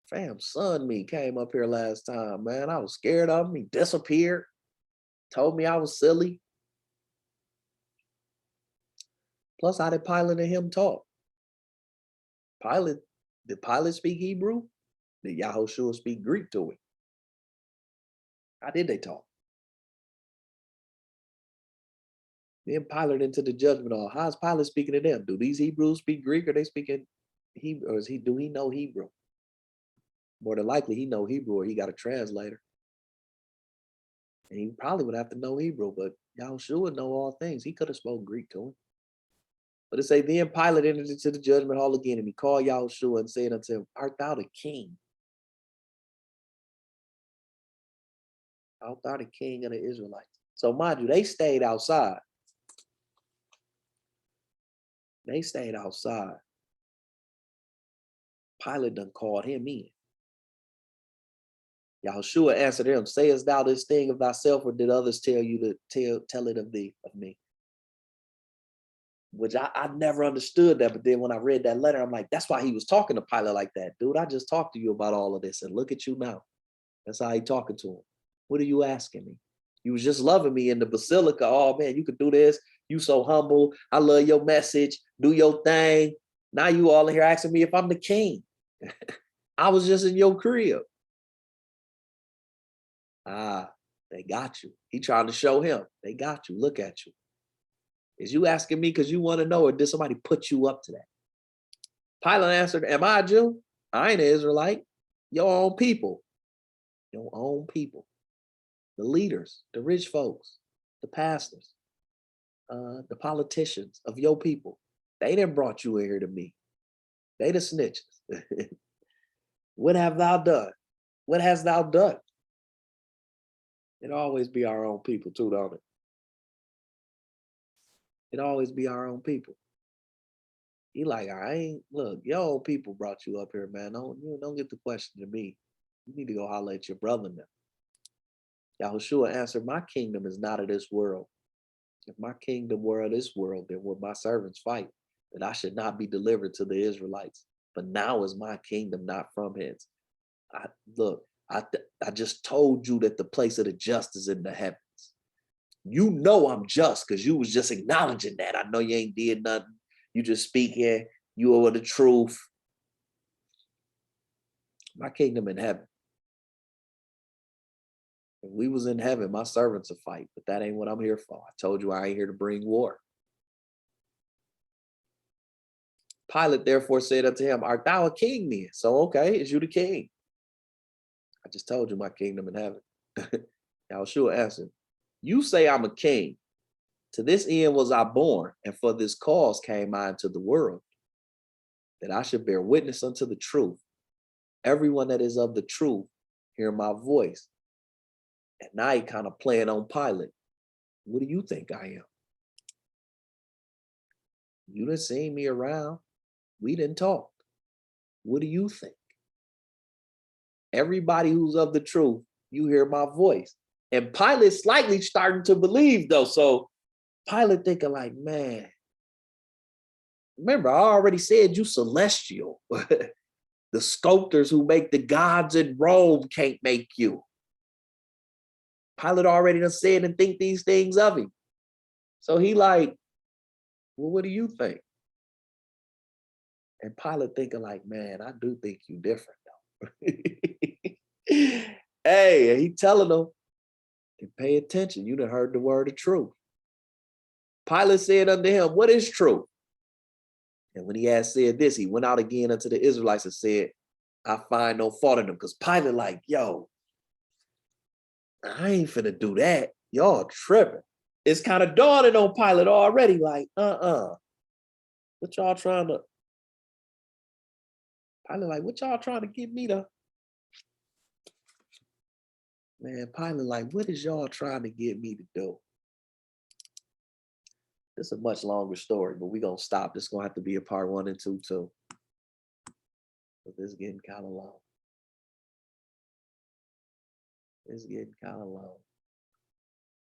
fam, son me came up here last time, man. I was scared of him. He disappeared, told me I was silly. Plus, how did Pilate and him talk? Did Pilate speak Hebrew? Did Yahushua speak Greek to him? How did they talk? Then Pilate into the judgment hall. How's Pilate speaking to them? Do these Hebrews speak Greek, or they speaking Hebrew? Or do he know Hebrew? More than likely, he know Hebrew, or he got a translator. And he probably would have to know Hebrew, but Yahushua know all things. He could have spoken Greek to him. But it say, then Pilate entered into the judgment hall again, and he called Yahushua and said unto him, art thou the king? Art thou the king of the Israelites? So mind you, they stayed outside. They stayed outside. Pilate done called him in. Yahushua answered him, sayest thou this thing of thyself, or did others tell you to tell it of thee, of me? Which I never understood that, but then when I read that letter, I'm like, that's why he was talking to Pilate like that. Dude, I just talked to you about all of this, and look at you now. That's how he talking to him. What are you asking me? You was just loving me in the basilica. Oh man, you could do this. You so humble. I love your message. Do your thing. Now you all in here asking me if I'm the king. I was just in your crib. They got you. He trying to show him. They got you. Look at you. Is you asking me because you want to know, or did somebody put you up to that? Pilate answered, am I a Jew? I ain't an Israelite. Your own people. Your own people. The leaders, the rich folks, the pastors, the politicians of your people. They done brought you in here to me. They the snitches. What have thou done? What hast thou done? It always be our own people too, don't it? It always be our own people. He like, look, your own people brought you up here, man. Don't get the question to me. You need to go holler at your brother now. Yahushua answered, my kingdom is not of this world. If my kingdom were of this world, then would my servants fight, that I should not be delivered to the Israelites. But now is my kingdom not from hence. I just told you that the place of the just is in the heavens. You know I'm just because you was just acknowledging that. I know you ain't did nothing. You just speaking. You are the truth. My kingdom in heaven. If we was in heaven, my servants would fight, but that ain't what I'm here for. I told you I ain't here to bring war. Pilate therefore said unto him, art thou a king then? So, okay, is you the king? I just told you my kingdom in heaven. Yahushua answered, you say I'm a king. To this end was I born, and for this cause came I into the world, that I should bear witness unto the truth. Everyone that is of the truth, hear my voice. And now he kind of playing on Pilate. What do you think I am? You didn't see me around. We didn't talk. What do you think? Everybody who's of the truth, you hear my voice. And Pilate slightly starting to believe though. So Pilate thinking like, man, remember I already said you celestial. The sculptors who make the gods in Rome can't make you. Pilate already done said and think these things of him. So he like, well, what do you think? And Pilate thinking like, man, I do think you different though. Hey, he telling them, pay attention. You done heard the word of truth. Pilate said unto him, what is truth? And when he had said this, he went out again unto the Israelites and said, I find no fault in them. Because Pilate like, yo, I ain't finna do that. Y'all tripping. It's kind of dawning on Pilate already, like, what y'all trying to, Pilate like, what y'all trying to get me to? Man, Pilate like, what is y'all trying to get me to do? This is a much longer story, but we're going to stop. This is going to have to be a part 1 and 2 too. But this is getting kind of long. It's getting kind of long.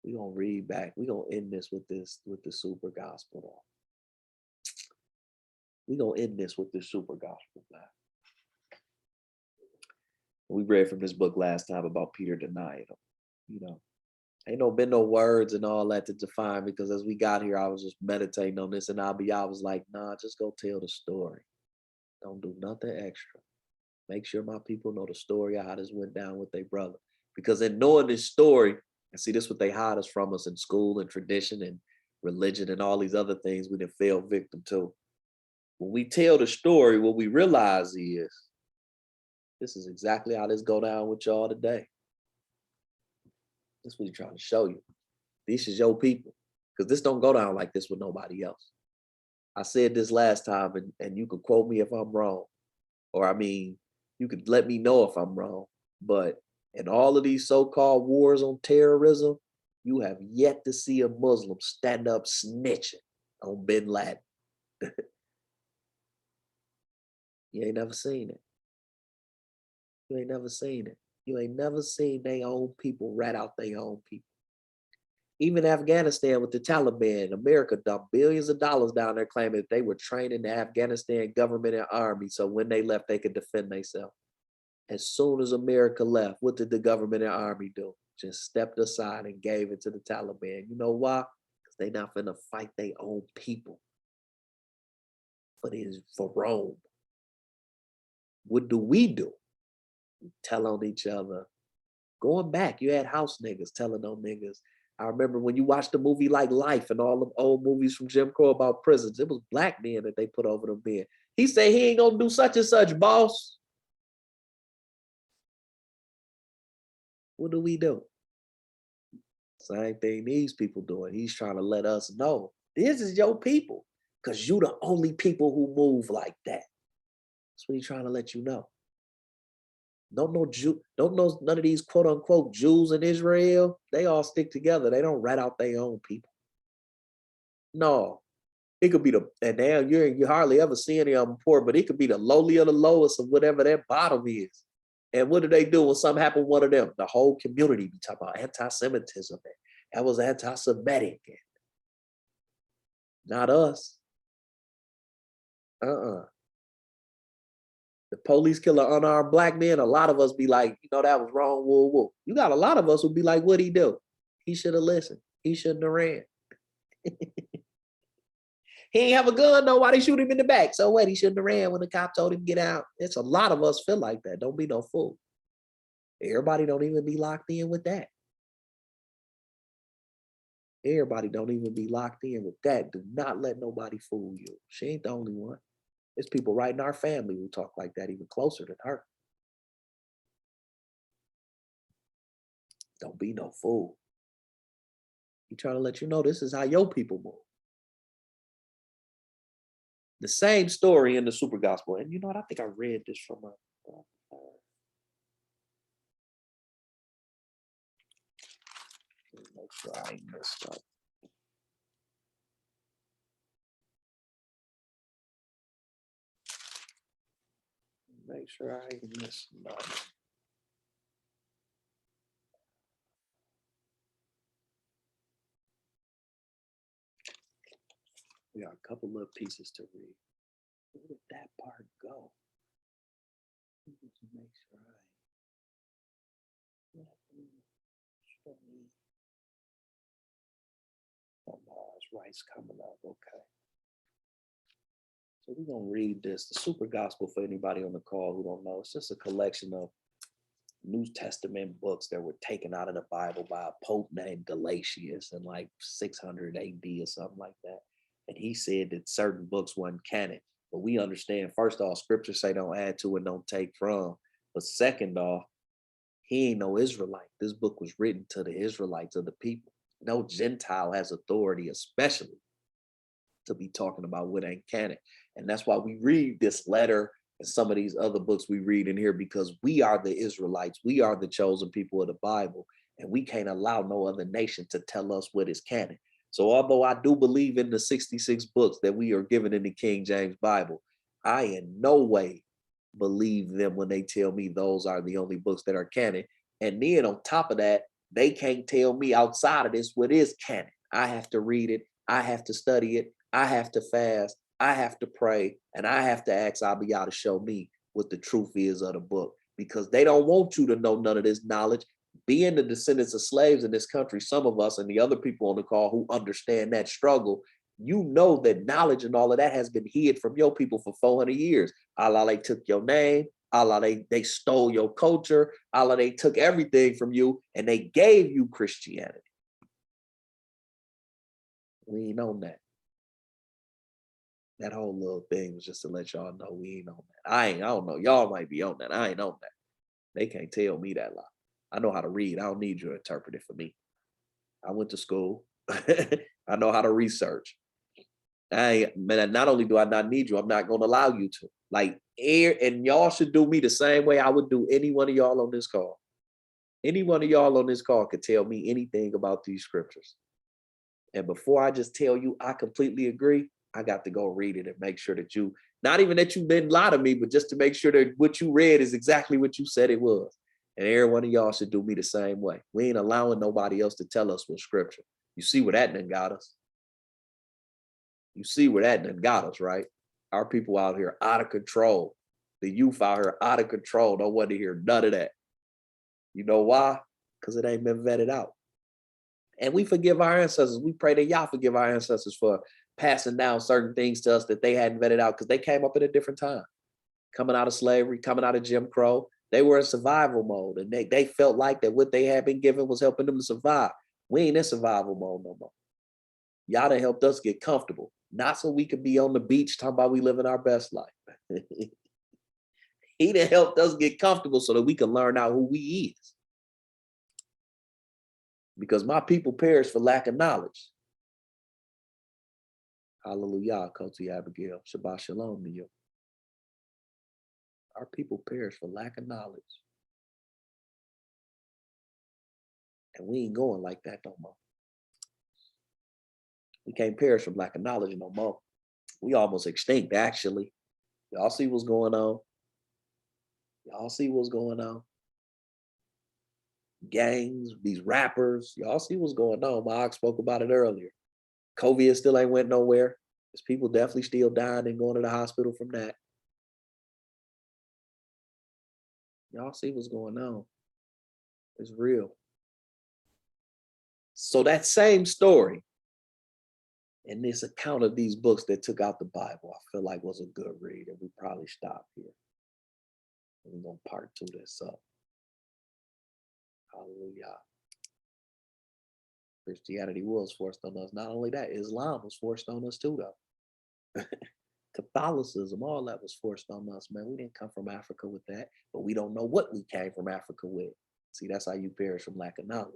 We're going to read back. We're going to end this with the super gospel. We're going to end this with the super gospel. We read from this book last time about Peter denying him. You know, ain't been no words and all that to define, because as we got here, I was just meditating on this, and I was like, nah, just go tell the story. Don't do nothing extra. Make sure my people know the story of how this went down with their brother. Because in knowing this story, and see, this is what they hide us from us in school and tradition and religion and all these other things we done fell victim to. When we tell the story, what we realize is, this is exactly how this go down with y'all today. That's what he's trying to show you. This is your people. Because this don't go down like this with nobody else. I said this last time, and you could quote me if I'm wrong. Or I mean, you could let me know if I'm wrong. But in all of these so-called wars on terrorism, you have yet to see a Muslim stand up snitching on bin Laden. You ain't never seen it. You ain't never seen it. You ain't never seen their own people rat out their own people. Even Afghanistan with the Taliban, America dumped billions of dollars down there claiming that they were training the Afghanistan government and army so when they left, they could defend themselves. As soon as America left, what did the government and army do? Just stepped aside and gave it to the Taliban. You know why? Because they not finna fight their own people. But it is for Rome. What do? We tell on each other. Going back, you had house niggas telling on niggas. I remember when you watched the movie like Life and all them old movies from Jim Crow about prisons, it was black men that they put over them men. He said he ain't gonna do such and such, boss. What do we do? Same thing these people doing. He's trying to let us know this is your people, because you the only people who move like that. That's what he's trying to let you know. Don't know none of these quote unquote Jews in Israel. They all stick together. They don't rat out their own people. No, it could be and now you hardly ever see any of them poor, but it could be the lowly of the lowest of whatever their bottom is. And what do they do when something happened to one of them? The whole community be talking about anti-Semitism. That was anti-Semitic. Not us. The police kill an unarmed black man. A lot of us be like, that was wrong. Whoa, whoa. You got a lot of us who be like, what'd he do? He should have listened. He shouldn't have ran. He ain't have a gun, though. Why they shoot him in the back? So what? He shouldn't have ran when the cop told him to get out. It's a lot of us feel like that. Don't be no fool. Everybody don't even be locked in with that. Everybody don't even be locked in with that. Do not let nobody fool you. She ain't the only one. There's people right in our family who talk like that, even closer than her. Don't be no fool. He trying to let you know this is how your people move. The same story in the super gospel. And you know what? I think I read this from make sure I ain't messed up. Make sure I ain't messing up. We got a couple of pieces to read. Where did that part go? Just make sure oh no, it's rights coming up. Okay. So we're gonna read this. The super gospel, for anybody on the call who don't know, it's just a collection of New Testament books that were taken out of the Bible by a pope named Galatius in like 600 AD or something like that. And he said that certain books weren't canon. But we understand, first off, scripture say don't add to and don't take from. But second off, he ain't no Israelite. This book was written to the Israelites of the people. No Gentile has authority, especially to be talking about what ain't canon. And that's why we read this letter and some of these other books we read in here, because we are the Israelites. We are the chosen people of the Bible, and we can't allow no other nation to tell us what is canon. So although I do believe in the 66 books that we are given in the King James Bible, I in no way believe them when they tell me those are the only books that are canon. And then on top of that, they can't tell me outside of this what is canon. I have to read it. I have to study it. I have to fast. I have to pray. And I have to ask Abiyah to show me what the truth is of the book, because they don't want you to know none of this knowledge. Being the descendants of slaves in this country, some of us and the other people on the call who understand that struggle, you know that knowledge and all of that has been hid from your people for 400 years. Allah, they took your name. Allah, they stole your culture. Allah, they took everything from you and they gave you Christianity. We ain't on that. That whole little thing was just to let y'all know we ain't on that. I don't know. Y'all might be on that. I ain't on that. They can't tell me that lie. I know how to read. I don't need you to interpret it for me. I went to school. I know how to research. Not only do I not need you, I'm not going to allow you to. Like, and y'all should do me the same way I would do any one of y'all on this call. Any one of y'all on this call could tell me anything about these scriptures. And before I just tell you I completely agree, I got to go read it and make sure that you, not even that you didn't lie to me, but just to make sure that what you read is exactly what you said it was. And every one of y'all should do me the same way. We ain't allowing nobody else to tell us what scripture. You see where that done got us. You see where that done got us, right? Our people out here out of control. The youth out here out of control. Don't want to hear none of that. You know why? Because it ain't been vetted out. And we forgive our ancestors. We pray that y'all forgive our ancestors for passing down certain things to us that they hadn't vetted out, because they came up at a different time. Coming out of slavery, coming out of Jim Crow, they were in survival mode, and they felt like that what they had been given was helping them to survive. We ain't in survival mode no more. Y'all done helped us get comfortable, not so we could be on the beach talking about we living our best life. He done helped us get comfortable so that we can learn out who we is. Because my people perish for lack of knowledge. Hallelujah, Koti Abigail. Shabbat shalom to you. Our people perish for lack of knowledge. And we ain't going like that no more. We can't perish from lack of knowledge no more. We almost extinct, actually. Y'all see what's going on? Y'all see what's going on? Gangs, these rappers, y'all see what's going on. Mark spoke about it earlier. COVID still ain't went nowhere. There's people definitely still dying and going to the hospital from that. Y'all see what's going on. It's real. So that same story in this account of these books that took out the Bible, I feel like was a good read, and we probably stop here. We're going to part 2 this up. Hallelujah. Christianity was forced on us. Not only that, Islam was forced on us too, though. Catholicism, all that was forced on us, man. We didn't come from Africa with that, but we don't know what we came from Africa with. See, that's how you perish from lack of knowledge.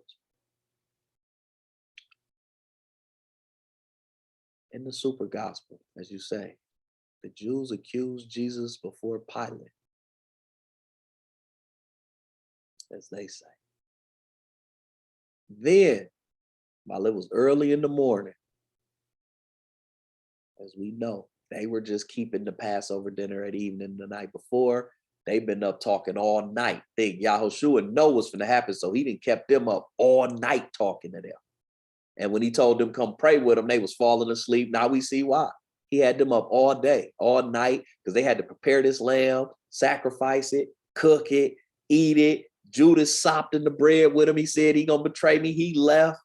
In the super gospel, as you say, the Jews accused Jesus before Pilate, as they say. Then, while it was early in the morning, as we know, they were just keeping the Passover dinner at evening the night before. They've been up talking all night. Think Yahushua know what's going to happen, so he done kept them up all night talking to them. And when he told them come pray with him, they was falling asleep. Now we see why. He had them up all day, all night, because they had to prepare this lamb, sacrifice it, cook it, eat it. Judas sopped in the bread with him. He said he gonna betray me. He left.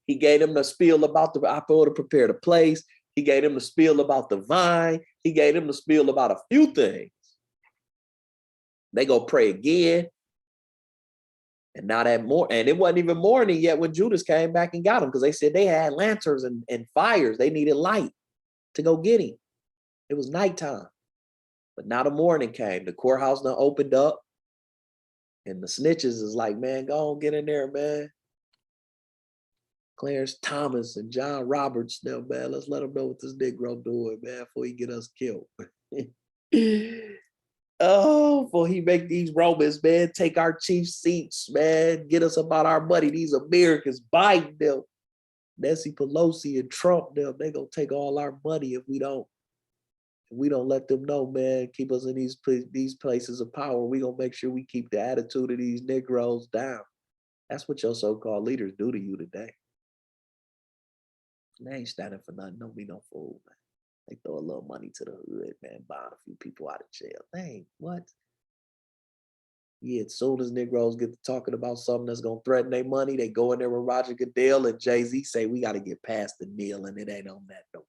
He gave them the spiel about the apple to prepare the place. He gave them the spiel about the vine. He gave them the spiel about a few things. They go pray again. And now that and it wasn't even morning yet when Judas came back and got him, because they said they had lanterns and fires. They needed light to go get him. It was nighttime. But now the morning came. The courthouse done opened up. And the snitches is like, man, go on, get in there, man. Clarence Thomas and John Roberts, now, man, let's let them know what this Negro doing, man, before he get us killed. Oh, before he make these Romans, man, take our chief seats, man, get us about our money. These Americans, Biden, them, Nancy Pelosi and Trump, them, they gonna take all our money if we don't let them know, man, keep us in these places of power. We gonna make sure we keep the attitude of these Negroes down. That's what your so-called leaders do to you today. They ain't standing for nothing. Don't be no fool, man. They throw a little money to the hood, man, buying a few people out of jail. They ain't what? Yeah, as soon as Negroes get to talking about something that's gonna threaten their money, they go in there with Roger Goodell and Jay-Z say, we gotta get past the kneel, and it ain't on that no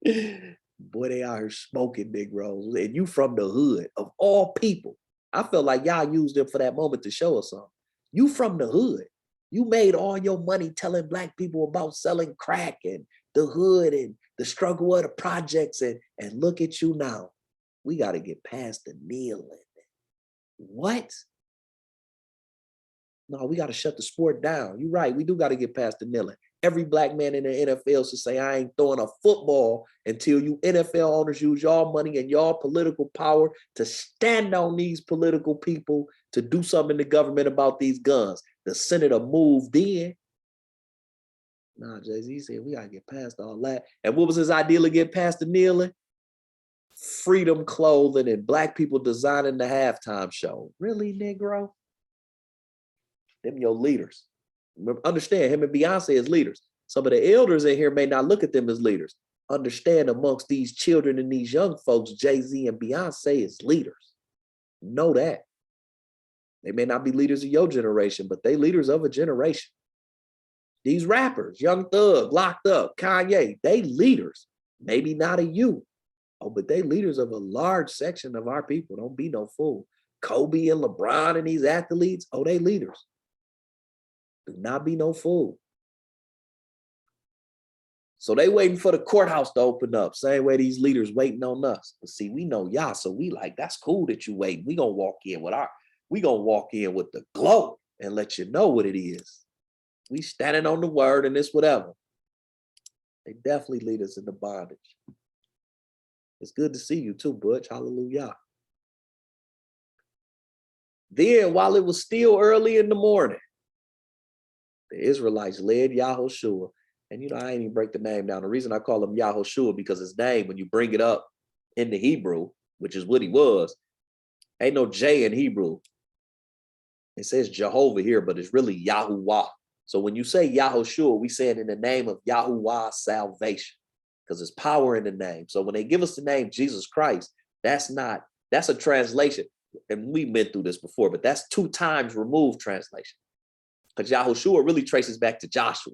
more. Boy, they out here smoking Negroes, and you from the hood of all people. I felt like y'all used them for that moment to show us something. You from the hood. You made all your money telling Black people about selling crack and the hood and the struggle of the projects, and look at you now. We got to get past the kneeling. What? No, we got to shut the sport down. You're right. We do got to get past the kneeling. Every Black man in the NFL should say, I ain't throwing a football until you NFL owners use y'all money and y'all political power to stand on these political people to do something in the government about these guns. The senator moved in. Nah, Jay-Z said, we got to get past all that. And what was his ideal to get past the kneeling? Freedom clothing and Black people designing the halftime show. Really, Negro? Them your leaders. Understand, him and Beyonce as leaders. Some of the elders in here may not look at them as leaders. Understand, amongst these children and these young folks, Jay-Z and Beyonce is leaders. Know that. They may not be leaders of your generation, but they leaders of a generation. These rappers, Young Thug, Locked Up, Kanye, they leaders. Maybe not of you. Oh, but they leaders of a large section of our people. Don't be no fool. Kobe and LeBron and these athletes, oh, they leaders. Do not be no fool. So they waiting for the courthouse to open up. Same way these leaders waiting on us. But see, we know y'all, so we like, that's cool that you waiting. We gonna walk in with the glow and let you know what it is. We standing on the word and this whatever. They definitely lead us into bondage. It's good to see you too, Butch. Hallelujah. Then, while it was still early in the morning, the Israelites led Yahushua. And I ain't even break the name down. The reason I call him Yahushua, because his name, when you bring it up in the Hebrew, which is what he was. Ain't no J in Hebrew. It says Jehovah here, but it's really Yahuwah. So when you say Yahushua, we say it in the name of Yahuwah salvation, because there's power in the name. So when they give us the name Jesus Christ, that's a translation. And we've been through this before, but that's 2 times removed translation. Because Yahushua really traces back to Joshua.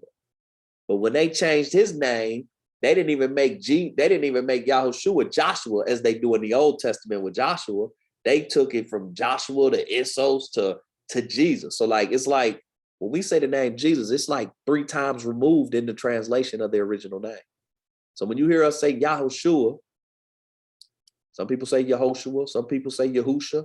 But when they changed his name, they didn't even make Yahushua Joshua as they do in the Old Testament with Joshua. They took it from Joshua to Issos to Jesus. So like, it's like when we say the name Jesus, it's like 3 times removed in the translation of the original name. So when you hear us say Yahushua, some people say Yehoshua, some people say Yahusha.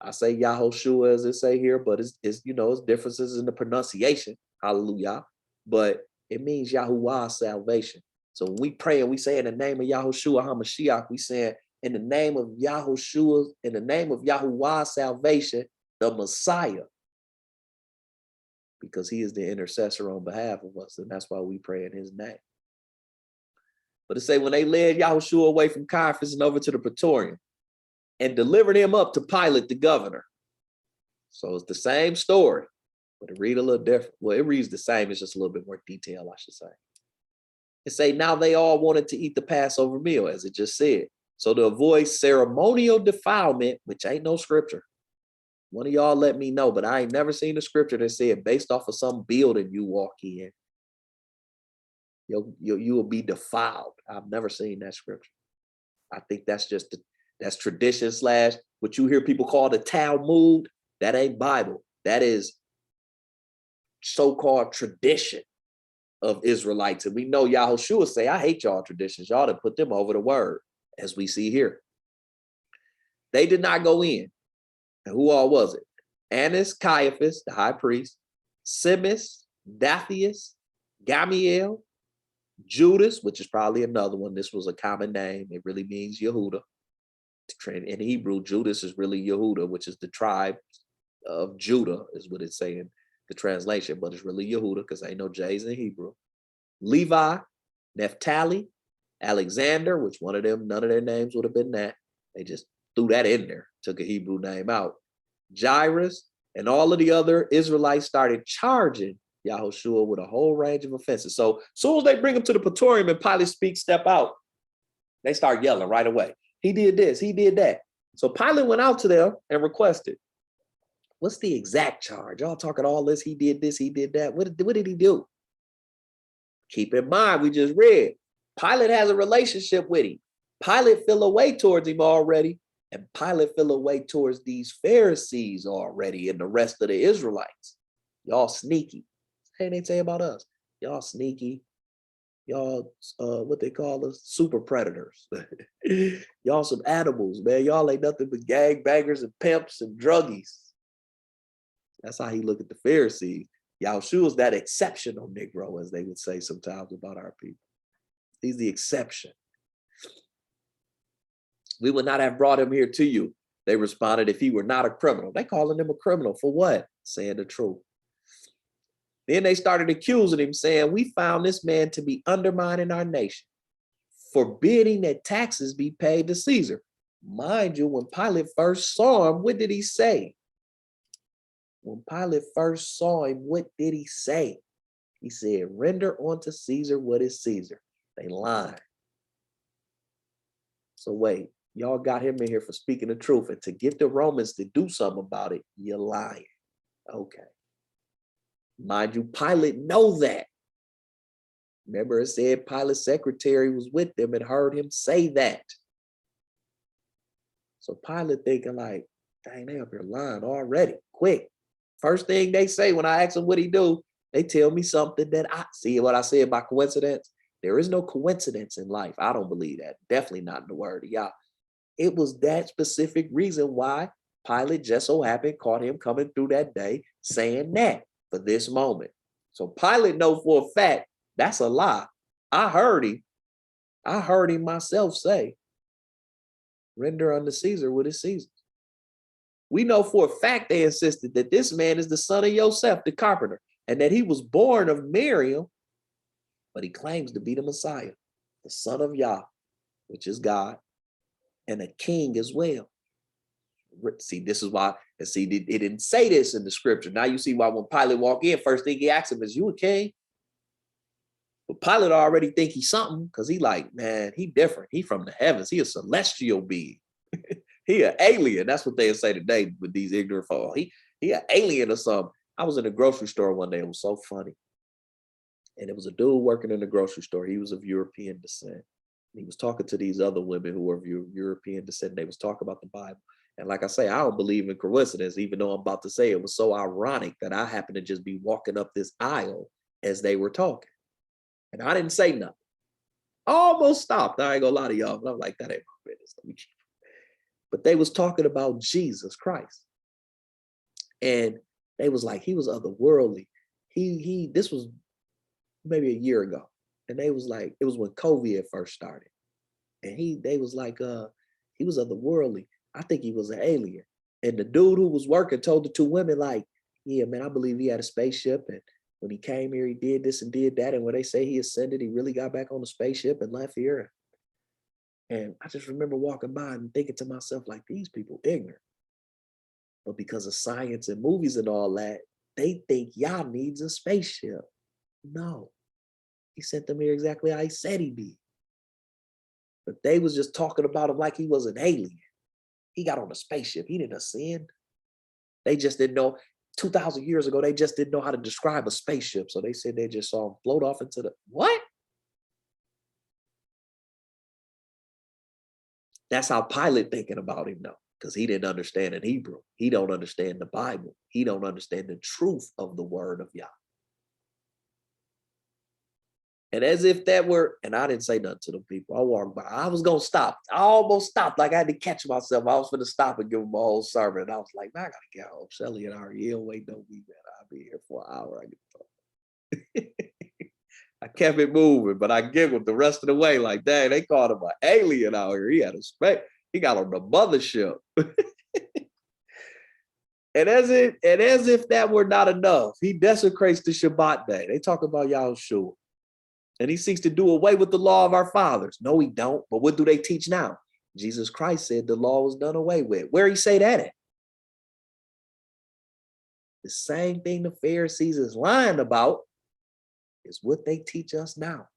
I say Yahushua as it say here, but it's differences in the pronunciation. Hallelujah. But it means Yahuwah salvation. So when we pray and we say in the name of Yahushua HaMashiach, we say in the name of Yahushua, in the name of Yahuwah salvation, the Messiah, because he is the intercessor on behalf of us. And that's why we pray in his name. But it say when they led Yahushua away from Caiaphas and over to the Praetorium and delivered him up to Pilate, the governor. So it's the same story, but it reads a little different. Well, it reads the same. It's just a little bit more detail, I should say. It say, now they all wanted to eat the Passover meal, as it just said. So to avoid ceremonial defilement, which ain't no scripture. One of y'all let me know, but I ain't never seen a scripture that said based off of some building you walk in, you will be defiled. I've never seen that scripture. I think that's tradition / what you hear people call the Talmud. That ain't Bible. That is so-called tradition of Israelites. And we know Yahushua say, I hate y'all traditions. Y'all to put them over the word, as we see here. They did not go in. And who all was it? Annas, Caiaphas, the high priest, Simus, Datheus, Gamaliel, Judas, which is probably another one. This was a common name. It really means Yehuda. In Hebrew, Judas is really Yehuda, which is the tribe of Judah, is what it's saying, the translation, but it's really Yehuda because ain't no J's in Hebrew. Levi, Naphtali, Alexander, which one of them, none of their names would have been that. They just threw that in there, took a Hebrew name out. Jairus and all of the other Israelites started charging Yahushua with a whole range of offenses. So as soon as they bring him to the Praetorium and Pilate speaks, step out, they start yelling right away. He did this, he did that. So Pilate went out to them and requested, what's the exact charge? Y'all talking all this, he did this, he did that. What did he do? Keep in mind, we just read, Pilate has a relationship with him. Pilate feel a way towards him already, and Pilate feel a way towards these Pharisees already and the rest of the Israelites. Y'all sneaky. Hey, they say about us. Y'all sneaky. Y'all, what they call us, super predators. Y'all some animals, man. Y'all ain't nothing but gangbangers and pimps and druggies. That's how he look at the Pharisees. Yahushua's that exceptional Negro, as they would say sometimes about our people. He's the exception. We would not have brought him here to you. They responded, if he were not a criminal. They calling him a criminal for what? Saying the truth. Then they started accusing him, saying, we found this man to be undermining our nation, forbidding that taxes be paid to Caesar. Mind you, when Pilate first saw him, what did he say? When Pilate first saw him, what did he say? He said, render unto Caesar what is Caesar. They lying. So wait, y'all got him in here for speaking the truth, and to get the Romans to do something about it, you're lying. Okay. Mind you, Pilate know that. Remember, it said Pilate's secretary was with them and heard him say that. So Pilate thinking like, dang, they up here lying already, quick. First thing they say when I ask them what he do, they tell me something that I see. What I said by coincidence. There is no coincidence in life. I don't believe that. Definitely not in the word of Yah. It was that specific reason why Pilate just so happened caught him coming through that day saying that for this moment. So Pilate know for a fact that's a lie. I heard him myself say, render unto Caesar what is Caesar. We know for a fact they insisted that this man is the son of Joseph, the carpenter, and that he was born of Miriam, but he claims to be the Messiah, the son of Yah, which is God. and a king as well. See, this is why, and see, it didn't say this in the scripture. Now you see why when Pilate walked in, first thing he asked him is, you a king? But Pilate already think he's something, because he like, man, he different. He from the heavens. He a celestial being. He an alien. That's what they say today with these ignorant folk. He an alien or something. I was in a grocery store one day. It was so funny. And it was a dude working in the grocery store. He was of European descent. He was talking to these other women who were of European descent. They was talking about the Bible. And like I say, I don't believe in coincidence, even though I'm about to say it was so ironic that I happened to just be walking up this aisle as they were talking. And I didn't say nothing. I almost stopped. I ain't gonna lie to y'all, but I'm like, that ain't my business. Let me keep it. But they was talking about Jesus Christ. And they was like, he was otherworldly. This was maybe a year ago. And they was like, it was when COVID first started. And they was like, he was otherworldly. I think he was an alien. And the dude who was working told the two women, like, yeah, man, I believe he had a spaceship. And when he came here, he did this and did that. And when they say he ascended, he really got back on the spaceship and left here. And I just remember walking by and thinking to myself, like, these people ignorant. But because of science and movies and all that, they think Yah needs a spaceship. No. He sent them here exactly how he said he'd be. But they was just talking about him like he was an alien. He got on a spaceship. He didn't ascend. They just didn't know. 2,000 years ago, they just didn't know how to describe a spaceship. So they said they just saw him float off into the, what? That's how Pilate thinking about him though, because he didn't understand in Hebrew. He don't understand the Bible. He don't understand the truth of the word of Yah. And as if that were, and I didn't say nothing to them people. I walked by. I was going to stop. I almost stopped. Like I had to catch myself. I was going to stop and give them a whole sermon. And I was like, man, I got to get home. Shelly and Ariel, wait, don't be mad. I'll be here for an hour. I get to talk. I kept it moving, but I giggled the rest of the way. Like, dang, they called him an alien out here. He had a spec. He got on the mothership. And as if that were not enough, he desecrates the Shabbat day. They talk about Yahushua. And he seeks to do away with the law of our fathers. No, he don't. But what do they teach now? Jesus Christ said the law was done away with. Where he say that at? The same thing the Pharisees is lying about is what they teach us now,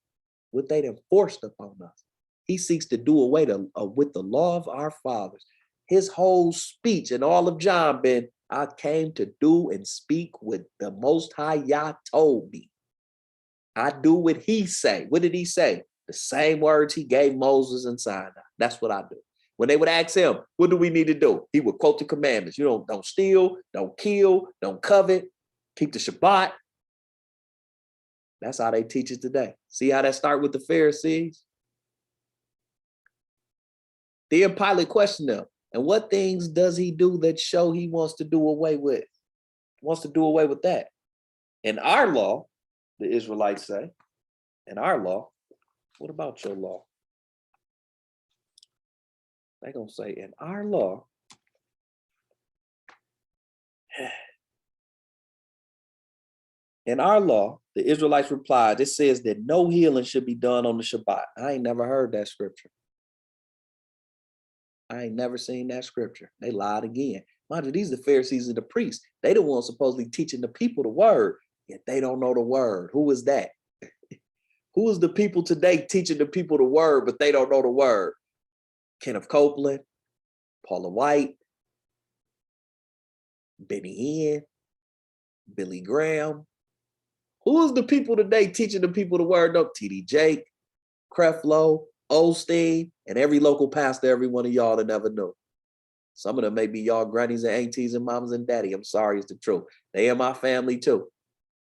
what they enforced upon us. He seeks to do away with the law of our fathers. His whole speech and all of John been, I came to do and speak what the Most High Yah told me. I do what he say. What did he say? The same words he gave Moses and Sinai. That's what I do. When they would ask him, what do we need to do? He would quote the commandments. You don't steal, don't kill, don't covet, keep the Shabbat. That's how they teach it today. See how that start with the Pharisees? Then Pilate questioned them. And what things does he do that show he wants to do away with? Wants to do away with that. In our law, the Israelites say, in our law, what about your law? They're going to say, in our law, the Israelites replied, it says that no healing should be done on the Shabbat. I ain't never heard that scripture. I ain't never seen that scripture. They lied again. Mind you, these are the Pharisees and the priests. They the ones supposedly teaching the people the word, yet they don't know the word. Who is that? Who is the people today teaching the people the word, but they don't know the word? Kenneth Copeland, Paula White, Benny Hinn, Billy Graham. Who is the people today teaching the people the word? No, T.D. Jake, Creflo, Osteen, and every local pastor, every one of y'all that never knew. Some of them may be y'all grannies and aunties and mamas and daddy. I'm sorry, it's the truth. They are my family too.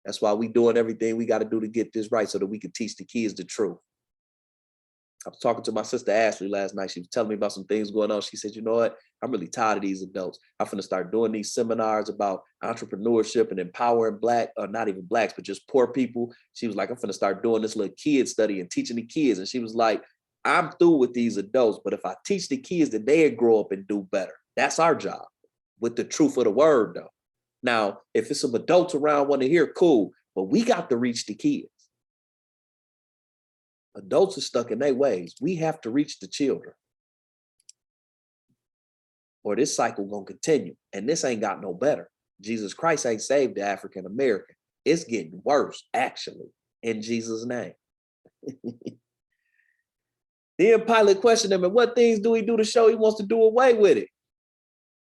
That's why we doing everything we got to do to get this right so that we can teach the kids the truth. I was talking to my sister Ashley last night. She was telling me about some things going on. She said, you know what? I'm really tired of these adults. I'm finna start doing these seminars about entrepreneurship and empowering black, or not even blacks, but just poor people. She was like, I'm finna start doing this little kid study and teaching the kids. And she was like, I'm through with these adults, but if I teach the kids that they'll grow up and do better, that's our job with the truth of the word though. Now, if it's some adults around want to hear, cool, but we got to reach the kids. Adults are stuck in their ways. We have to reach the children. or this cycle gonna continue. And this ain't got no better. Jesus Christ ain't saved the African American. It's getting worse, actually, in Jesus' name. Then Pilate questioned him, and what things do he do to show he wants to do away with it?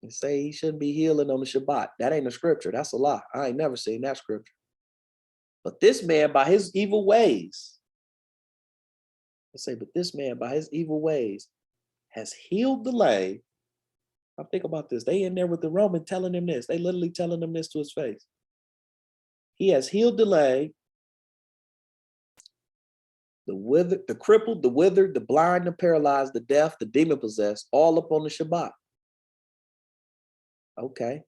And say he shouldn't be healing on the Shabbat. That ain't a scripture. That's a lie. I ain't never seen that scripture. But this man, by his evil ways, but this man, by his evil ways, has healed the lame. Now think about this. They in there with the Roman telling him this. They literally telling him this to his face. He has healed the lame, the crippled, the withered, the blind, the paralyzed, the deaf, the demon possessed, all up on the Shabbat. Okay.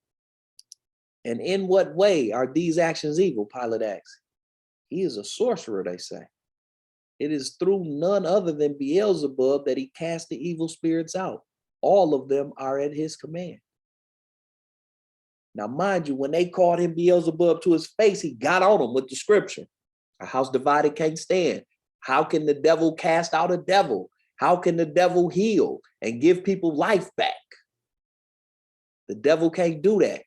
And in what way are these actions evil? Pilate asks. He is a sorcerer, they say. It is through none other than Beelzebub that he cast the evil spirits out. All of them are at his command. Now, mind you, when they called him Beelzebub to his face, he got on them with the scripture. A house divided can't stand. How can the devil cast out a devil? How can the devil heal and give people life back? The devil can't do that.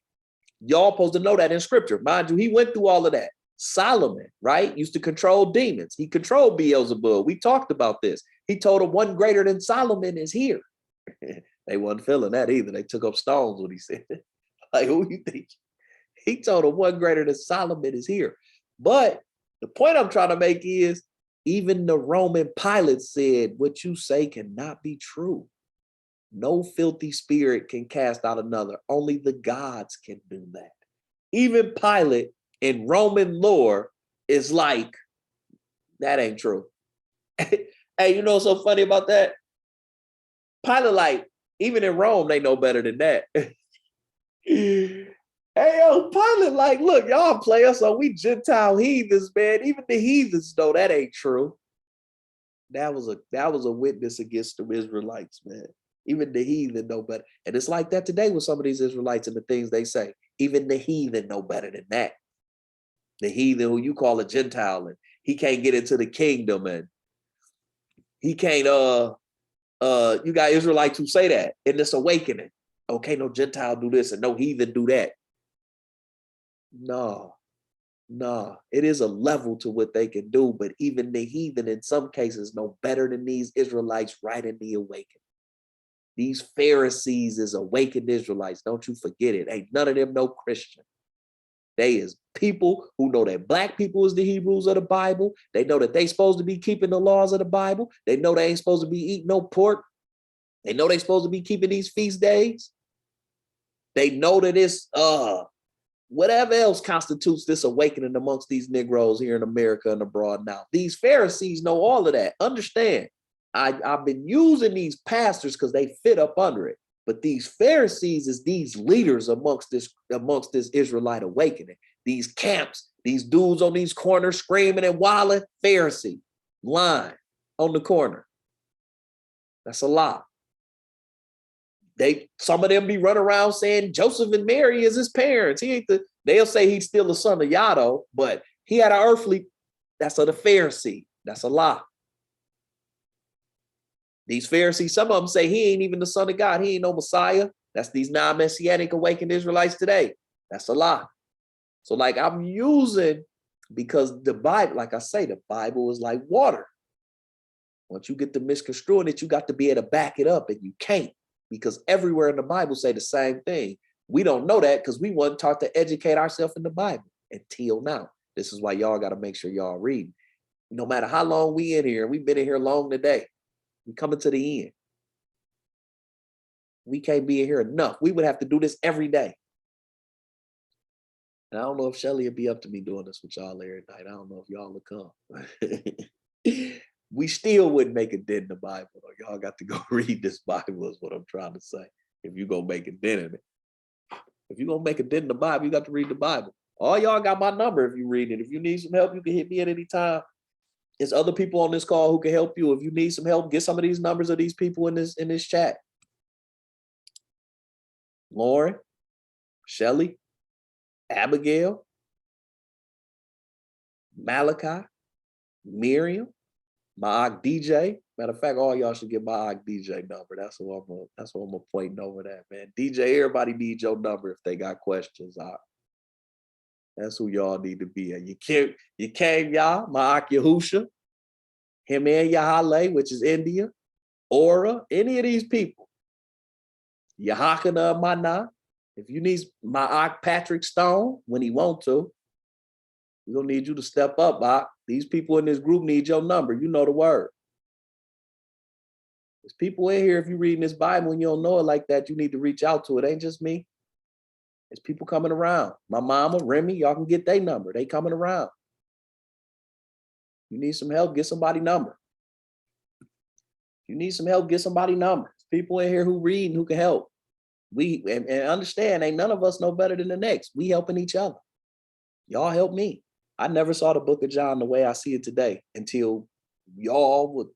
Y'all supposed to know that in scripture. Mind you, he went through all of that. Solomon, right, used to control demons. He controlled Beelzebub. We talked about this. He told him one greater than Solomon is here. They wasn't feeling that either. They took up stones when he said it. Like, who you think? He told him one greater than Solomon is here. But the point I'm trying to make is, even the Roman Pilate said, what you say cannot be true. No filthy spirit can cast out another. Only the gods can do that. Even Pilate in Roman lore is like, that ain't true. Hey, you know what's so funny about that? Pilate, like, even in Rome, they know better than that. Hey, yo, Pilate, like, look, y'all play us, so we Gentile heathens, man. Even the heathens know that ain't true. That was a witness against the Israelites, man. Even the heathen know better. And it's like that today with some of these Israelites and the things they say. Even the heathen know better than that. The heathen who you call a Gentile, and he can't get into the kingdom, and he can't, you got Israelites who say that in this awakening. Okay, no Gentile do this and no heathen do that. No, it is a level to what they can do, but even the heathen in some cases know better than these Israelites right in the awakening. These Pharisees is awakened Israelites. Don't you forget it. Ain't none of them no Christian. They is people who know that black people is the Hebrews of the Bible. They know that they supposed to be keeping the laws of the Bible. They know they ain't supposed to be eating no pork. They know they supposed to be keeping these feast days. They know that it's whatever else constitutes this awakening amongst these Negroes here in America and abroad now. These Pharisees know all of that. Understand, I've been using these pastors because they fit up under it. But these Pharisees is these leaders amongst this Israelite awakening. These camps, these dudes on these corners screaming and wilding, Pharisee, line on the corner. That's a lie. Some of them be running around saying Joseph and Mary is his parents. They'll say he's still the son of Yado, but he had an earthly, that's of the Pharisee. That's a lie. These Pharisees, some of them say he ain't even the son of God. He ain't no Messiah. That's these non-Messianic awakened Israelites today. That's a lie. So like I'm using, because the Bible, like I say, the Bible is like water. Once you get to misconstruing it, you got to be able to back it up, and you can't, because everywhere in the Bible say the same thing. We don't know that because we weren't taught to educate ourselves in the Bible until now. This is why y'all got to make sure y'all read. No matter how long we in here, we've been in here long today. We coming to the end. We can't be in here enough. We would have to do this every day. And I don't know if Shelly would be up to me doing this with y'all every night. I don't know if y'all would come. We still wouldn't make a dent in the Bible. Y'all got to go read this Bible is what I'm trying to say. If you're going to make a dent in it. If you're going to make a dent in the Bible, you got to read the Bible. All y'all got my number if you read it. If you need some help, you can hit me at any time. There's other people on this call who can help you. If you need some help, get some of these numbers of these people in this chat. Lauren, Shelly, Abigail, Malachi, Miriam, my DJ, Matter of fact, all y'all should get my DJ number. That's what I'm gonna point over that, man. DJ, everybody needs your number if they got questions. That's who y'all need to be at. You came, y'all, my Yahusha, him and Yahale, which is India, Aura, any of these people. Yahakana Mana. If you need my Patrick Stone when he want to, we're gonna need you to step up, Ak. These people in this group need your number. You know the word. There's people in here, if you're reading this Bible and you don't know it like that, you need to reach out to it. Ain't just me. There's people coming around. My mama, Remy, y'all can get their number. They coming around. You need some help, get somebody number. You need some help, get somebody number. People in here who read and who can help. And understand, ain't none of us know better than the next. We helping each other. Y'all help me. I never saw the book of John the way I see it today until y'all would,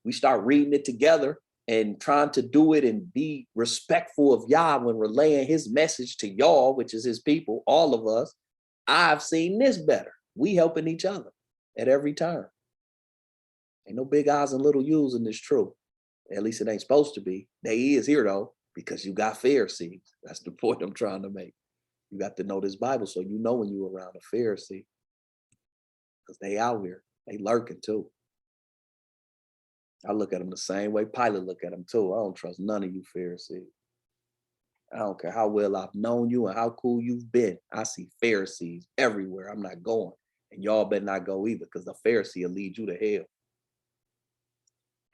we start reading it together and trying to do it and be respectful of Yah when relaying his message to y'all, which is his people, all of us. I've seen this better. We helping each other at every turn. Ain't no big eyes and little U's in this truth. At least it ain't supposed to be. They is here though, because you got Pharisees. That's the point I'm trying to make. You got to know this Bible so you know when you're around a Pharisee. Because they out here. They lurking too. I look at them the same way Pilate look at them too. I don't trust none of you Pharisees. I don't care how well I've known you and how cool you've been. I see Pharisees everywhere. I'm not going. And y'all better not go either, because the Pharisee will lead you to hell.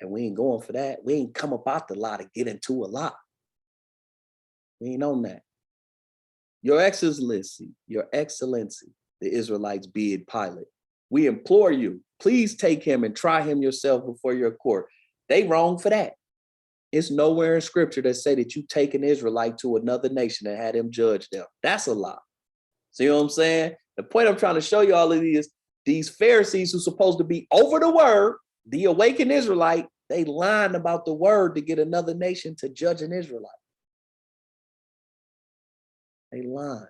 And we ain't going for that. We ain't come about the lie to get into a lie. We ain't on that. Your Excellency, the Israelites bid Pilate, we implore you, please take him and try him yourself before your court. They wrong for that. It's nowhere in scripture that say that you take an Israelite to another nation and had him judge them. That's a lie. See what I'm saying? The point I'm trying to show you all of these Pharisees who supposed to be over the word, the awakened Israelite, they lying about the word to get another nation to judge an Israelite. They lying.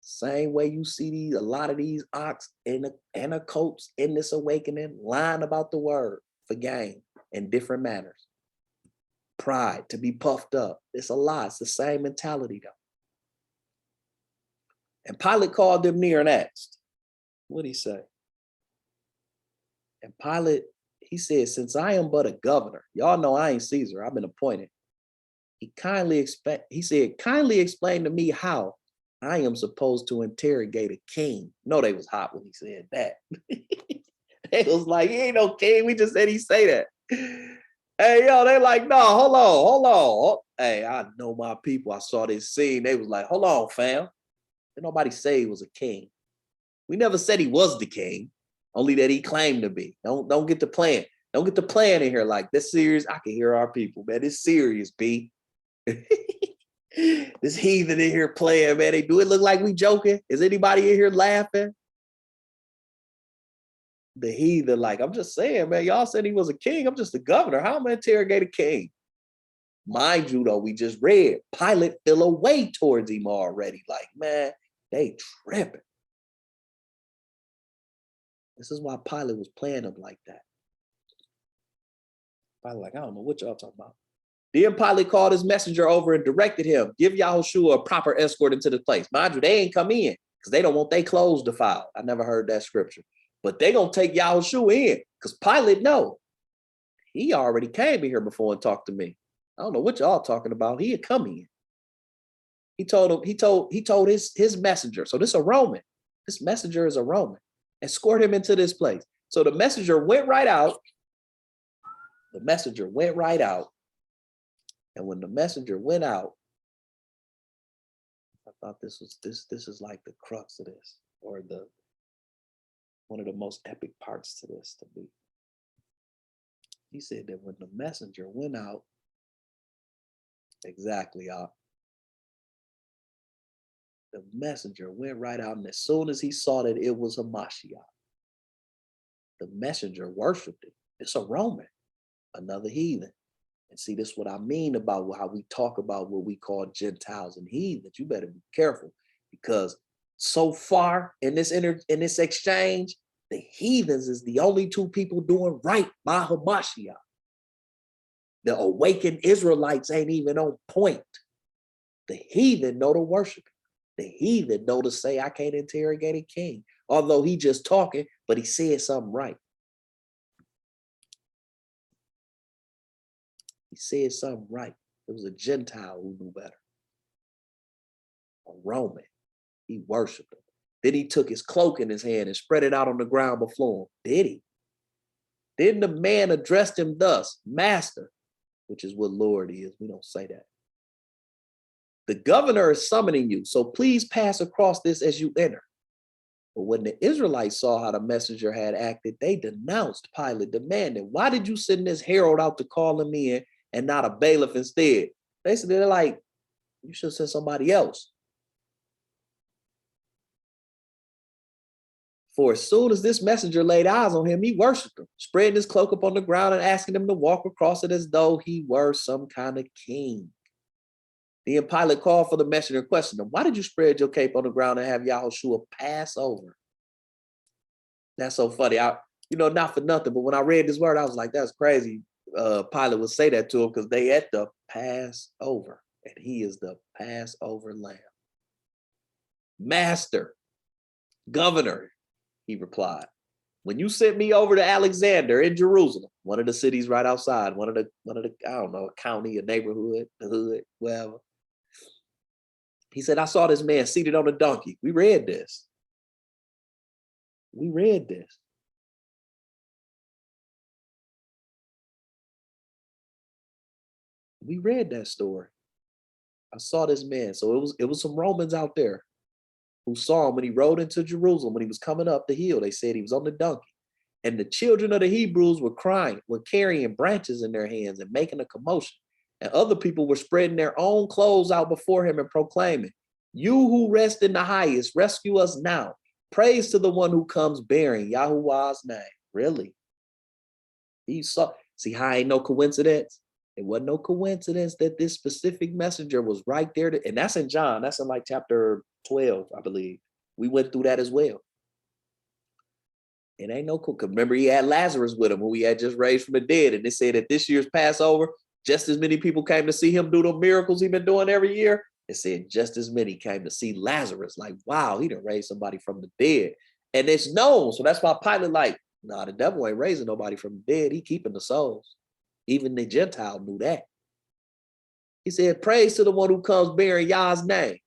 Same way you see a lot of these ox and the coats in this awakening lying about the word for gain in different manners. Pride, to be puffed up. It's a lie. It's the same mentality though. And Pilate called them near and asked, what'd he say? And Pilate, he said, since I am but a governor, y'all know I ain't Caesar, I've been appointed. He said, kindly explain to me how I am supposed to interrogate a king. No, they was hot when he said that. They was like, he ain't no king. We just said he say that. Hey, yo, they like, no, hold on. Hey, I know my people. I saw this scene. They was like, hold on, fam. Did nobody say he was a king? We never said he was the king, only that he claimed to be. Don't get the plan. Don't get the plan in here like this serious. I can hear our people, man. It's serious, B. This heathen in here playing, man. They do it look like we joking? Is anybody in here laughing? The heathen, like, I'm just saying, man, y'all said he was a king. I'm just a governor. How am I interrogate a king? Mind you, though, we just read Pilate fell away towards him already. Like, man, they tripping. This is why Pilate was playing him like that. Pilate like, I don't know what y'all talking about. Then Pilate called his messenger over and directed him, give Yahushua a proper escort into the place. Mind you, they ain't come in because they don't want their clothes defiled. I never heard that scripture. But they gonna take Yahushua in because Pilate know. He already came in here before and talked to me. I don't know what y'all talking about. He had come in. He told his messenger. So this is a Roman. This messenger is a Roman. Escort him into this place. So the messenger went right out. And when the messenger went out, I thought this is like the crux of this, or one of the most epic parts to this to be. He said that when the messenger went out, exactly, the messenger went right out, and as soon as he saw that it was a Mashiach, the messenger worshiped it. It's a Roman, another heathen. And see, this is what I mean about how we talk about what we call Gentiles and heathens. You better be careful, because so far in this exchange, The heathens is the only two people doing right by Hamashiach. The awakened Israelites ain't even on point. The heathen know to worship him. The heathen know to say, I can't interrogate a king. Although he just talking, but he said something right. He said something right. It was a Gentile who knew better. A Roman. He worshiped him. Then he took his cloak in his hand and spread it out on the ground before him. Did he? Then the man addressed him thus, Master, which is what Lord is. We don't say that. The governor is summoning you, so please pass across this as you enter. But when the Israelites saw how the messenger had acted, they denounced Pilate, demanding, why did you send this herald out to call him in and not a bailiff instead? Basically, they're like, you should send somebody else. For as soon as this messenger laid eyes on him, he worshiped him, spreading his cloak upon the ground and asking him to walk across it as though he were some kind of king. Then Pilate called for the messenger and questioned him, why did you spread your cape on the ground and have Yahushua pass over? That's so funny. Not for nothing, but when I read this word, I was like, that's crazy. Pilate would say that to him because they at the Passover, and he is the Passover lamb. Master, governor, he replied, when you sent me over to Alexander in Jerusalem, one of the cities right outside, one of the, I don't know, a county, a neighborhood, the hood, wherever. He said, I saw this man seated on a donkey. We read this. We read this. We read that story. I saw this man. So it was some Romans out there who saw him when he rode into Jerusalem, when he was coming up the hill. They said he was on the donkey. And the children of the Hebrews were crying, were carrying branches in their hands and making a commotion. And other people were spreading their own clothes out before him and proclaiming, you who rest in the highest, rescue us now. Praise to the one who comes bearing Yahuwah's name. Really? He saw, see how ain't no coincidence? It wasn't no coincidence that this specific messenger was right there. And that's in John. That's in like chapter 12, I believe. We went through that as well. It ain't no cool. Remember, he had Lazarus with him, who he had just raised from the dead. And they said that this year's Passover, just as many people came to see him do the miracles he's been doing every year. It said just as many came to see Lazarus. Like, wow, he done raised somebody from the dead. And it's known. So that's why Pilate like, nah, the devil ain't raising nobody from the dead. He keeping the souls. Even the Gentile knew that. He said, praise to the one who comes bearing Yah's name.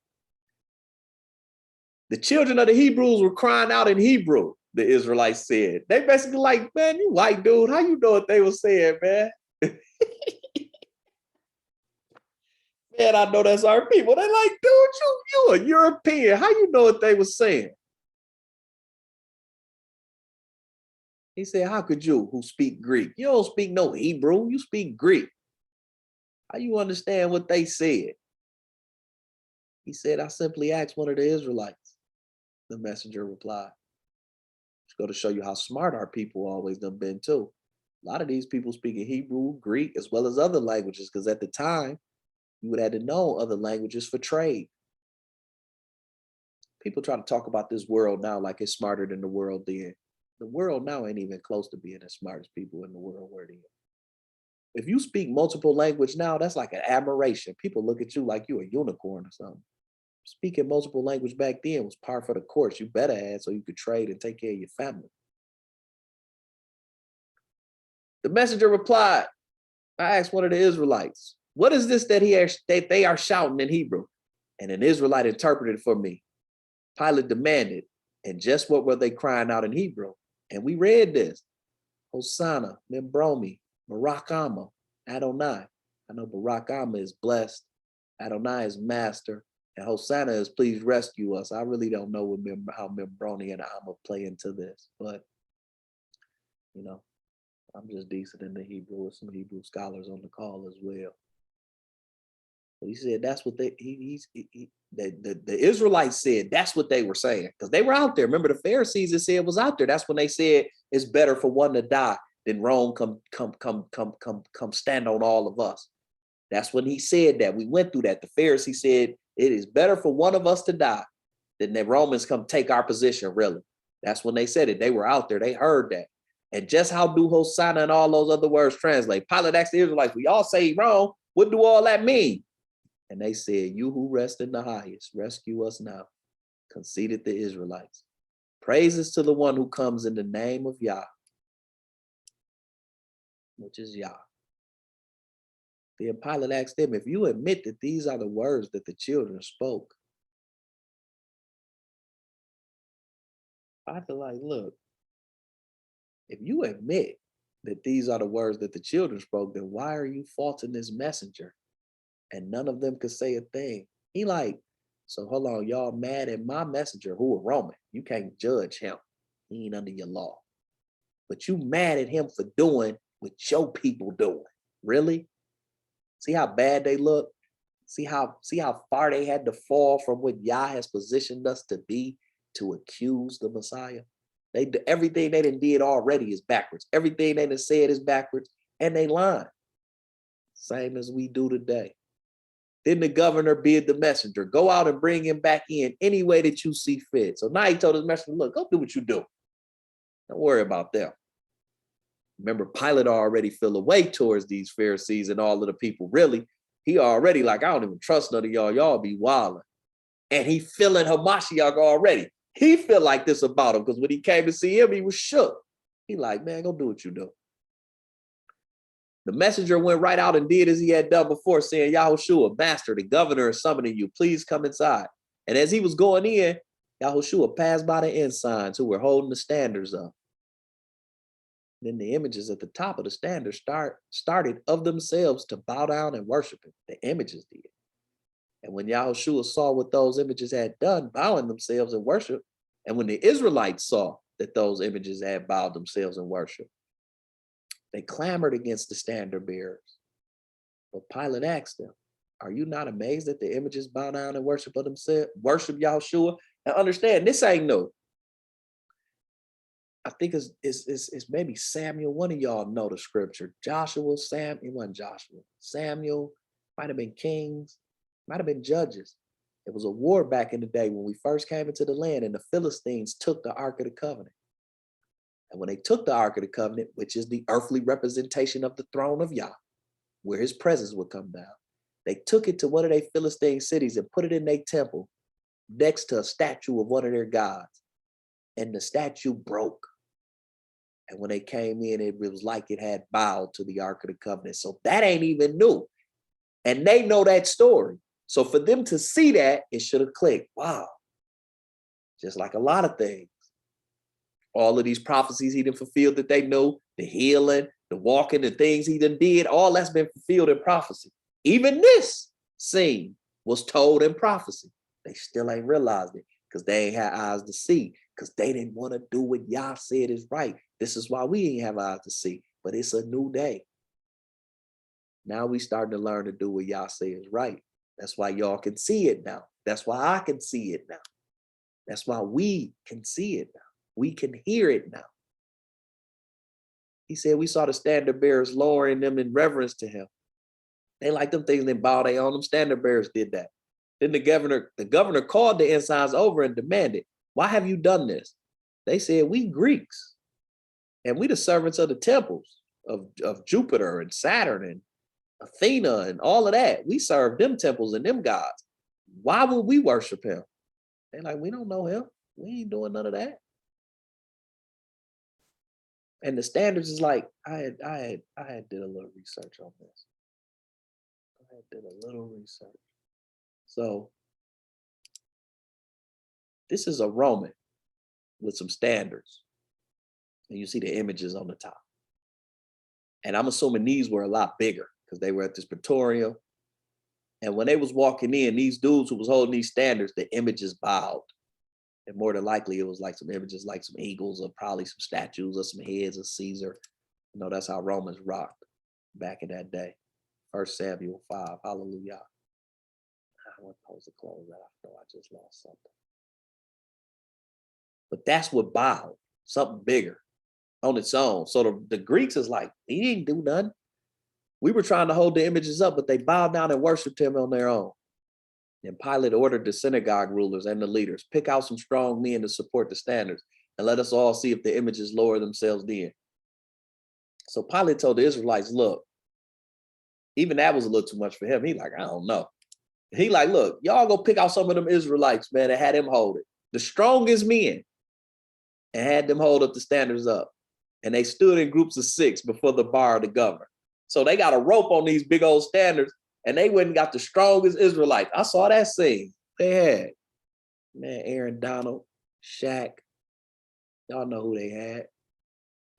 The children of the Hebrews were crying out in Hebrew, the Israelites said. They basically like, man, you white dude, how you know what they were saying, man? Man, I know that's our people. They like, dude, you a European. How you know what they were saying? He said, how could you, who speak Greek? You don't speak no Hebrew, you speak Greek. How you understand what they said? He said, I simply asked one of the Israelites. The messenger replied. Just go to show you how smart our people always done been too. A lot of these people speaking Hebrew, Greek, as well as other languages, because at the time, you would have to know other languages for trade. People try to talk about this world now like it's smarter than the world then. The world now ain't even close to being as smart as people in the world were then. If you speak multiple language now, that's like an admiration. People look at you like you a unicorn or something. Speaking multiple language back then was par for the course. You better have so you could trade and take care of your family. The messenger replied, I asked one of the Israelites, what is this that they are shouting in Hebrew? And an Israelite interpreted for me. Pilate demanded, and just what were they crying out in Hebrew? And we read this. Hosanna, Membromi, Barak Amma, Adonai. I know Barak Amma is blessed. Adonai is master. And Hosanna is please rescue us. I really don't know how Membroni and Amma play into this, but you know, I'm just decent in the Hebrew with some Hebrew scholars on the call as well. But he said that's what the Israelites said that's what they were saying because they were out there. Remember the Pharisees that said it was out there. That's when they said it's better for one to die than Rome come stand on all of us. That's when he said that. We went through that. The Pharisees said it is better for one of us to die than the Romans come take our position, really. That's when they said it. They were out there. They heard that. And just how do Hosanna and all those other words translate? Pilate asked the Israelites, we all say wrong. What do all that mean? And they said, you who rest in the highest, rescue us now. Conceded the Israelites. Praises to the one who comes in the name of Yah, which is Yah. Then Pilate asked them, if you admit that these are the words that the children spoke. I feel like, look, if you admit that these are the words that the children spoke, then why are you faulting this messenger? And none of them could say a thing. He like, so hold on, y'all mad at my messenger who a Roman. You can't judge him. He ain't under your law. But you mad at him for doing what your people doing. Really? See how bad they look? See how far they had to fall from what Yah has positioned us to be to accuse the Messiah? Everything they done did already is backwards. Everything they done said is backwards, and they lying. Same as we do today. Then the governor bid the messenger, go out and bring him back in any way that you see fit. So now he told his messenger, look, go do what you do. Don't worry about them. Remember, Pilate already feel away towards these Pharisees and all of the people. Really, he already like, I don't even trust none of y'all. Y'all be wilding. And he feeling Hamashiach already. He feel like this about him because when he came to see him, he was shook. He like, man, go do what you do. The messenger went right out and did as he had done before, saying, Yahushua, master, the governor is summoning you. Please come inside. And as he was going in, Yahushua passed by the ensigns who were holding the standards up. Then the images at the top of the standard started of themselves to bow down and worship him. The images did. And when Yahushua saw what those images had done, bowing themselves in worship, and when the Israelites saw that those images had bowed themselves in worship, they clamored against the standard bearers. But Pilate asked them, are you not amazed that the images bow down and worship of themselves, worship Yahushua? Now understand, this ain't no, I think it's maybe Samuel. One of y'all know the scripture. Joshua, it wasn't Joshua. Samuel, might have been Kings, might have been Judges. It was a war back in the day when we first came into the land and the Philistines took the Ark of the Covenant. And when they took the Ark of the Covenant, which is the earthly representation of the throne of Yah, where his presence would come down, they took it to one of their Philistine cities and put it in their temple next to a statue of one of their gods. And the statue broke. And when they came in, it was like it had bowed to the Ark of the Covenant. So that ain't even new. And they know that story. So for them to see that, it should have clicked. Wow. Just like a lot of things. All of these prophecies he done fulfilled that they know, the healing, the walking, the things he done did, all that's been fulfilled in prophecy. Even this scene was told in prophecy. They still ain't realized it because they ain't had eyes to see, because they didn't want to do what Yah said is right. This is why we ain't have eyes to see, but it's a new day. Now we starting to learn to do what Yah says is right. That's why y'all can see it now. That's why I can see it now. That's why we can see it now. We can hear it now. He said we saw the standard bearers lowering them in reverence to him. They like them things, they bow their own. Them standard bearers did that. Then the governor called the ensigns over and demanded, why have you done this? They said, we Greeks, and we the servants of the temples of Jupiter and Saturn and Athena and all of that. We serve them temples and them gods. Why would we worship him? They're like, we don't know him. We ain't doing none of that. And the standards is like, I had did a little research on this. I did a little research. So this is a Roman with some standards. And you see the images on the top. And I'm assuming these were a lot bigger because they were at this Praetorium. And when they was walking in, these dudes who was holding these standards, the images bowed. And more than likely, it was like some images, like some eagles or probably some statues or some heads of Caesar. You know, that's how Romans rocked back in that day. 1 Samuel 5, hallelujah. I wasn't supposed to close that. I know I just lost something. But that's what bowed, something bigger on its own. So the Greeks is like, he didn't do nothing. We were trying to hold the images up, but they bowed down and worshiped him on their own. And Pilate ordered the synagogue rulers and the leaders, pick out some strong men to support the standards. and let us all see if the images lower themselves then. So Pilate told the Israelites, look, even that was a little too much for him. He like, I don't know. He like, look, y'all go pick out some of them Israelites, man, and had them hold it. The strongest men, and had them hold up the standards up. And they stood in groups of 6 before the bar of the governor. So they got a rope on these big old standards, and they went and got the strongest Israelites. I saw that scene. They had, man, Aaron Donald, Shaq. Y'all know who they had.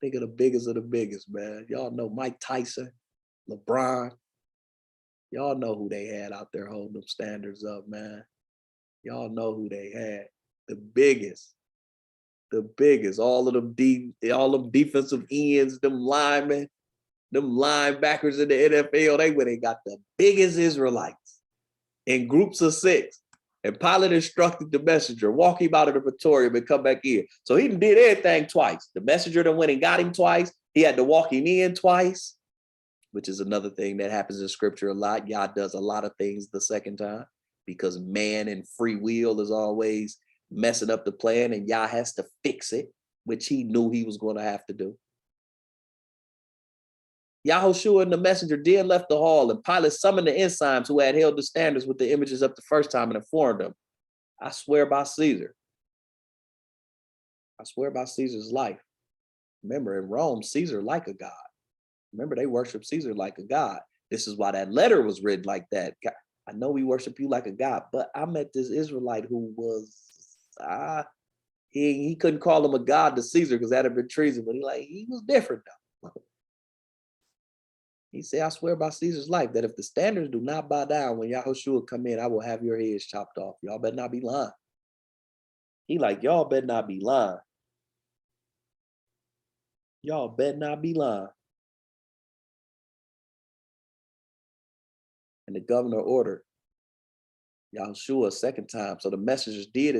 Think of the biggest of the biggest, man. Y'all know Mike Tyson, LeBron. Y'all know who they had out there holding them standards up, man. Y'all know who they had. The biggest, all of them defensive ends, them linemen, them linebackers in the NFL, they went and got the biggest Israelites in groups of 6. And Pilate instructed the messenger, walk him out of the praetorium and come back in. So he did everything twice. The messenger then went and got him twice. He had to walk him in twice, which is another thing that happens in scripture a lot. Yah does a lot of things the second time because man and free will is always messing up the plan, and Yah has to fix it, which he knew he was going to have to do. Yahushua and the messenger then left the hall, and Pilate summoned the ensigns who had held the standards with the images up the first time and informed them, I swear by Caesar. I swear by Caesar's life. Remember, in Rome, Caesar like a god. Remember, they worship Caesar like a god. This is why that letter was written like that. I know we worship you like a god, but I met this Israelite who was, he couldn't call him a god to Caesar because that'd have been treason, but he was different though. He said, I swear by Caesar's life that if the standards do not bow down when Yahushua come in, I will have your heads chopped off. Y'all better not be lying. He like, y'all better not be lying. Y'all better not be lying. And the governor ordered Yahushua a second time. So the messenger did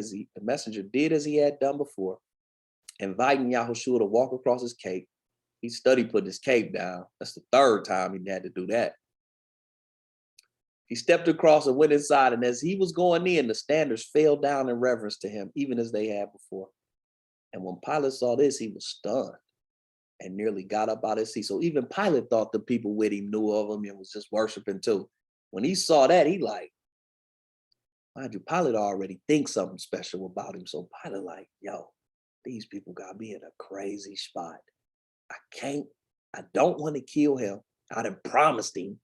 as he had done before, inviting Yahushua to walk across his cape. He studied putting his cape down. That's the 3rd time he had to do that. He stepped across and went inside, and as he was going in, the standards fell down in reverence to him, even as they had before. And when Pilate saw this, he was stunned and nearly got up out of his seat. So even Pilate thought the people with him knew of him and was just worshiping too. When he saw that, he like, mind you, Pilate already thinks something special about him. So Pilate like, yo, these people got me in a crazy spot. I don't want to kill him. I done promised him.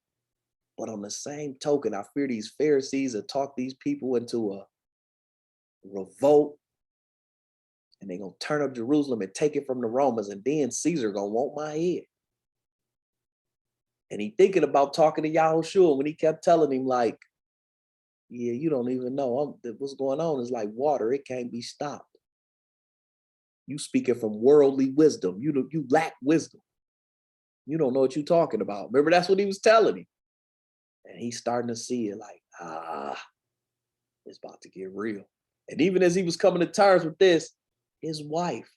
But on the same token, I fear these Pharisees have talked these people into a revolt, and they're going to turn up Jerusalem and take it from the Romans, and then Caesar going to want my head. And he thinking about talking to Yahushua when he kept telling him like, yeah, you don't even know. What's going on is like water. It can't be stopped. You speaking from worldly wisdom. You lack wisdom. You don't know what you're talking about. Remember, that's what he was telling him. And he's starting to see it like, it's about to get real. And even as he was coming to terms with this, his wife,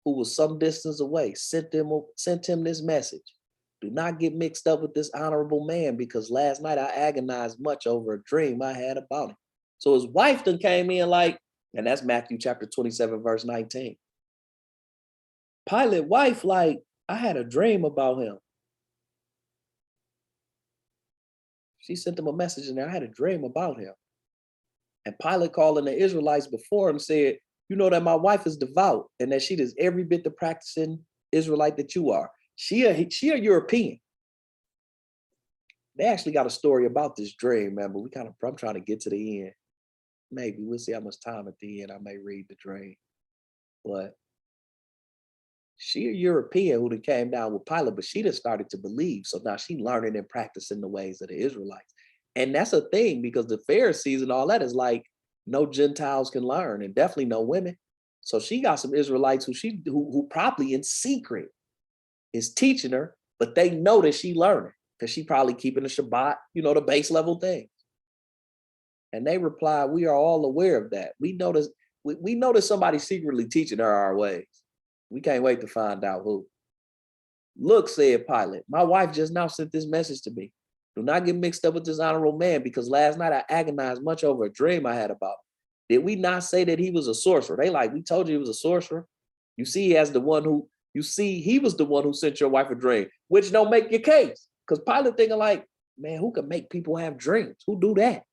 who was some distance away, sent him this message. Do not get mixed up with this honorable man, because last night I agonized much over a dream I had about him. So his wife then came in like, and that's Matthew chapter 27, verse 19. Pilate wife like, I had a dream about him. She sent him a message in there. I had a dream about him. And Pilate calling the Israelites before him said, you know that my wife is devout and that she does every bit the practicing Israelite that you are. She a European. They actually got a story about this dream, man, but I'm trying to get to the end. Maybe we'll see how much time at the end I may read the dream. But she a European who came down with Pilate, but she just started to believe. So now she learning and practicing the ways of the Israelites. And that's a thing, because the Pharisees and all that is like, no Gentiles can learn, and definitely no women. So she got some Israelites who probably in secret is teaching her, but they know that she learning because she probably keeping the Shabbat, the base level things. And they reply, we are all aware of that. We notice somebody secretly teaching her our ways. We can't wait to find out who. Look, said Pilate, my wife just now sent this message to me. Do not get mixed up with this honorable man, because last night I agonized much over a dream I had about him. Did we not say that he was a sorcerer? They like, we told you he was a sorcerer. You see, as the one who, you see, he was the one who sent your wife a dream, which don't make your case. Because Pilate thinking like, man, who can make people have dreams? Who do that?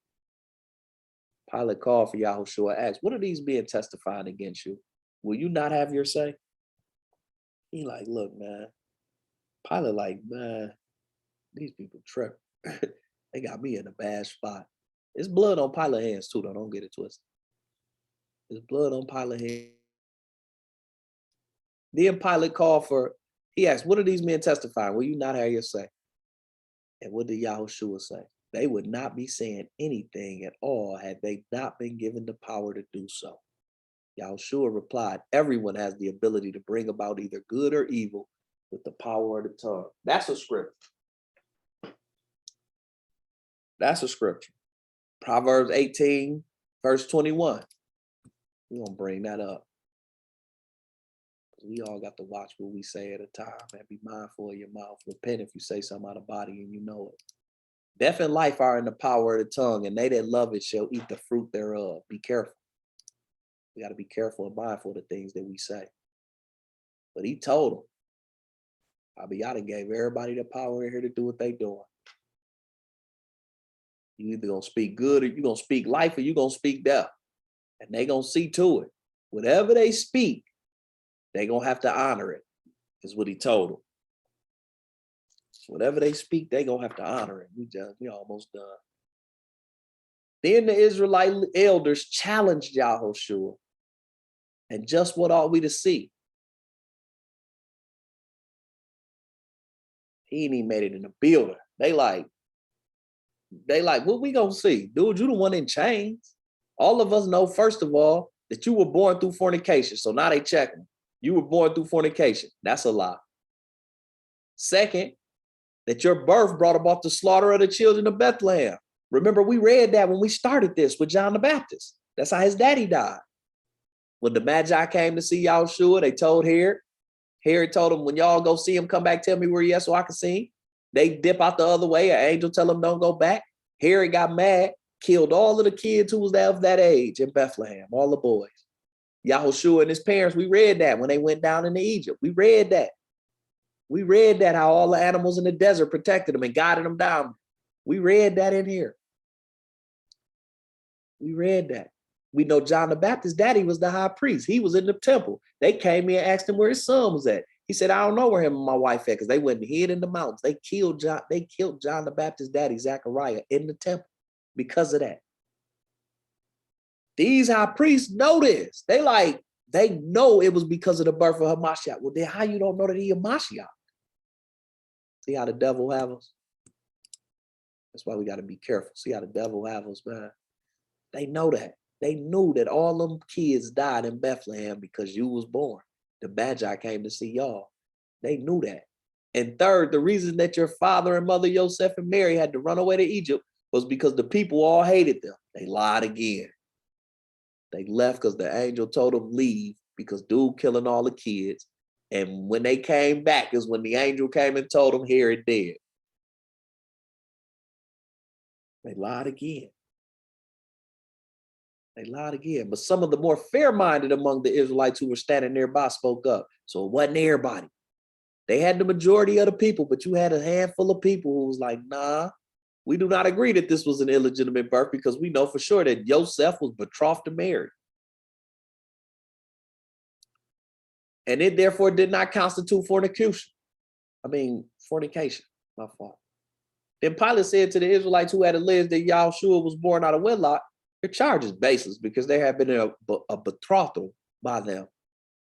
Pilate called for Yahushua, asked, what are these being testifying against you? Will you not have your say? He like, look, man. Pilate like, man, these people trip. They got me in a bad spot. There's blood on Pilate's hands too, though. Don't get it twisted. There's blood on Pilate's hands. Then Pilate called for, he asked, what are these men testifying? Will you not have your say? And what did Yahushua say? They would not be saying anything at all had they not been given the power to do so. Yahushua replied, everyone has the ability to bring about either good or evil with the power of the tongue. That's a scripture. That's a scripture. Proverbs 18, verse 21. We're going to bring that up. We all got to watch what we say at a time and be mindful of your mouth. Repent if you say something out of body and you know it. Death and life are in the power of the tongue, and they that love it shall eat the fruit thereof. Be careful. We got to be careful and mindful of the things that we say. But he told them, Abiyah gave everybody the power in here to do what they doing. You either going to speak good or you're going to speak life or you're going to speak death. And they going to see to it. Whatever they speak, they going to have to honor it, is what he told them. Whatever they speak, they going to have to honor it. We almost done. Then the Israelite elders challenged Yahushua. And just what ought we to see? He ain't even made it in the building. They like, what we gonna see? Dude, you the one in chains. All of us know, first of all, that you were born through fornication. So now they checking. You were born through fornication. That's a lie. Second, that your birth brought about the slaughter of the children of Bethlehem. Remember, we read that when we started this with John the Baptist. That's how his daddy died. When the Magi came to see Yahushua, they told Herod. Herod told him, when y'all go see him, come back, tell me where he is so I can see him. They dip out the other way. An angel tell them don't go back. Herod got mad, killed all of the kids who was of that age in Bethlehem, all the boys. Yahushua and his parents, we read that when they went down into Egypt. We read that. We read that, how all the animals in the desert protected them and guided them down. We read that in here. We read that. We know John the Baptist's daddy was the high priest. He was in the temple. They came in and asked him where his son was at. He said, I don't know where him and my wife at, because they went and hid in the mountains. They killed John the Baptist's daddy, Zechariah, in the temple because of that. These high priests know this. They know it was because of the birth of Hamashiach. Well, then how you don't know that he Hamashiach? See how the devil have us? That's why we got to be careful. See how the devil have us, man. They know that. They knew that all them kids died in Bethlehem because you was born. The Magi came to see y'all. They knew that. And third, the reason that your father and mother, Joseph and Mary, had to run away to Egypt was because the people all hated them. They lied again. They left because the angel told them leave because dude killing all the kids. And when they came back is when the angel came and told them here it dead. They lied again. They lied again. But some of the more fair-minded among the Israelites who were standing nearby spoke up. So it wasn't everybody. They had the majority of the people, but you had a handful of people who was like, nah, we do not agree that this was an illegitimate birth because we know for sure that Joseph was betrothed to Mary. And it therefore did not constitute fornication. My fault. Then Pilate said to the Israelites who had alleged that Yahushua was born out of wedlock, your charge is baseless because there had been a betrothal by them.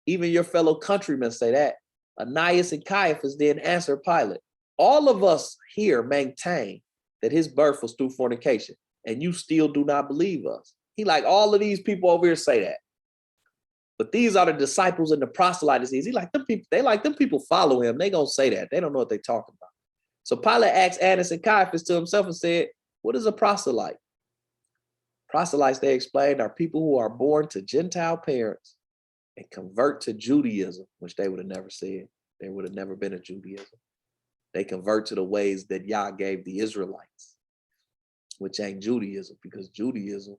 Even your fellow countrymen say that. Ananias and Caiaphas then answered Pilate, all of us here maintain that his birth was through fornication, and you still do not believe us. He like, all of these people over here say that. But these are the disciples and the proselytes. He like, them people follow him. They gonna say that. They don't know what they're talking about. So Pilate asked Annas and Caiaphas to himself and said, what is a proselyte? Proselytes, they explained, are people who are born to Gentile parents and convert to Judaism, which they would have never said. There would have never been a Judaism. They convert to the ways that Yah gave the Israelites, which ain't Judaism, because Judaism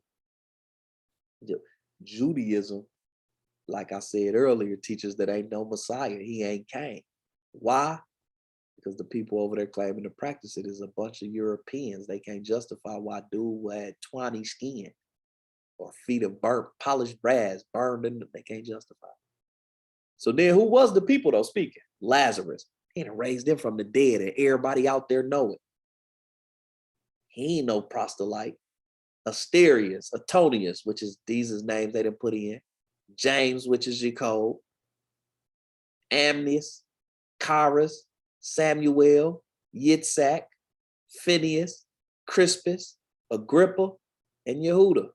like I said earlier, teaches that ain't no Messiah. He ain't came. Why? Because the people over there claiming to practice it is a bunch of Europeans. They can't justify why dude had 20 skin or feet of burnt, polished brass burned in them. They can't justify it. So then who was the people though speaking? Lazarus. He done raised them from the dead and everybody out there know it. He ain't no proselyte. Asterius, Antonius, which is these names they done put in. James, which is Jacob. Amnius, Carus, Samuel, Yitzhak, Phineas, Crispus, Agrippa, and Yehuda.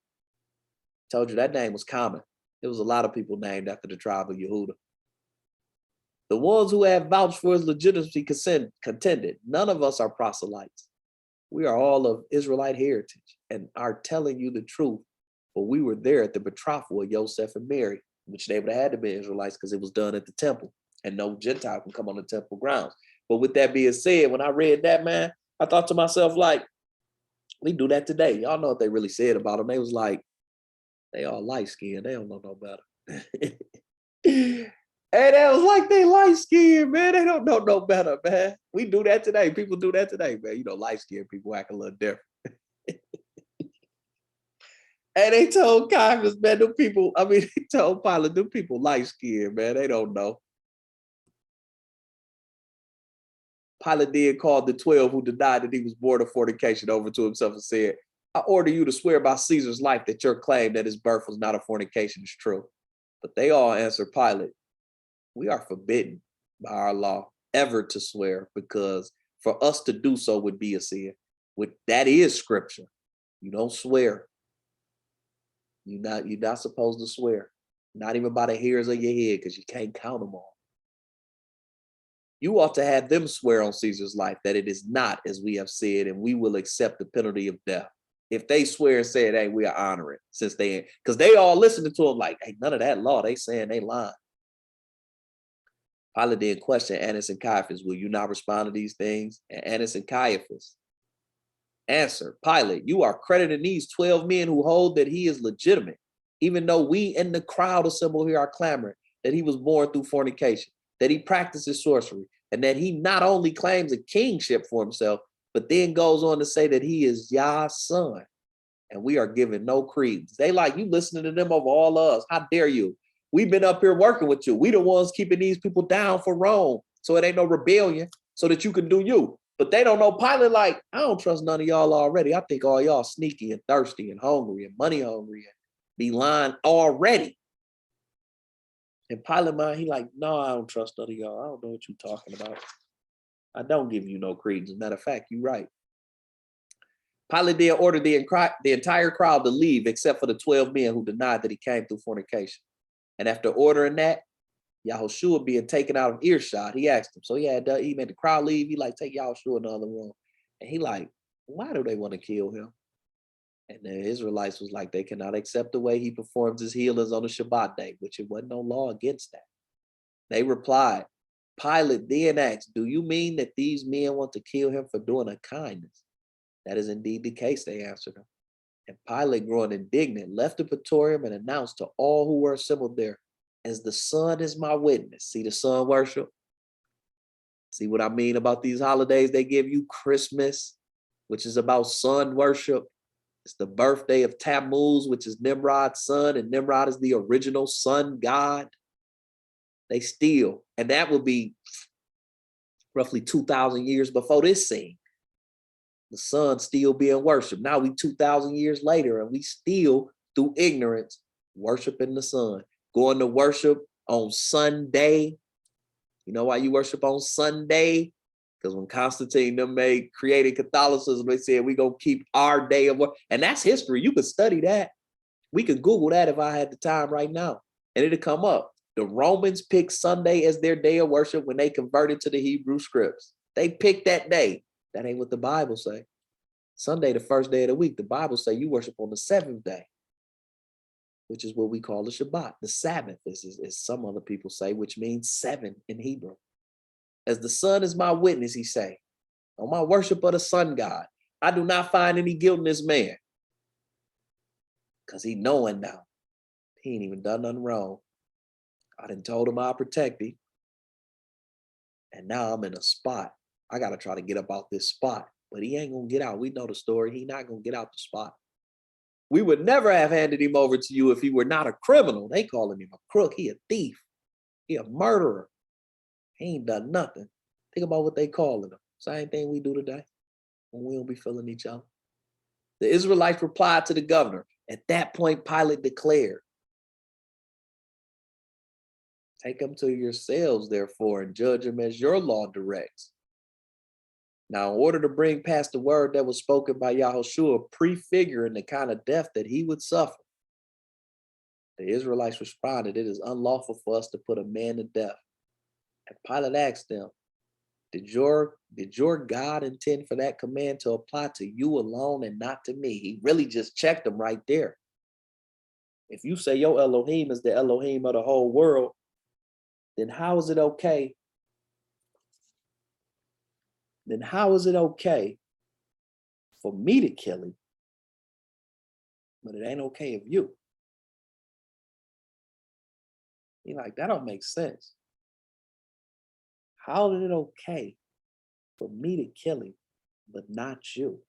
Told you that name was common. There was a lot of people named after the tribe of Yehuda. The ones who have vouched for his legitimacy contended. None of us are proselytes. We are all of Israelite heritage and are telling you the truth. But we were there at the betrothal of Joseph and Mary, which they would have had to be Israelites because it was done at the temple and no Gentile can come on the temple grounds. But with that being said, when I read that, man, I thought to myself, like, we do that today. Y'all know what they really said about them. They was like, they all light-skinned. They don't know no better. And that was like they light-skinned, man. They don't know no better, man. We do that today. People do that today, man. You know, light-skinned people act a little different. And they told Caiaphas, man, they told Pilate, them people light-skinned, man. They don't know. Pilate then called the 12 who denied that he was born of fornication over to himself and said, I order you to swear by Caesar's life that your claim that his birth was not a fornication is true. But they all answered Pilate, we are forbidden by our law ever to swear because for us to do so would be a sin. That is scripture. You don't swear. You're not supposed to swear. Not even by the hairs of your head because you can't count them all. You ought to have them swear on Caesar's life that it is not as we have said, and we will accept the penalty of death. If they swear and say, hey, we are honoring, since because they all listening to him like, hey, none of that law. They saying they lying. Pilate then questioned Annas and Caiaphas, will you not respond to these things? And Annas and Caiaphas answered, Pilate, you are crediting these 12 men who hold that he is legitimate, even though we in the crowd assembled here are clamoring that he was born through fornication, that he practices sorcery, and that he not only claims a kingship for himself, but then goes on to say that he is Yah's son, and we are giving no credence. They like, you listening to them over all of us. How dare you? We've been up here working with you. We the ones keeping these people down for Rome, so it ain't no rebellion, so that you can do you. But they don't know. Pilate like, I don't trust none of y'all already. I think all y'all sneaky and thirsty and hungry and money hungry and be lying already. And Pilate mind, he like, no, I don't trust none of y'all. I don't know what you're talking about. I don't give you no credence. As a matter of fact, you're right. Pilate then ordered the entire crowd to leave except for the 12 men who denied that he came through fornication. And after ordering that, Yahushua being taken out of earshot, he asked him. So he made the crowd leave. He like, take Yahushua in the other room. And he like, why do they want to kill him? And the Israelites was like, they cannot accept the way he performs his healings on the Shabbat day, which it wasn't no law against that. They replied, Pilate then asked, do you mean that these men want to kill him for doing a kindness? That is indeed the case, they answered him. And Pilate, growing indignant, left the praetorium and announced to all who were assembled there, as the sun is my witness. See the sun worship? See what I mean about these holidays they give you? Christmas, which is about sun worship. It's the birthday of Tammuz, which is Nimrod's son, and Nimrod is the original sun god. They steal, and that would be roughly 2,000 years before this scene. The sun still being worshipped. Now we 2,000 years later, and we still, through ignorance, worshiping the sun. Going to worship on Sunday. You know why you worship on Sunday? Because when Constantine them created Catholicism, they said we're going to keep our day of work. And that's history. You could study that. We could Google that if I had the time right now. And it'll come up. The Romans picked Sunday as their day of worship when they converted to the Hebrew scripts. They picked that day. That ain't what the Bible say. Sunday, the first day of the week. The Bible say you worship on the seventh day, which is what we call the Shabbat. The Sabbath, as some other people say, which means seven in Hebrew. As the sun is my witness, he say, on my worship of the sun god, I do not find any guilt in this man. Because he knowing now. He ain't even done nothing wrong. I done told him I'll protect him. And now I'm in a spot. I got to try to get up out this spot. But he ain't going to get out. We know the story. He not going to get out the spot. We would never have handed him over to you if he were not a criminal. They calling him a crook. He a thief. He a murderer. He ain't done nothing. Think about what they calling him. Same thing we do today when we don't be feeling each other. The Israelites replied to the governor. At that point, Pilate declared, take them to yourselves, therefore, and judge them as your law directs. Now, in order to bring past the word that was spoken by Yahushua, prefiguring the kind of death that he would suffer, the Israelites responded, it is unlawful for us to put a man to death. And Pilate asked them, did your God intend for that command to apply to you alone and not to me? He really just checked them right there. If you say your Elohim is the Elohim of the whole world, then how is it okay? Then how is it okay for me to kill him, but it ain't okay of you? You're like, that don't make sense. How is it okay for me to kill him, but not you?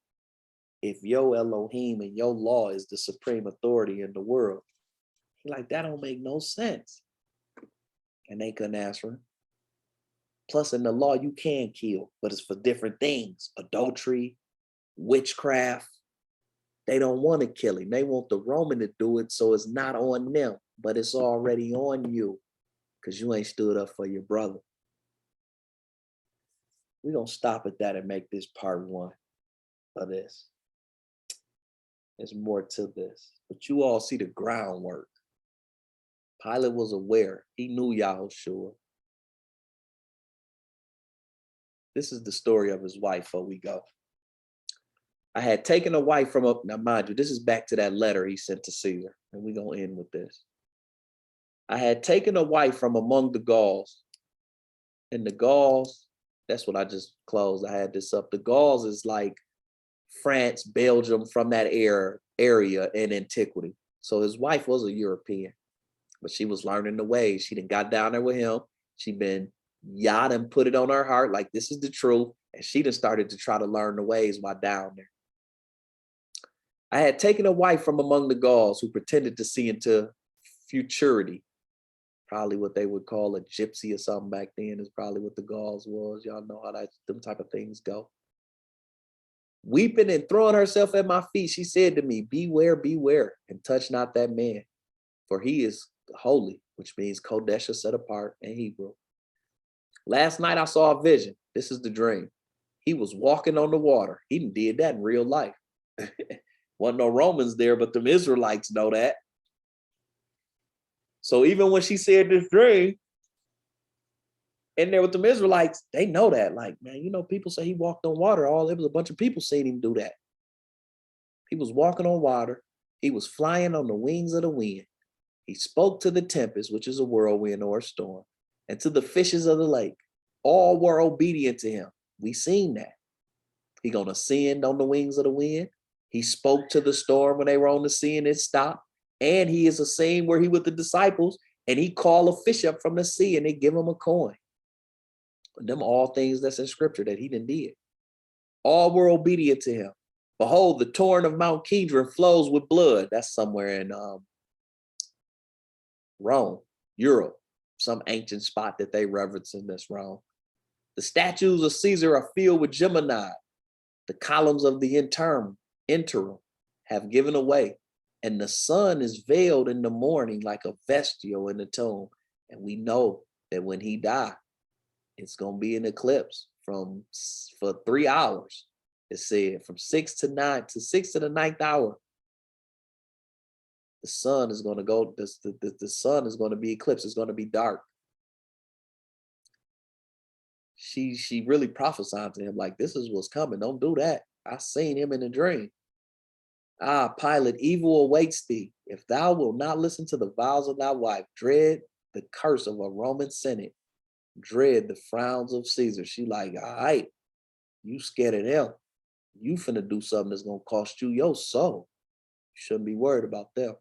If your Elohim and your law is the supreme authority in the world. You're like, that don't make no sense. And they couldn't answer him. Plus, in the law, you can kill, but it's for different things. Adultery, witchcraft. They don't want to kill him. They want the Roman to do it, so it's not on them, but it's already on you because you ain't stood up for your brother. We're going to stop at that and make this part one of this. There's more to this, but you all see the groundwork. Pilate was aware. He knew Yahushua. This is the story of his wife before we go. I had taken a wife from up. Now, mind you, this is back to that letter he sent to Caesar, and we're going to end with this. I had taken a wife from among the Gauls. And the Gauls, that's what I just closed. I had this up. The Gauls is like France, Belgium, from that area in antiquity. So his wife was a European, but she was learning the ways. She done got down there with him. She been yada and put it on her heart like this is the truth. And she done started to try to learn the ways while down there. I had taken a wife from among the Gauls who pretended to see into futurity. Probably what they would call a gypsy or something back then is probably what the Gauls was. Y'all know how them type of things go. Weeping and throwing herself at my feet, she said to me, beware, beware, and touch not that man, for he is holy, which means Kodesh, set apart in Hebrew. Last night I saw a vision. This is the dream. He was walking on the water. He did that in real life. Wasn't no Romans there, but them Israelites know that. So even when she said this dream, in there with them Israelites, they know that. Like, man, you know, people say he walked on water. There was a bunch of people seen him do that. He was walking on water. He was flying on the wings of the wind. He spoke to the tempest, which is a whirlwind or a storm, and to the fishes of the lake. All were obedient to him. We seen that. He gonna ascend on the wings of the wind. He spoke to the storm when they were on the sea and it stopped. And he is a scene where he with the disciples and he called a fish up from the sea and they give him a coin. Them all things that's in scripture that he did. All were obedient to him. Behold, the torrent of Mount Kidron flows with blood. That's somewhere in Rome, Europe, some ancient spot that they reverence in this Rome. The statues of Caesar are filled with Gemini. The columns of the interim have given away, and the sun is veiled in the morning like a vestio in the tomb. And we know that when he died, it's going to be an eclipse for 3 hours. It said from 6 to the 9th hour. The sun is going to go, the sun is going to be eclipsed. It's going to be dark. She really prophesied to him like, this is what's coming. Don't do that. I seen him in a dream. Ah, Pilate, evil awaits thee. If thou wilt not listen to the vows of thy wife, dread the curse of a Roman Senate. Dread the frowns of Caesar. She like, all right, you scared of them. You finna do something that's gonna cost you your soul. You shouldn't be worried about them.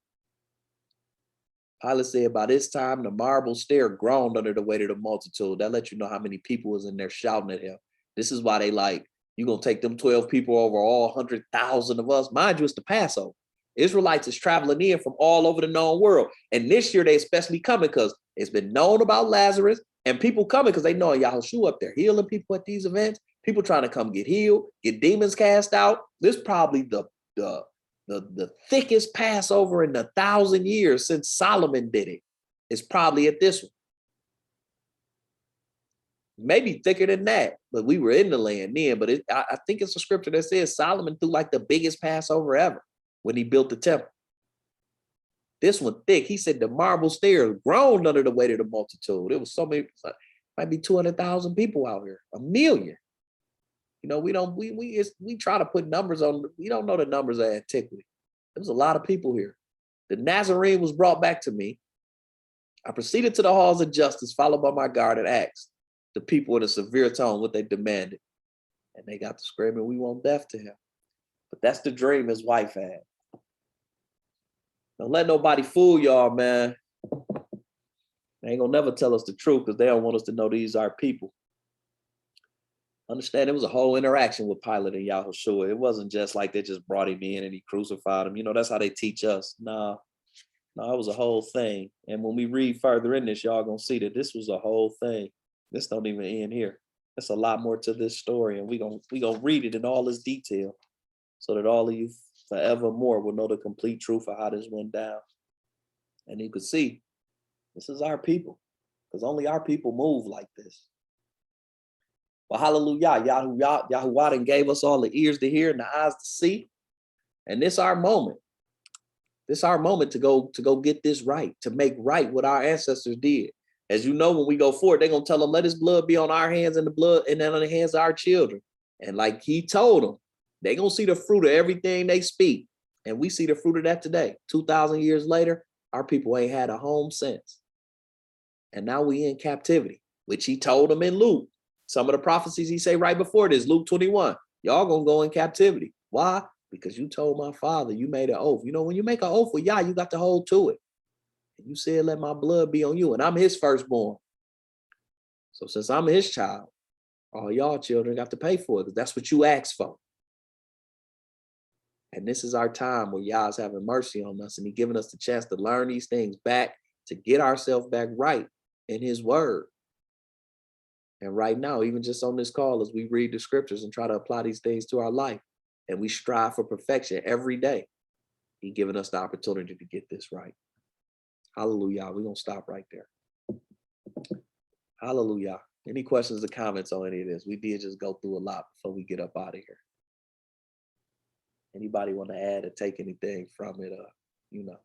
Pilate said, by this time, the marble stair groaned under the weight of the multitude. That lets you know how many people was in there shouting at him. This is why they like, you going to take them 12 people over all 100,000 of us. Mind you, it's the Passover. Israelites is traveling in from all over the known world. And this year, they especially coming because it's been known about Lazarus, and people coming because they know Yahushua up there healing people at these events. People trying to come get healed, get demons cast out. This is probably the thickest Passover in 1,000 years since Solomon did it. It's probably at this one. Maybe thicker than that, but we were in the land then. But I think it's a scripture that says Solomon threw like the biggest Passover ever when he built the temple. This one thick. He said the marble stairs groaned under the weight of the multitude. It was so many, might be 200,000 people out here, 1 million. You know, we try to put numbers on. We don't know the numbers of antiquity. There was a lot of people here. The Nazarene was brought back to me. I proceeded to the halls of justice, followed by my guard, and asked the people in a severe tone what they demanded. And they got to screaming, we want death to him. But that's the dream his wife had. Don't let nobody fool y'all, man. They ain't gonna never tell us the truth because they don't want us to know these are people. Understand, it was a whole interaction with Pilate and Yahushua. It wasn't just like they just brought him in and he crucified him. You know, that's how they teach us. No, it was a whole thing. And when we read further in this, y'all gonna see that this was a whole thing. This don't even end here. There's a lot more to this story, and we gonna read it in all its detail so that all of you forevermore will know the complete truth of how this went down. And you could see, this is our people, because only our people move like this. Well, hallelujah, Yahuwah done gave us all the ears to hear and the eyes to see. And this our moment. This our moment to go get this right, to make right what our ancestors did. As you know, when we go forward, they're gonna tell them, let his blood be on our hands and the blood, and then on the hands of our children. And like he told them, they're gonna see the fruit of everything they speak. And we see the fruit of that today. 2,000 years later, our people ain't had a home since. And now we in captivity, which he told them in Luke. Some of the prophecies he say right before this, Luke 21, y'all gonna go in captivity. Why? Because you told my father, you made an oath. You know, when you make an oath with Yah, you got to hold to it. And you said, let my blood be on you. And I'm his firstborn. So since I'm his child, all y'all children got to pay for it because that's what you asked for. And this is our time where Yah's having mercy on us and he giving us the chance to learn these things back, to get ourselves back right in his word. And right now, even just on this call, as we read the scriptures and try to apply these things to our life, and we strive for perfection every day, he's giving us the opportunity to get this right. Hallelujah. We're going to stop right there. Hallelujah. Any questions or comments on any of this? We did just go through a lot before we get up out of here. Anybody want to add or take anything from it? You know,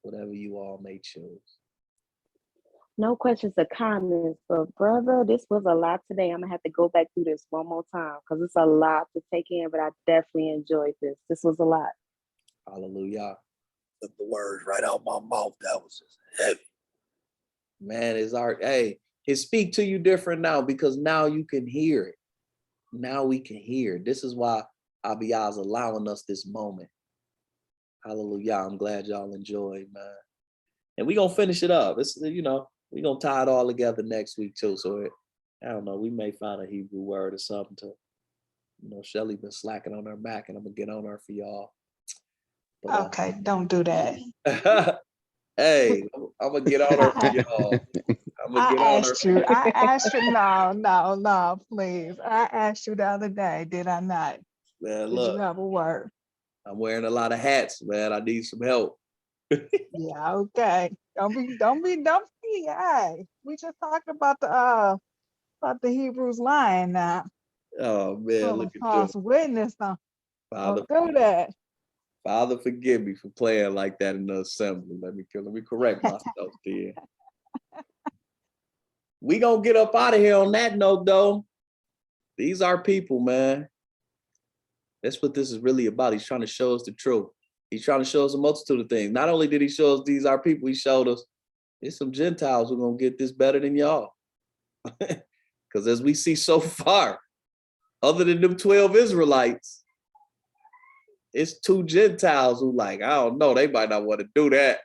whatever you all may choose. No questions or comments, but brother, this was a lot today. I'm gonna have to go back through this one more time because it's a lot to take in, but I definitely enjoyed this. This was a lot. Hallelujah. Took the words right out my mouth. That was just heavy. Man, it's our, hey, it speak to you different now because now you can hear it. Now we can hear. This is why Abiyah is allowing us this moment. Hallelujah. I'm glad y'all enjoyed, man. And we're going to finish it up. It's, you know, we're going to tie it all together next week too. So I don't know, we may find a Hebrew word or something to, you know, Shelly been slacking on her back and I'm going to get on her for y'all. But, Okay, don't do that. hey, I'm going to get on her for y'all. I'm going to get on her. I asked you, no, please. I asked you the other day, did I not? Man, Did look, you have a word? I'm wearing a lot of hats, man. I need some help. Yeah, okay. Don't be. Hey, we just talked about the Hebrews lying now. Oh man, look at False this. witness. Father, Don't do that. Father, forgive me for playing like that in the assembly. Let me correct myself there. We gonna get up out of here on that note, though. These are people, man. That's what this is really about. He's trying to show us the truth. He's trying to show us a multitude of things. Not only did he show us these are people, he showed us there's some Gentiles who are gonna get this better than y'all. Because as we see so far, other than them 12 Israelites, it's 2 Gentiles who like, I don't know, they might not want to do that.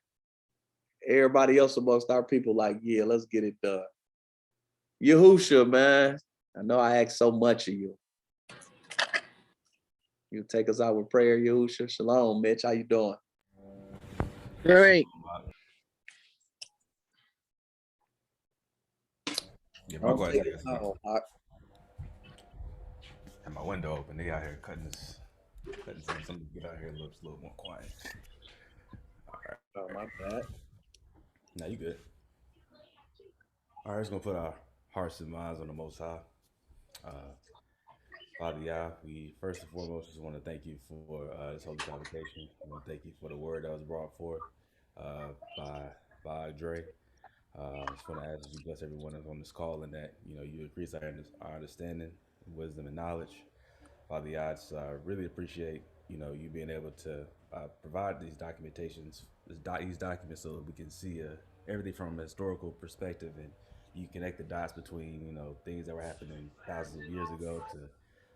Everybody else amongst our people like, yeah, let's get it done. Yahusha, man, I know I ask so much of you. You take us out with prayer, Yahusha. Shalom, Mitch. How you doing? Great. Yeah, my question is, Oh, have my window open. They out here cutting something. Get out here, looks a little more quiet. All right. oh, my bad. Now you good. All right, just gonna put our hearts and minds on the Most High. Father Yah, we first and foremost just want to thank you for this holy convocation. We want to thank you for the word that was brought forth by Dre. Just want to ask that you bless everyone that's on this call and that you increase our understanding, wisdom, and knowledge. Father Yah, I just really appreciate you being able to provide these documentations, these documents, so that we can see everything from a historical perspective, and you connect the dots between things that were happening thousands of years ago to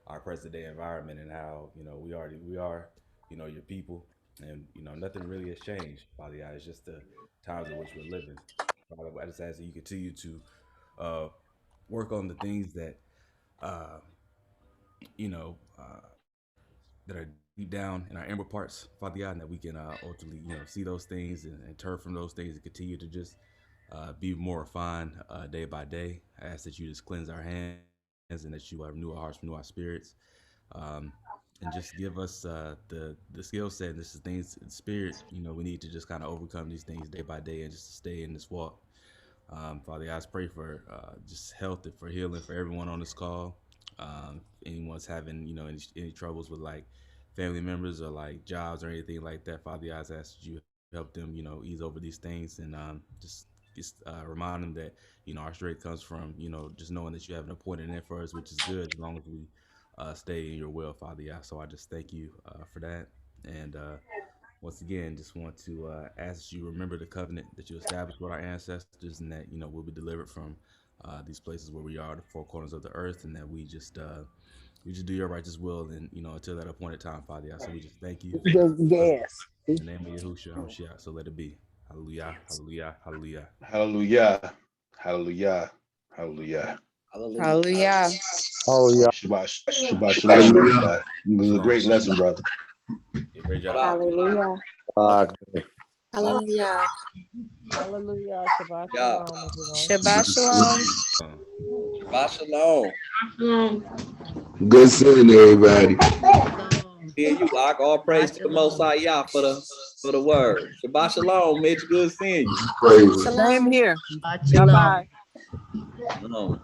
our present day environment, and how we are your people, and nothing really has changed, Father Yah. It's just the times in which we're living. Father, I just ask that you continue to work on the things that that are deep down in our inward parts, Father God, and that we can ultimately, see those things and turn from those things and continue to just be more refined day by day. I ask that you just cleanse our hands and that you renew our hearts, renew our spirits, and just give us the skill set and this is things in spirit. We need to just kind of overcome these things day by day and just to stay in this walk. Father, I just pray for just health and for healing for everyone on this call. Anyone's having any troubles with like family members or like jobs or anything like that, Father, I just ask that you help them ease over these things, and just remind them that our strength comes from just knowing that you have an appointed end for us, which is good as long as we stay in your will, Father. So I just thank you for that, and once again, just want to ask that you remember the covenant that you established with our ancestors, and that we'll be delivered from these places where we are, the four corners of the earth, and that we just do your righteous will, and until that appointed time, Father. So we just thank you. Yes. In the name of Yahushua HaMashiach, so let it be. Hallelujah, hallelujah, hallelujah. Hallelujah, hallelujah, hallelujah. Hallelujah. Oh yeah. Shabbat shalom, everybody. It was a great lesson, brother. Yeah, great job. Hallelujah. Hallelujah. Hallelujah. Shabbat Yeah. shalom, everyone. Shabbat shalom. Shabbat shalom. Good seeing everybody. Yeah, you like all praise to the Most High Yah for the word. Shabbat shalom, Mitch. Good seeing you. Praise. Same here. Bye bye. Shalom.